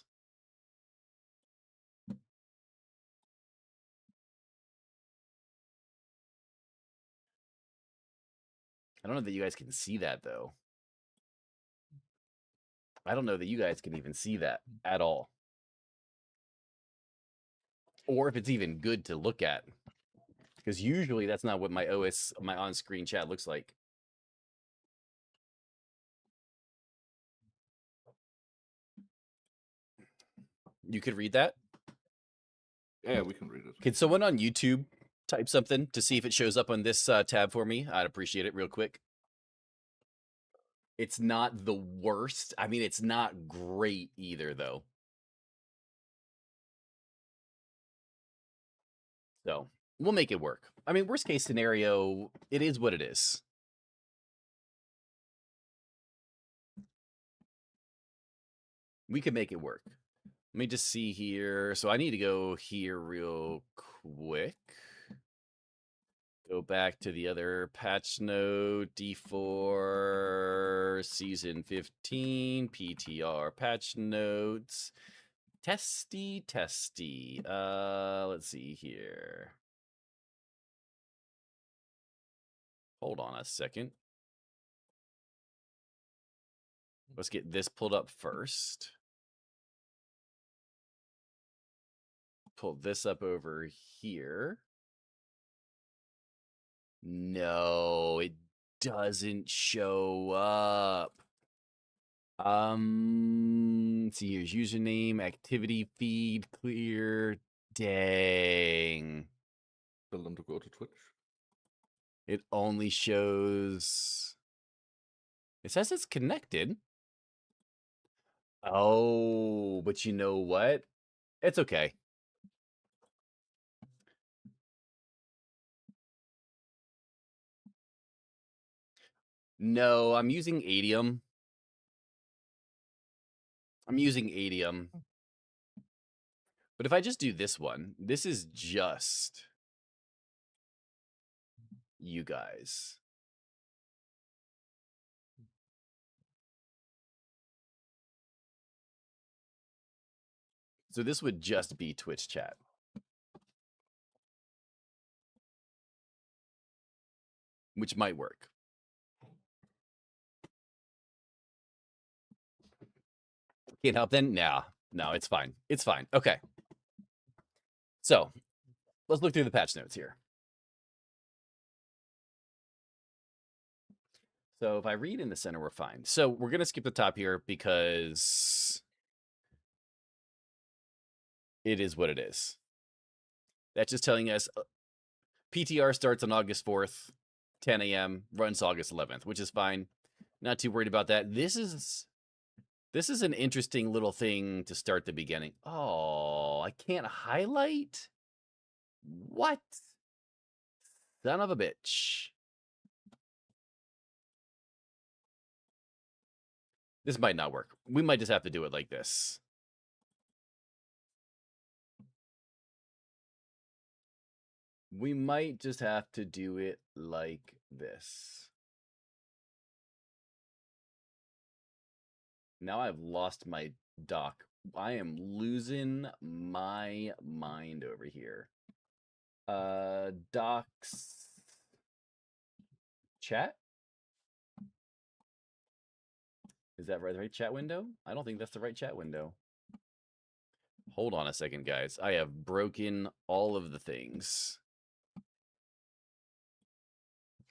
I don't know that you guys can see that, though. I don't know that you guys can even see that at all. Or if it's even good to look at. Because usually that's not what my on-screen chat looks like. You could read that? Yeah, we can read it. Can someone on YouTube type something to see if it shows up on this tab for me? I'd appreciate it real quick. It's not the worst. I mean, it's not great either, though. So we'll make it work. I mean, worst case scenario, it is what it is. We can make it work. Let me just see here. So I need to go here real quick. Go back to the other patch note, D4, season 15, PTR patch notes. Testy. Let's see here. Hold on a second. Let's get this pulled up first. Pull this up over here. No, it doesn't show up. Let's see, here's username, activity feed, clear. Dang. Tell them to go to Twitch. It only shows. It says it's connected. Oh, but you know what? It's okay. No, I'm using Adium. But if I just do this one, this is just you guys. So this would just be Twitch chat. Which might work. Can't help then? Nah. No, it's fine. It's fine. Okay. So let's look through the patch notes here. So if I read in the center, we're fine. So we're going to skip the top here because it is what it is. That's just telling us PTR starts on August 4th, 10 a.m., runs August 11th, which is fine. Not too worried about that. This is an interesting little thing to start the beginning. Oh, I can't highlight? What? Son of a bitch. This might not work. We might just have to do it like this. We might just have to do it like this. Now I've lost my doc. I am losing my mind over here. Docs. Chat? Is that right? The right chat window? I don't think that's the right chat window. Hold on a second, guys. I have broken all of the things.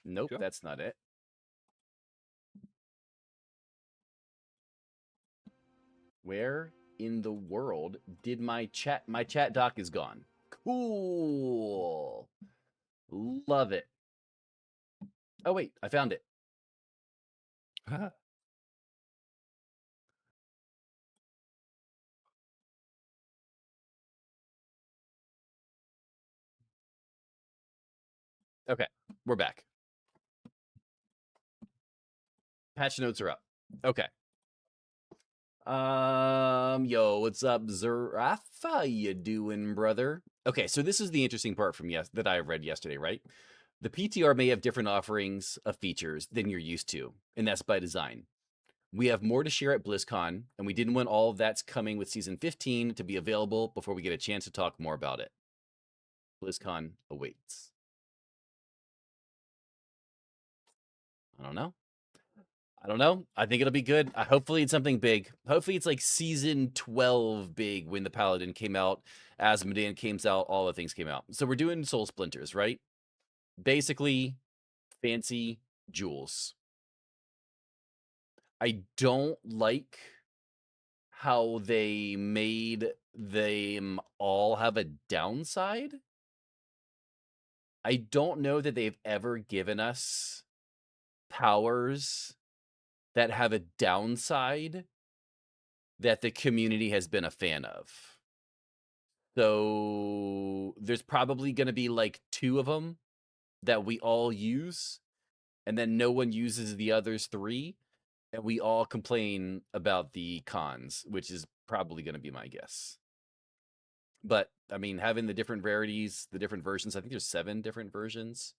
Nope, Sure. that's not it. Where in the world did my chat doc is gone? Cool. Love it. Oh wait, I found it. Okay, we're back. Patch notes are up. Okay. Yo, what's up, Zarafa? You doing, brother? Okay, so this is the interesting part from that I read yesterday, right? The PTR may have different offerings of features than you're used to, and that's by design. We have more to share at BlizzCon, and we didn't want all of that's coming with Season 15 to be available before we get a chance to talk more about it. BlizzCon awaits. I don't know. I think it'll be good. Hopefully it's something big. Hopefully it's like Season 12 big when the Paladin came out, Asmodean came out, all the things came out. So we're doing Soul Splinters, right? Basically, fancy jewels. I don't like how they made them all have a downside. I don't know that they've ever given us powers that have a downside that the community has been a fan of. So there's probably going to be like 2 of them that we all use, and then no one uses the others 3, and we all complain about the cons, which is probably going to be my guess. But I mean, having the different rarities, the different versions, I think there's 7 different versions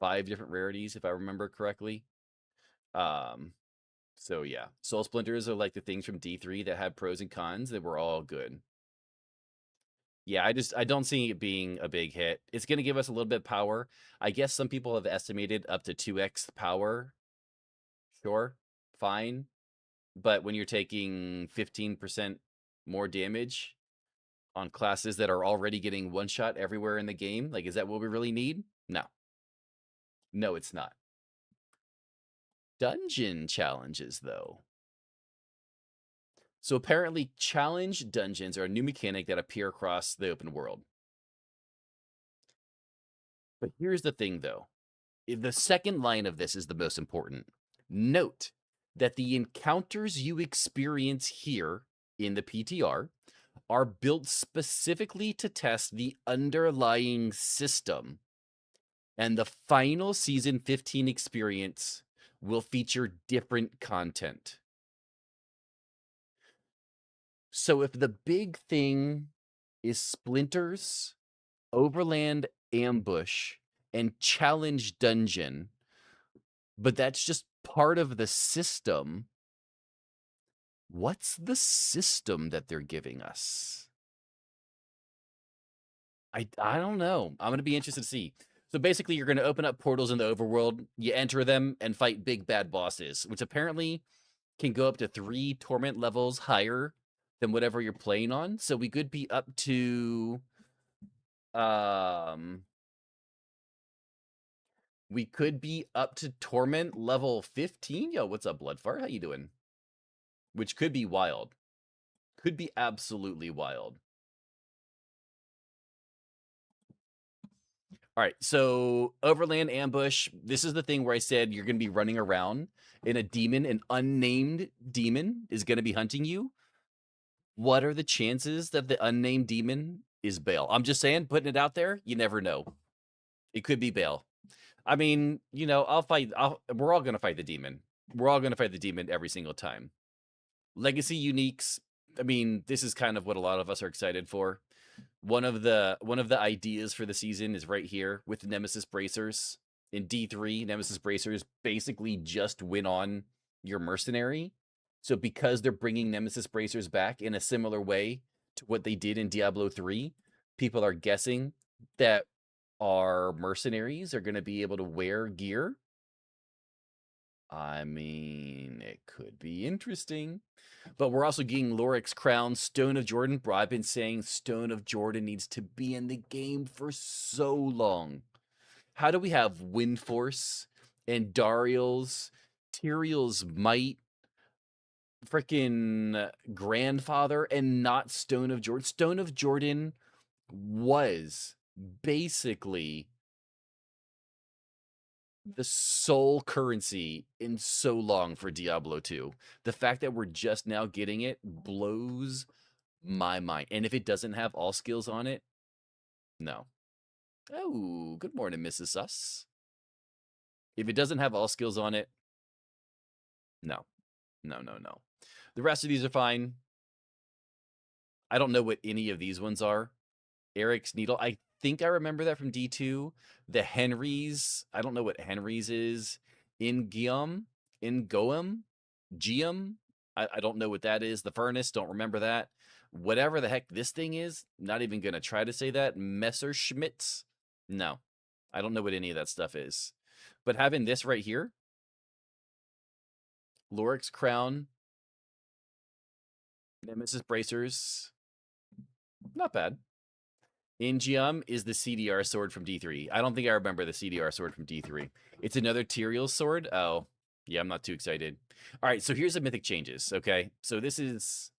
5 different rarities, if I remember correctly. So yeah, Soul Splinters are like the things from D3 that have pros and cons that were all good. Yeah, I don't see it being a big hit. It's going to give us a little bit of power. I guess some people have estimated up to 2x power. Sure, fine. But when you're taking 15% more damage on classes that are already getting one shot everywhere in the game, like, is that what we really need? No. No, it's not. Dungeon challenges, though. So apparently, challenge dungeons are a new mechanic that appear across the open world. But here's the thing, though. The second line of this is the most important. Note that the encounters you experience here in the PTR are built specifically to test the underlying system. And the final Season 15 experience will feature different content. So if the big thing is Splinters, Overland Ambush, and Challenge Dungeon, but that's just part of the system, what's the system that they're giving us? I don't know. I'm going to be interested to see. So basically, you're going to open up portals in the overworld, you enter them, and fight big bad bosses, which apparently can go up to 3 torment levels higher than whatever you're playing on. So we could be up to torment level 15. Yo, what's up, Bloodfart? How you doing? Which could be wild. Could be absolutely wild. All right, so Overland Ambush. This is the thing where I said you're going to be running around and a demon, an unnamed demon, is going to be hunting you. What are the chances that the unnamed demon is Bale? I'm just saying, putting it out there. You never know. It could be Bale. I mean, you know, we're all going to fight the demon. We're all going to fight the demon every single time. Legacy uniques. I mean, this is kind of what a lot of us are excited for. One of the ideas for the season is right here with Nemesis Bracers. In D3, Nemesis Bracers basically just win on your mercenary. So because they're bringing Nemesis Bracers back in a similar way to what they did in Diablo 3, people are guessing that our mercenaries are going to be able to wear gear. I mean, it could be interesting. But we're also getting Lorik's Crown, Stone of Jordan. Bro, I've been saying Stone of Jordan needs to be in the game for so long. How do we have Windforce and Dariel's, Tyrael's Might, freaking Grandfather, and not Stone of Jordan? Stone of Jordan was basically the sole currency in so long for Diablo 2. The fact that we're just now getting it blows my mind. And if it doesn't have all skills on it, no. Oh, good morning, Mrs. Sus. If it doesn't have all skills on it, no. No. The rest of these are fine. I don't know what any of these ones are. Eric's Needle. I think I remember that from D2. The Henry's. I don't know what Henry's is. In Goem. Geum. I don't know what that is. The Furnace. Don't remember that. Whatever the heck this thing is. Not even going to try to say that. Messerschmitts. No. I don't know what any of that stuff is. But having this right here. Lorik's Crown. Nemesis Bracers. Not bad. Ingium is the CDR sword from D3. I don't think I remember the CDR sword from D3. It's another Tyrael sword. Oh, yeah, I'm not too excited. All right, so here's the mythic changes, okay? So this is...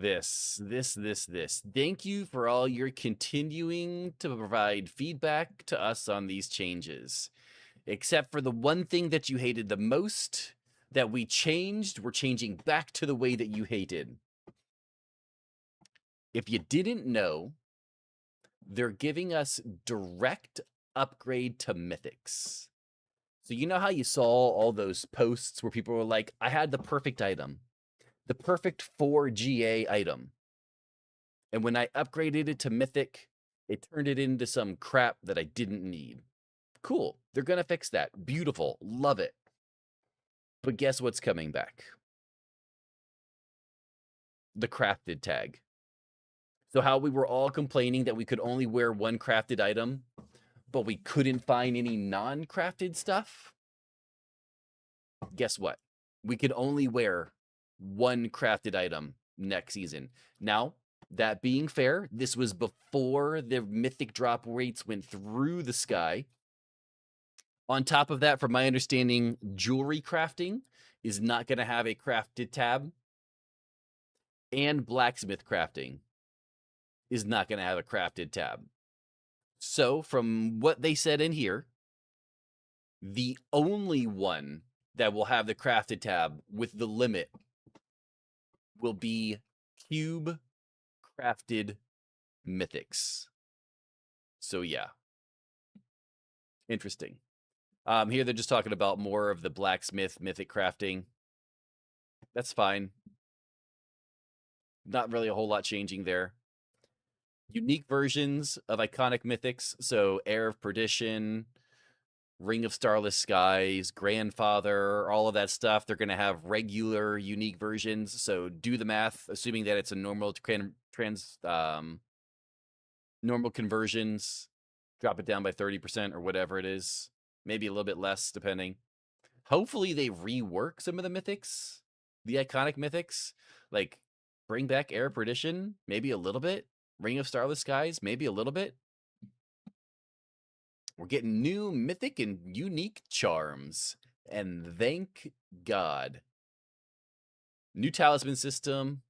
This. Thank you for all your continuing to provide feedback to us on these changes. Except for the one thing that you hated the most that we changed, we're changing back to the way that you hated. If you didn't know, they're giving us direct upgrade to mythics. So you know how you saw all those posts where people were like, I had the perfect item, the perfect 4 GA item. And when I upgraded it to mythic, It turned it into some crap that I didn't need. Cool. They're going to fix that. Beautiful. Love it. But guess what's coming back? The crafted tag. So how we were all complaining that we could only wear one crafted item, but we couldn't find any non-crafted stuff? Guess what? We could only wear one crafted item next season. Now, that being fair, this was before the mythic drop rates went through the sky. On top of that, from my understanding, jewelry crafting is not going to have a crafted tab, and blacksmith crafting is not going to have a crafted tab. So, from what they said in here, the only one that will have the crafted tab with the limit will be cube crafted mythics. So, yeah. Interesting. Here they're just talking about more of the blacksmith mythic crafting. That's fine. Not really a whole lot changing there. Unique versions of iconic mythics. So Heir of Perdition, Ring of Starless Skies, Grandfather, all of that stuff. They're going to have regular unique versions. So do the math, assuming that it's a normal normal conversions. Drop it down by 30% or whatever it is. Maybe a little bit less, depending. Hopefully they rework some of the mythics, the iconic mythics. Like, bring back Heir of Perdition, maybe a little bit. Ring of Starless Skies, maybe a little bit. We're getting new mythic and unique charms. And thank God. New talisman system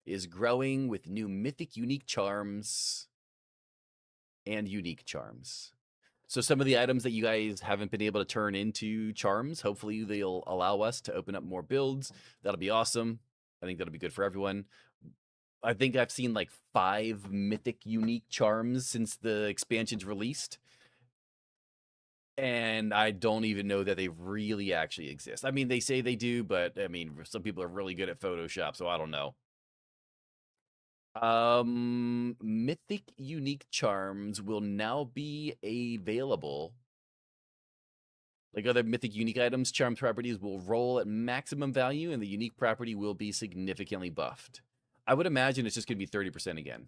is growing with new mythic unique charms and unique charms. So some of the items that you guys haven't been able to turn into charms, hopefully they'll allow us to open up more builds. That'll be awesome. I think that'll be good for everyone. I think I've seen like 5 mythic unique charms since the expansion's released. And I don't even know that they really actually exist. I mean, they say they do, but I mean, some people are really good at Photoshop, so I don't know. Mythic unique charms will now be available. Like other mythic unique items, charm properties will roll at maximum value, and the unique property will be significantly buffed. I would imagine it's just going to be 30% again.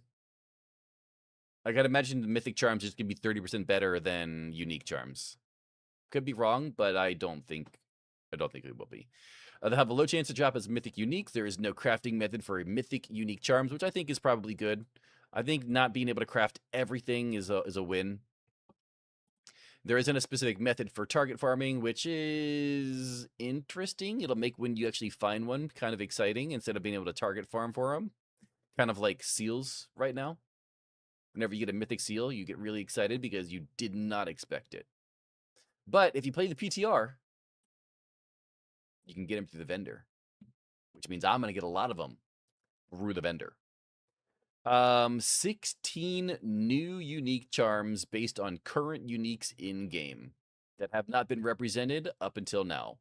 I gotta imagine the mythic charms is going to be 30% better than unique charms. Could be wrong, but I don't think it will be. They have a low chance to drop as mythic unique. There is no crafting method for mythic unique charms, which I think is probably good. I think not being able to craft everything is a win. There isn't a specific method for target farming, which is interesting. It'll make when you actually find one kind of exciting instead of being able to target farm for them. Kind of like seals right now. Whenever you get a mythic seal, you get really excited because you did not expect it. But if you play the PTR, you can get them through the vendor, which means I'm going to get a lot of them through the vendor. 16 new unique charms based on current uniques in-game that have not been represented up until now.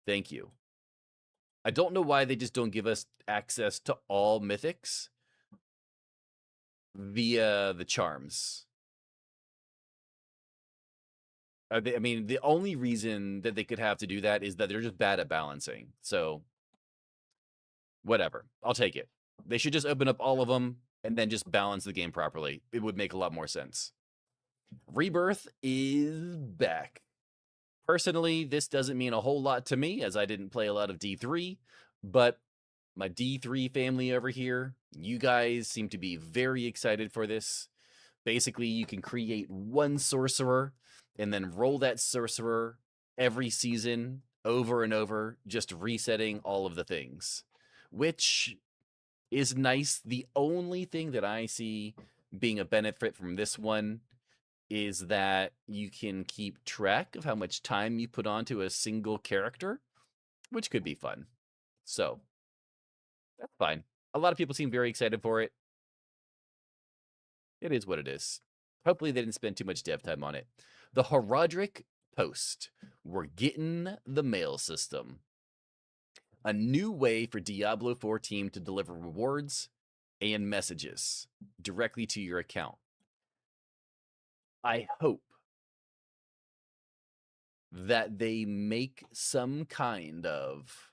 Thank you. I don't know why they just don't give us access to all mythics via the charms. I mean, the only reason that they could have to do that is that they're just bad at balancing. So, whatever. I'll take it. They should just open up all of them and then just balance the game properly. It would make a lot more sense. Rebirth is back. Personally, this doesn't mean a whole lot to me as I didn't play a lot of D3, but my D3 family over here, you guys seem to be very excited for this. Basically, you can create one sorcerer and then roll that sorcerer every season over and over, just resetting all of the things, which is nice. The only thing that I see being a benefit from this one is that you can keep track of how much time you put onto a single character, which could be fun. So, that's fine. A lot of people seem very excited for it. It is what it is. Hopefully they didn't spend too much dev time on it. The Heraldric Post. We're getting the mail system. A new way for Diablo 4 team to deliver rewards and messages directly to your account. I hope that they make some kind of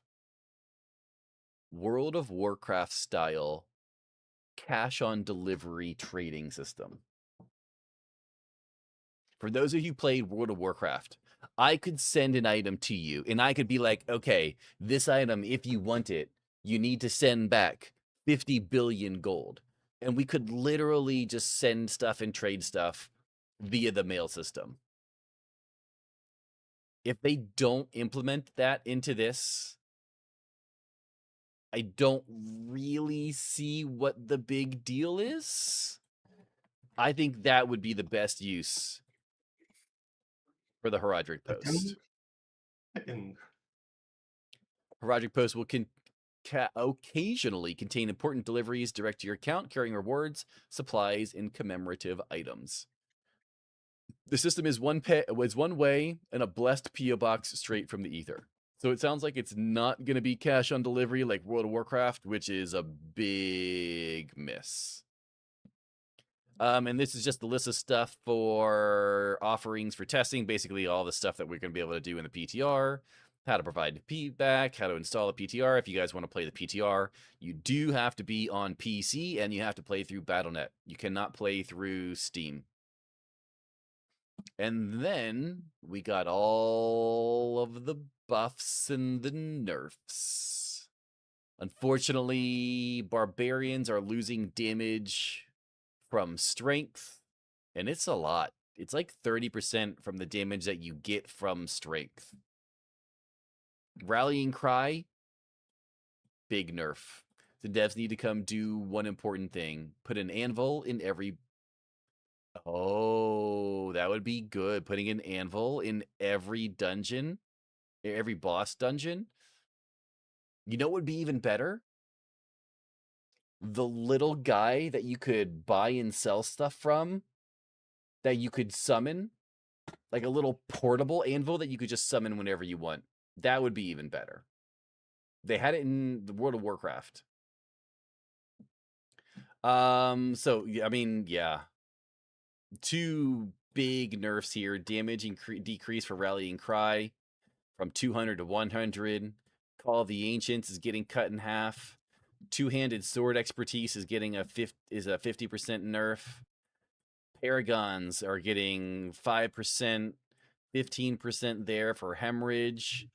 World of Warcraft style cash on delivery trading system. For those of you who played World of Warcraft, I could send an item to you and I could be like, okay, this item, if you want it, you need to send back 50 billion gold. And we could literally just send stuff and trade stuff via the mail system. If they don't implement that into this, I don't really see what the big deal is. I think that would be the best use for the Heraldric Post. Heraldric Post will occasionally contain important deliveries direct to your account, carrying rewards, supplies, and commemorative items. The system is one way and a blessed PO box straight from the ether. So it sounds like it's not going to be cash on delivery like World of Warcraft, which is a big miss. And this is just the list of stuff for offerings for testing, basically all the stuff that we're going to be able to do in the PTR, how to provide feedback, how to install a PTR. If you guys want to play the PTR, you do have to be on PC and you have to play through Battle.net. You cannot play through Steam. And then we got all of the buffs and the nerfs. Unfortunately, barbarians are losing damage from strength, and it's a lot. It's like 30% from the damage that you get from strength. Rallying Cry, big nerf. The devs need to come do one important thing. Put an anvil in every... Oh, that would be good. Putting an anvil in every dungeon, every boss dungeon. You know what would be even better? The little guy that you could buy and sell stuff from, that you could summon, like a little portable anvil that you could just summon whenever you want. That would be even better. They had it in the World of Warcraft. So I mean, yeah. 2 big nerfs here. Damage decrease for Rallying Cry from 200 to 100. Call of the Ancients is getting cut in half. Two-handed sword expertise is getting a 50% nerf. Paragons are getting 5%, 15% there for hemorrhage.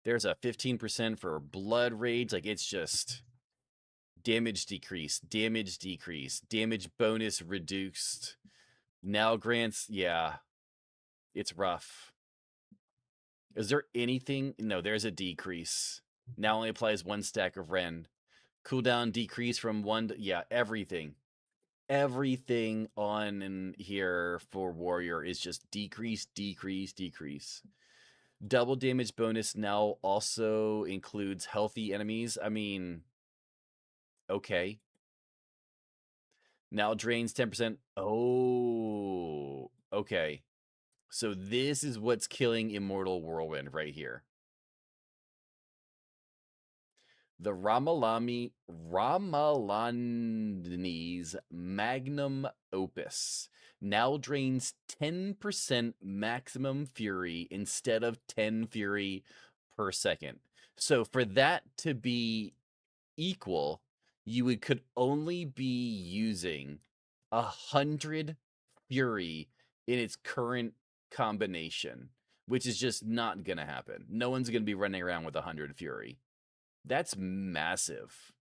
There's a 15% for blood rage. Like, it's just damage decrease, damage bonus reduced. Now grants, yeah, it's rough. Is there anything? No, there's a decrease. Now only applies 1 stack of rend. Cooldown decrease from 1 to, yeah, everything. Everything on in here for warrior is just decrease. Double damage bonus now also includes healthy enemies. I mean, okay. Now drains 10%. Oh, okay. So this is what's killing Immortal Whirlwind right here. The Ramalani's Magnum Opus now drains 10% maximum fury instead of 10 fury per second. So for that to be equal, you could only be using 100 fury in its current combination, which is just not going to happen. No one's going to be running around with 100 fury. That's massive.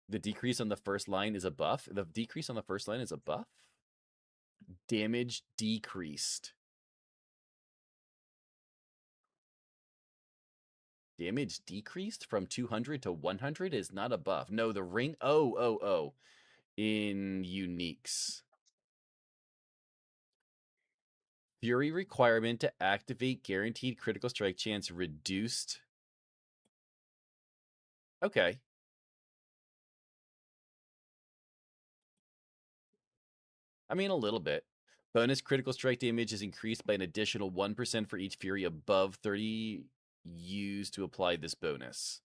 The decrease on the first line is a buff. The decrease on the first line is a buff. Damage decreased. Damage decreased from 200 to 100 is not a buff. No, the ring. Oh. In uniques. Fury requirement to activate guaranteed critical strike chance reduced. Okay. I mean, a little bit. Bonus critical strike damage is increased by an additional 1% for each fury above 30 used to apply this bonus.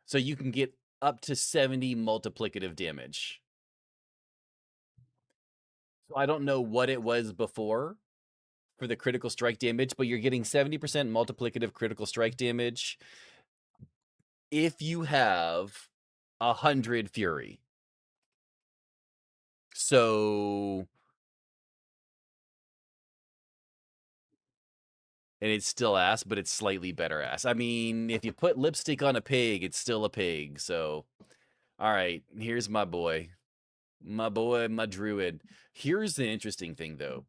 So you can get up to 70 multiplicative damage. So I don't know what it was before for the critical strike damage, but you're getting 70% multiplicative critical strike damage if you have 100 Fury. So, and it's still ass, but it's slightly better ass. I mean, if you put lipstick on a pig, it's still a pig. So, all right, here's my boy, my druid. Here's the interesting thing, though.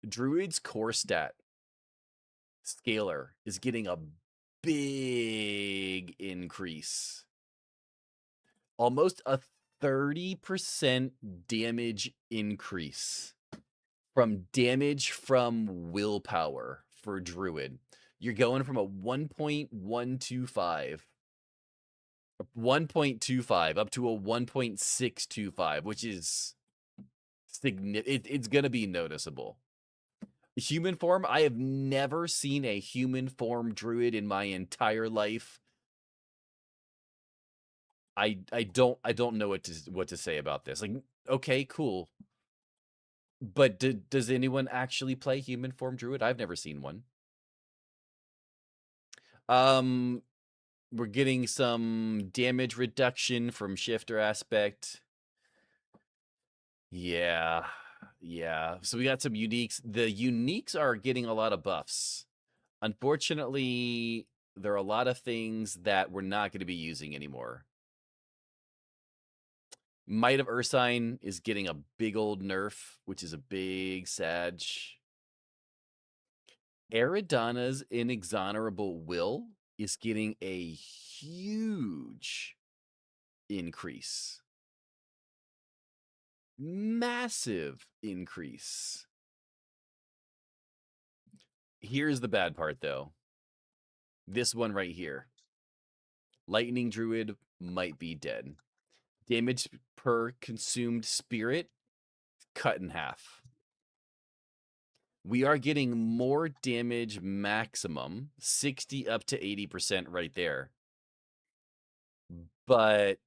Druid's core stat scalar is getting a big increase. Almost a 30% damage increase from damage from willpower for Druid. You're going from a 1.125 up to a 1.625, which is significant. It's going to be noticeable. Human form, I have never seen a human form Druid in my entire life. I don't know what to say about this. Like, okay, cool. But does anyone actually play human form Druid? I've never seen one. We're getting some damage reduction from shifter aspect. Yeah. So we got some uniques. The uniques are getting a lot of buffs. Unfortunately, there are a lot of things that we're not going to be using anymore. Might of Ursine is getting a big old nerf, which is a big sag. Eridana's Inexonerable Will is getting a huge increase. Massive increase. Here's the bad part, though. This one right here. Lightning Druid might be dead. Damage per consumed spirit, cut in half. We are getting more damage maximum, 60 up to 80% right there. But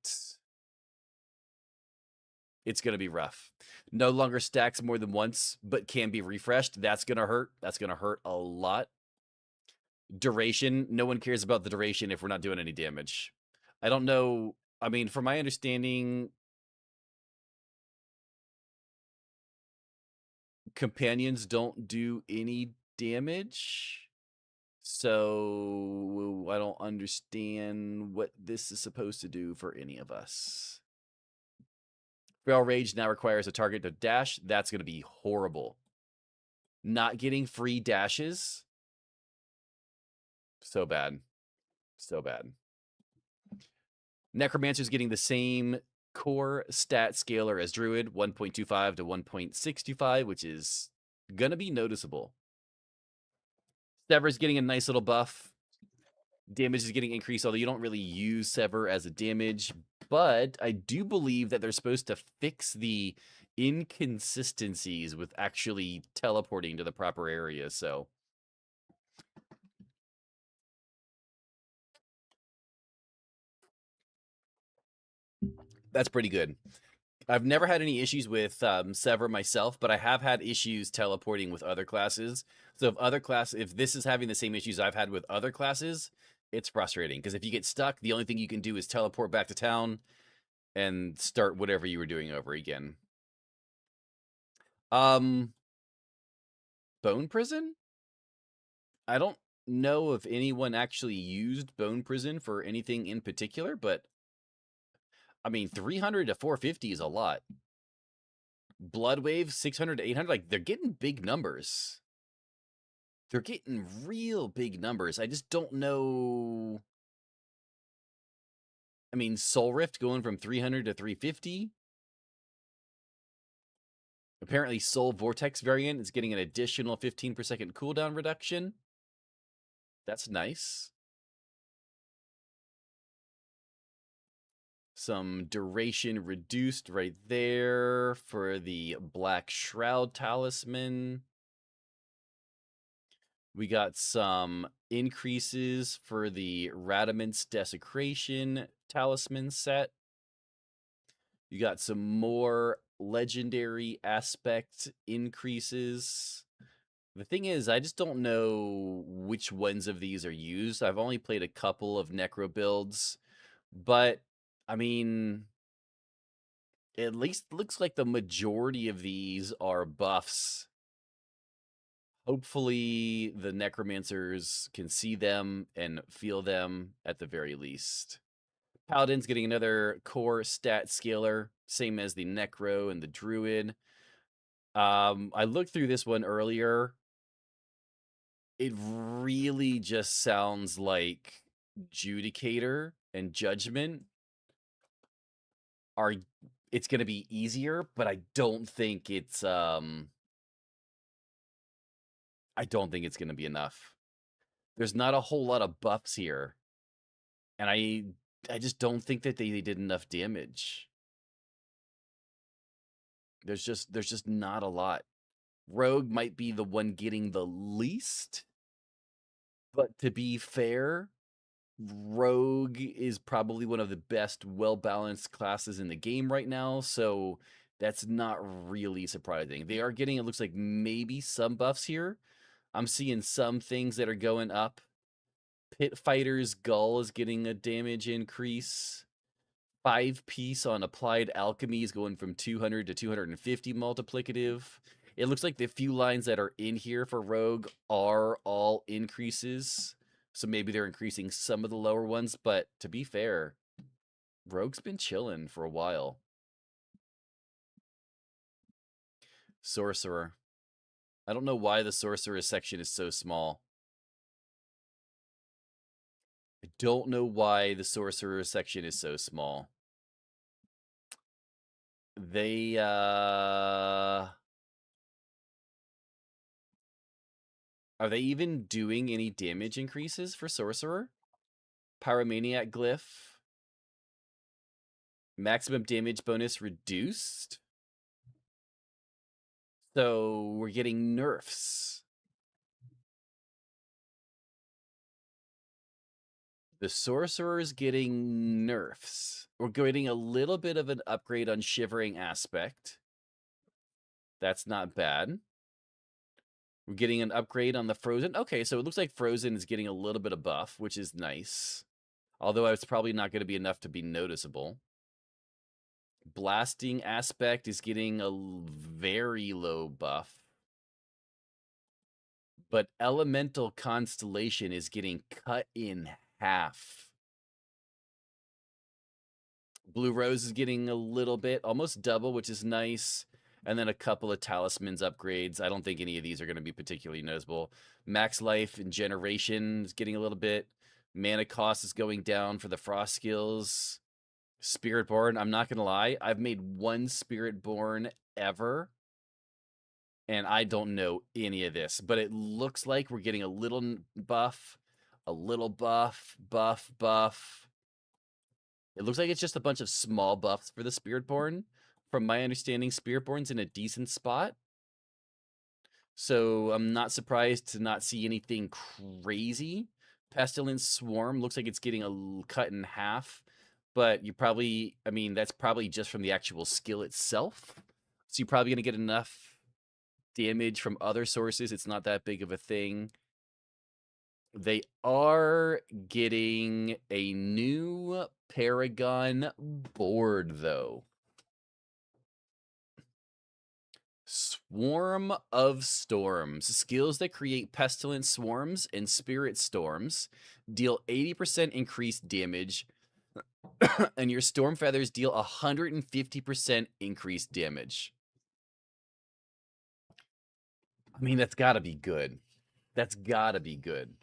it's going to be rough. No longer stacks more than once, but can be refreshed. That's going to hurt. That's going to hurt a lot. Duration. No one cares about the duration if we're not doing any damage. I don't know. I mean, from my understanding, companions don't do any damage. So I don't understand what this is supposed to do for any of us. Frail Rage now requires a target to dash. That's going to be horrible. Not getting free dashes. So bad. So bad. Necromancer's getting the same core stat scalar as Druid, 1.25 to 1.625, which is going to be noticeable. Sever's getting a nice little buff. Damage is getting increased, although you don't really use Sever as a damage. But I do believe that they're supposed to fix the inconsistencies with actually teleporting to the proper area, so... That's pretty good. I've never had any issues with Sever myself, but I have had issues teleporting with other classes. So if this is having the same issues I've had with other classes, it's frustrating. Because if you get stuck, the only thing you can do is teleport back to town and start whatever you were doing over again. Bone Prison? I don't know if anyone actually used Bone Prison for anything in particular, but I mean, 300 to 450 is a lot. Blood Wave, 600 to 800, like, they're getting big numbers. They're getting real big numbers. I just don't know. I mean, Soul Rift going from 300 to 350. Apparently, Soul Vortex variant is getting an additional 15 per second cooldown reduction. That's nice. Some duration reduced right there for the Black Shroud Talisman. We got some increases for the Radament's Desecration Talisman set. You got some more legendary aspect increases. The thing is, I just don't know which ones of these are used. I've only played a couple of Necro builds, but I mean, at least looks like the majority of these are buffs. Hopefully, the Necromancers can see them and feel them at the very least. Paladin's getting another core stat scaler, same as the Necro and the Druid. I looked through this one earlier. It really just sounds like Judicator and Judgment are it's going to be easier, but I don't think it's going to be enough. There's not a whole lot of buffs here. And I just don't think that they did enough damage. There's just not a lot. Rogue might be the one getting the least. But to be fair, Rogue is probably one of the best well-balanced classes in the game right now, so that's not really surprising. They are getting, it looks like, maybe some buffs here. I'm seeing some things that are going up. Pit Fighter's Gull is getting a damage increase. 5-piece on Applied Alchemy is going from 200 to 250 multiplicative. It looks like the few lines that are in here for Rogue are all increases. So maybe they're increasing some of the lower ones, but to be fair, Rogue's been chilling for a while. Sorcerer. I don't know why the Sorcerer section is so small. I don't know why the Sorcerer section is so small. They, are they even doing any damage increases for Sorcerer? Pyromaniac Glyph. Maximum damage bonus reduced. So we're getting nerfs. The Sorcerer is getting nerfs. We're getting a little bit of an upgrade on Shivering Aspect. That's not bad. We're getting an upgrade on the Frozen. Okay, so it looks like Frozen is getting a little bit of buff, which is nice. Although it's probably not going to be enough to be noticeable. Blasting Aspect is getting a very low buff. But Elemental Constellation is getting cut in half. Blue Rose is getting a little bit, almost double, which is nice. And then a couple of Talismans upgrades. I don't think any of these are going to be particularly noticeable. Max Life and Generation is getting a little bit. Mana cost is going down for the Frost skills. Spiritborn, I'm not going to lie. I've made one Spiritborn ever. And I don't know any of this. But it looks like we're getting a little buff. A little buff, buff, buff. It looks like it's just a bunch of small buffs for the Spiritborn. From my understanding, Spiritborn's in a decent spot. So I'm not surprised to not see anything crazy. Pestilence Swarm looks like it's getting a cut in half. But you probably, I mean, that's probably just from the actual skill itself. So you're probably going to get enough damage from other sources. It's not that big of a thing. They are getting a new Paragon board, though. Swarm of Storms. Skills that create pestilence swarms and spirit storms deal 80% increased damage, and your storm feathers deal 150% increased damage. I mean, that's gotta be good. That's gotta be good.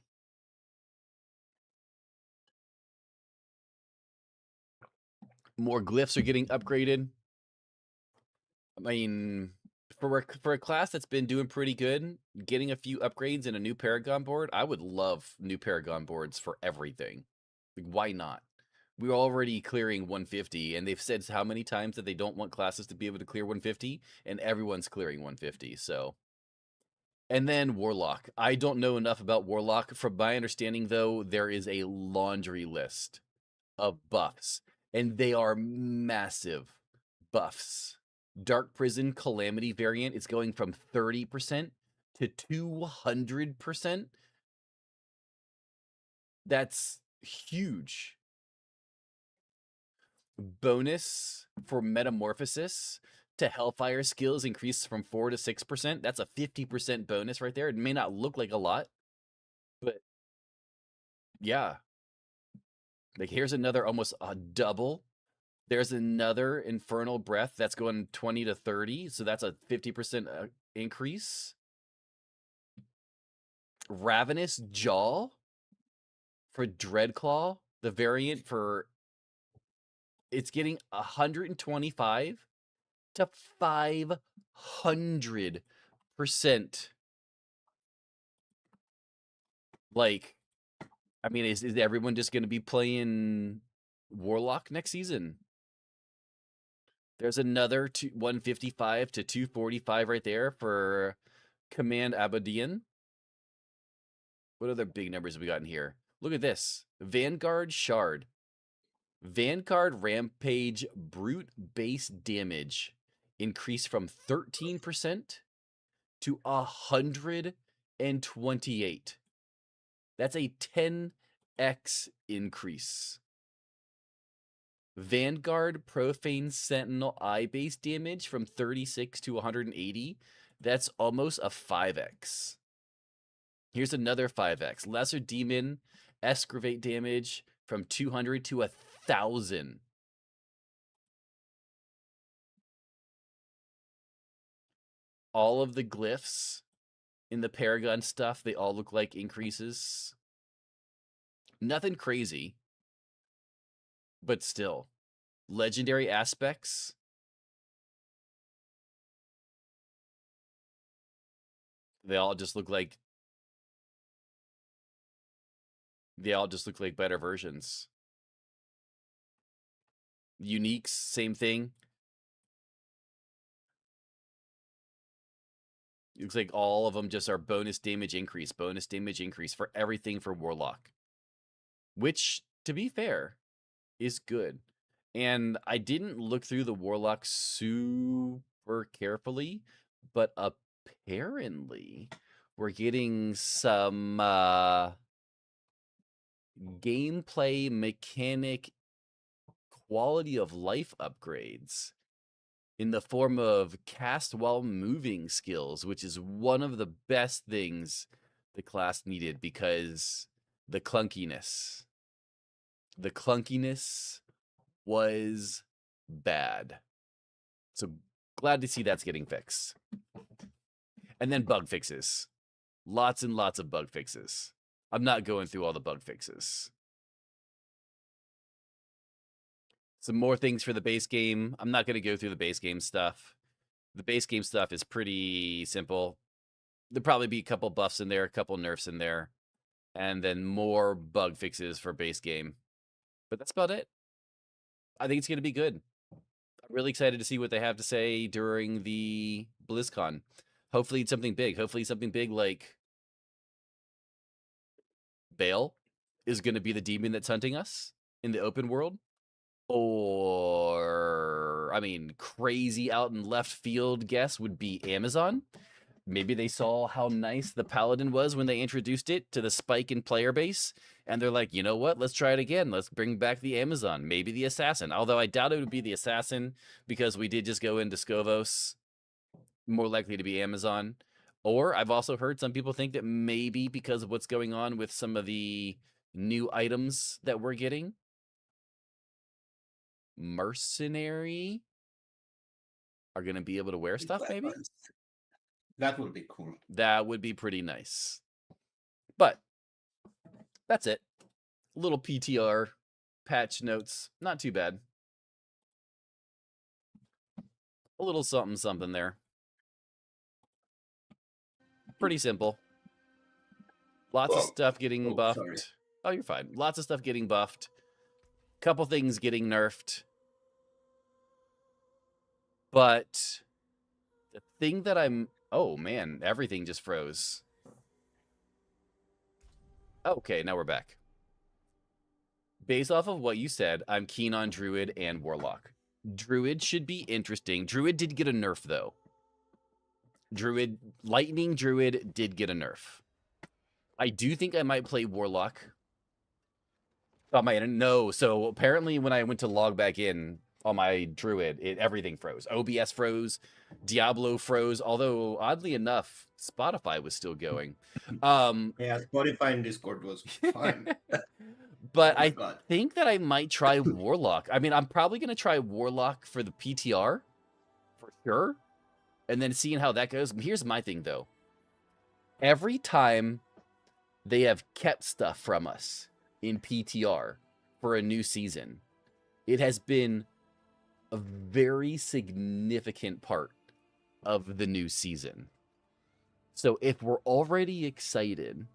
More glyphs are getting upgraded. I mean, for a class that's been doing pretty good, getting a few upgrades and a new Paragon board, I would love new Paragon boards for everything. Like, why not? We're already clearing 150, and they've said how many times that they don't want classes to be able to clear 150, and everyone's clearing 150, so. And then Warlock. I don't know enough about Warlock. From my understanding, though, there is a laundry list of buffs, and they are massive buffs. Dark Prison Calamity variant is going from 30% to 200%. That's huge. Bonus for Metamorphosis to Hellfire skills increases from 4 to 6%. That's a 50% bonus right there. It may not look like a lot, but yeah. Like here's another almost a double. There's another Infernal Breath that's going 20 to 30, so that's a 50% increase. Ravenous Jaw for Dreadclaw, the variant for it's getting 125 to 500%. Like, I mean, is everyone just going to be playing Warlock next season? There's another 155 to 245 right there for Command Abadian. What other big numbers have we got in here? Look at this. Vanguard Shard. Vanguard Rampage Brute Base Damage increased from 13% to 128. That's a 10x increase. Vanguard Profane Sentinel Eye base damage from 36 to 180. That's almost a 5x. Here's another 5x. Lesser Demon Excavate damage from 200 to 1,000. All of the glyphs in the Paragon stuff, they all look like increases. Nothing crazy, but still. Legendary aspects. They all just look like better versions. Uniques, same thing. It looks like all of them just are bonus damage increase for everything for Warlock. Which, to be fair, is good. And I didn't look through the Warlock super carefully, but apparently we're getting some gameplay mechanic quality of life upgrades in the form of cast while moving skills, which is one of the best things the class needed because the clunkiness was bad. So glad to see that's getting fixed. And then bug fixes. Lots and lots of bug fixes. I'm not going through all the bug fixes. Some more things for the base game. I'm not going to go through the base game stuff. The base game stuff is pretty simple. There'll probably be a couple buffs in there, a couple nerfs in there, and then more bug fixes for base game. But that's about it. I think it's going to be good. I'm really excited to see what they have to say during the BlizzCon. Hopefully it's something big. Hopefully something big like Bale is going to be the demon that's hunting us in the open world. Or, I mean, crazy out in left field guess would be Amazon. Maybe they saw how nice the Paladin was when they introduced it to the spike in player base. And they're like, you know what? Let's try it again. Let's bring back the Amazon. Maybe the Assassin. Although I doubt it would be the Assassin because we did just go into Scovos. More likely to be Amazon. Or I've also heard some people think that maybe because of what's going on with some of the new items that we're getting, Mercenary are going to be able to wear stuff, maybe? That would be cool. That would be pretty nice. But that's it. Little PTR patch notes. Not too bad. A little something, something there. Pretty simple. Lots of stuff getting buffed. Sorry. Oh, you're fine. Lots of stuff getting buffed. Couple things getting nerfed. But the thing that I'm... Oh, man. Everything just froze. Okay, now we're back. Based off of what you said, I'm keen on Druid and Warlock. Druid should be interesting. Druid did get a nerf, though. Lightning Druid did get a nerf. I do think I might play Warlock. No, so apparently when I went to log back in on my Druid, everything froze. OBS froze, Diablo froze, although oddly enough, Spotify was still going. Yeah, Spotify and Discord was fine. But Oh my I God. think that I might try Warlock. I mean, I'm probably going to try Warlock for the PTR, for sure, and then seeing how that goes. Here's my thing, though. Every time they have kept stuff from us in PTR for a new season, it has been a very significant part of the new season. So if we're already excited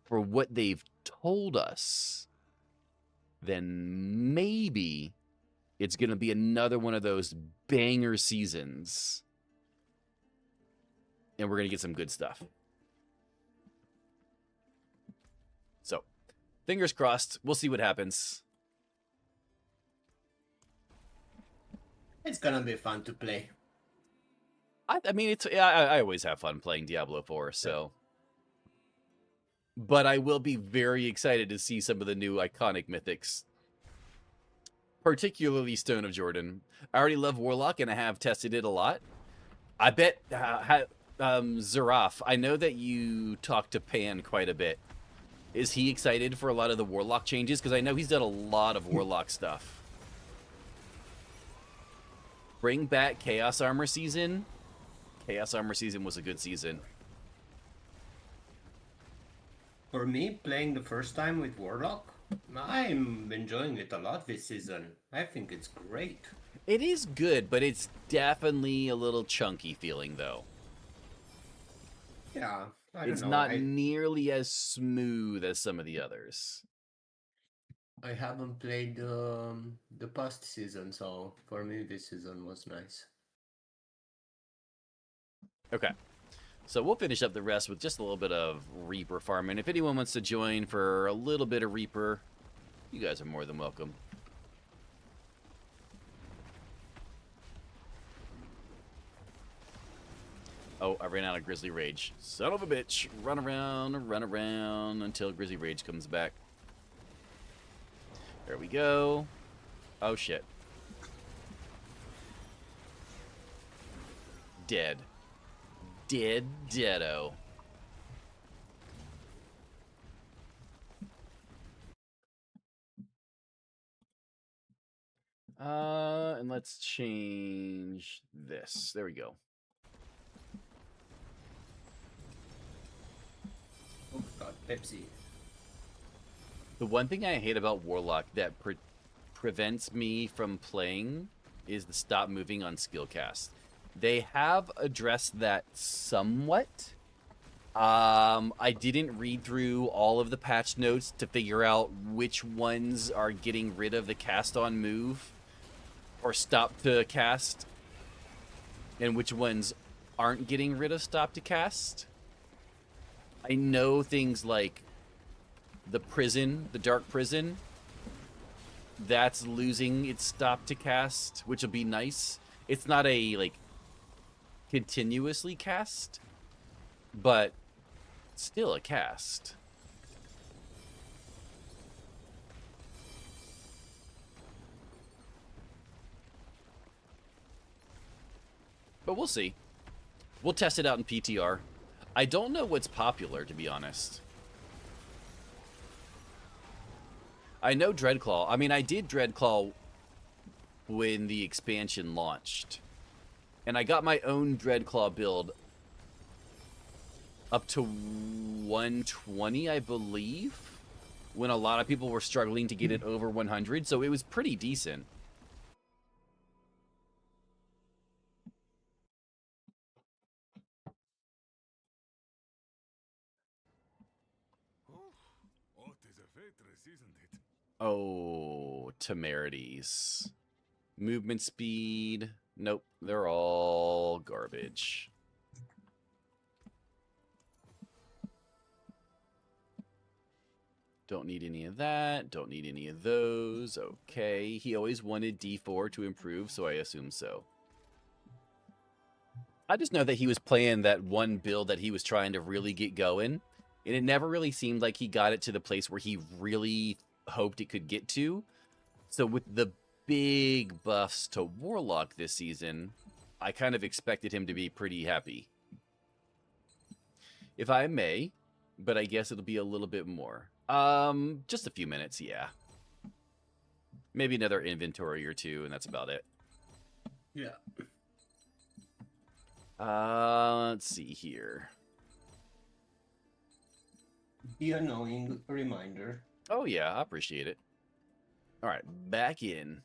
for what they've told us, then maybe it's going to be another one of those banger seasons. And we're going to get some good stuff. So, fingers crossed. We'll see what happens. It's gonna be fun to play. I mean, I always have fun playing Diablo 4, so. But I will be very excited to see some of the new iconic mythics. Particularly Stone of Jordan. I already love Warlock, and I have tested it a lot. I bet, Zaraf, I know that you talked to Pan quite a bit. Is he excited for a lot of the Warlock changes? Because I know he's done a lot of Warlock stuff. Bring back Chaos Armor Season. Chaos Armor Season was a good season. For me, playing the first time with Warlock, I'm enjoying it a lot this season. I think it's great. It is good, but it's definitely a little chunky feeling, though. Yeah, I don't It's know. not nearly as smooth as some of the others. I haven't played the past season, so for me this season was nice. Okay. So we'll finish up the rest with just a little bit of Reaper farming. If anyone wants to join for a little bit of Reaper, you guys are more than welcome. Oh, I ran out of Grizzly Rage. Son of a bitch. Run around until Grizzly Rage comes back. There we go. Oh, shit. Dead. Deado. And let's change this. There we go. Oh God, Pepsi. The one thing I hate about Warlock that prevents me from playing is the stop moving on skill cast. They have addressed that somewhat. I didn't read through all of the patch notes to figure out which ones are getting rid of the cast on move or stop to cast and which ones aren't getting rid of stop to cast. I know things like the prison, the dark prison, that's losing its stop to cast, which will be nice. It's not a, like, continuously cast, but still a cast. But we'll see. We'll test it out in PTR. I don't know what's popular, to be honest. I know Dreadclaw. I mean, I did Dreadclaw when the expansion launched. And I got my own Dreadclaw build up to 120, I believe, when a lot of people were struggling to get it over 100, so it was pretty decent. What is a waitress, isn't it? Oh, temerities. Movement speed. Nope, they're all garbage. Don't need any of that. Don't need any of those. Okay. He always wanted D4 to improve, so I assume so. I just know that he was playing that one build that he was trying to really get going, and it never really seemed like he got it to the place where he really hoped it could get to. So with the big buffs to Warlock this season, I kind of expected him to be pretty happy. If I may, but I guess it'll be a little bit more. Just a few minutes, yeah. Maybe another inventory or two, and that's about it. Yeah. Let's see here. The annoying reminder. Oh, yeah, I appreciate it. All right, back in.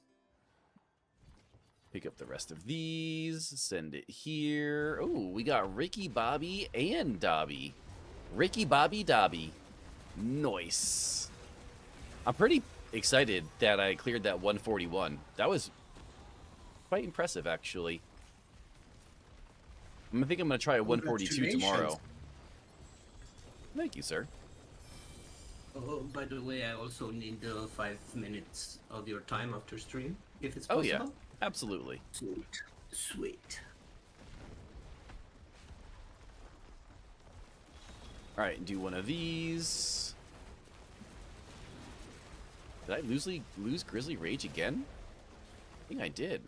Pick up the rest of these. Send it here. Oh, we got Ricky, Bobby, and Dobby. Ricky, Bobby, Dobby. Nice. I'm pretty excited that I cleared that 141. That was quite impressive, actually. I think I'm going to try a 142 tomorrow. Thank you, sir. Oh, by the way, I also need 5 minutes of your time after stream, if it's possible. Oh, yeah. Absolutely. Sweet. Sweet. All right, do one of these. Did I lose Grizzly Rage again? I think I did.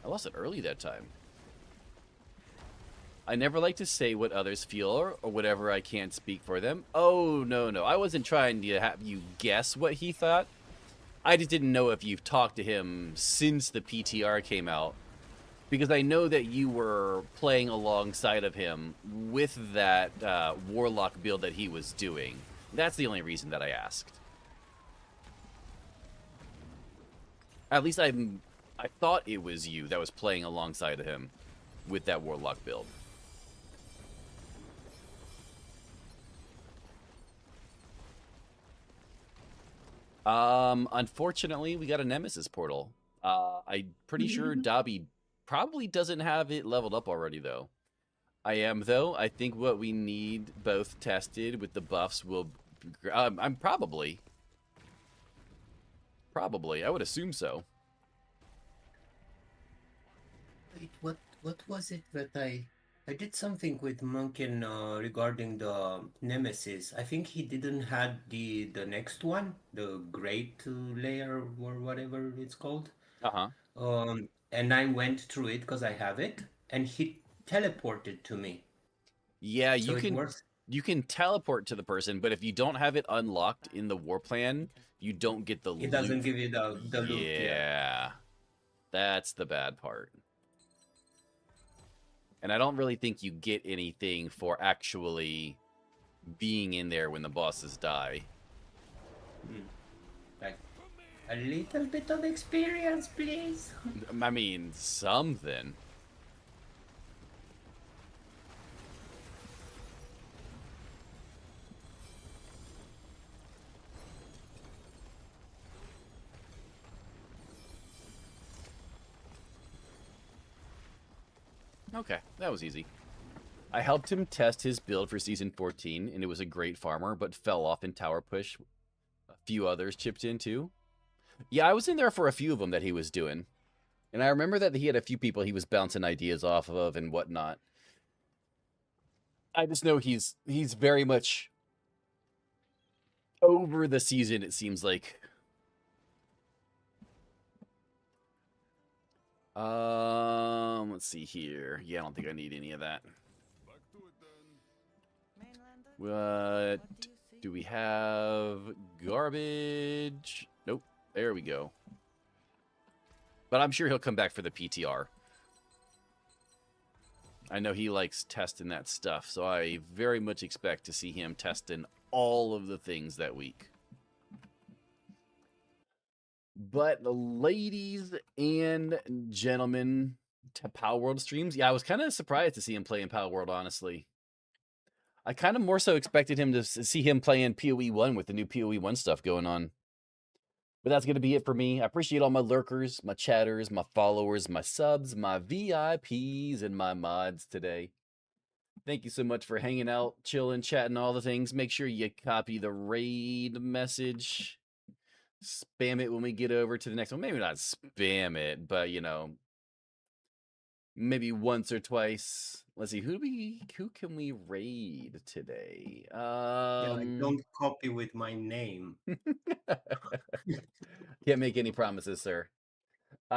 I lost it early that time. I never like to say what others feel or whatever I can't speak for them. Oh, no. I wasn't trying to have you guess what he thought. I just didn't know if you've talked to him since the PTR came out. Because I know that you were playing alongside of him with that Warlock build that he was doing. That's the only reason that I asked. At least I thought it was you that was playing alongside of him with that Warlock build. Unfortunately, we got a Nemesis portal. I'm pretty sure Dobby probably doesn't have it leveled up already, though. I am, though. I think what we need both tested with the buffs will... I'm probably. I would assume so. Wait, what was it that I did something with Munkin regarding the Nemesis. I think he didn't had the next one, the Great Layer or whatever it's called. Uh-huh. And I went through it because I have it, and he teleported to me. Yeah, So you can teleport to the person, but if you don't have it unlocked in the war plan, you don't get the loot. It doesn't give you the loot. Yeah. That's the bad part. And I don't really think you get anything for actually being in there when the bosses die. Like, a little bit of experience, please. I mean, something. Okay, that was easy. I helped him test his build for Season 14, and it was a great farmer, but fell off in Tower Push. A few others chipped in, too. Yeah, I was in there for a few of them that he was doing. And I remember that he had a few people he was bouncing ideas off of and whatnot. I just know he's very much over the season, it seems like. Let's see here. Yeah, I don't think I need any of that. Back to it then. Mainlander, What do we have? Garbage. Nope. There we go. But I'm sure he'll come back for the PTR. I know he likes testing that stuff, so I very much expect to see him testing all of the things that week. But the ladies and gentlemen to Power World streams, yeah, I was kind of surprised to see him play in Power World, honestly. I kind of more so expected him to see him playing PoE 1 with the new PoE 1 stuff going on. But that's going to be it for me. I appreciate all my lurkers, my chatters, my followers, my subs, my VIPs, and my mods today. Thank you so much for hanging out, chilling, chatting, all the things. Make sure you copy the raid message. Spam it when we get over to the next one. Maybe not spam it, but you know, maybe once or twice. Let's see, who can we raid today? Yeah, I don't copy with my name. Can't make any promises, sir. Who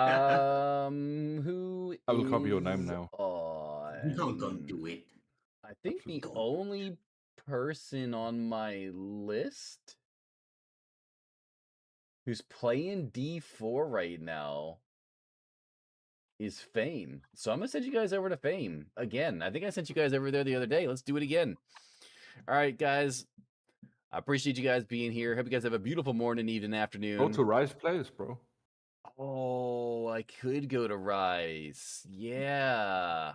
I will copy your name is now. on? No, don't do it. I think the Don't. only person on my list who's playing D4 right now is Fame. So I'm gonna send you guys over to Fame again. I think I sent you guys over there the other day. Let's do it again. All right, guys. I appreciate you guys being here. Hope you guys have a beautiful morning, evening, afternoon. Go to Rise Place, bro. Oh, I could go to Rise. Yeah.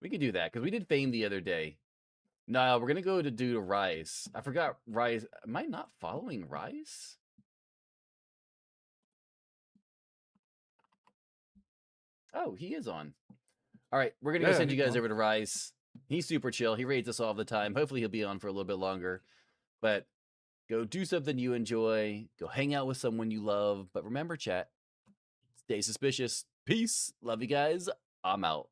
We could do that because we did Fame the other day. No, we're gonna go to do to Rise. I forgot Rise. Am I not following Rise? Oh, he is on. All right, we're gonna go send you he's guys on. over to Rise. He's super chill. He raids us all the time. Hopefully, he'll be on for a little bit longer. But go do something you enjoy. Go hang out with someone you love. But remember, chat, stay suspicious. Peace. Love you guys. I'm out.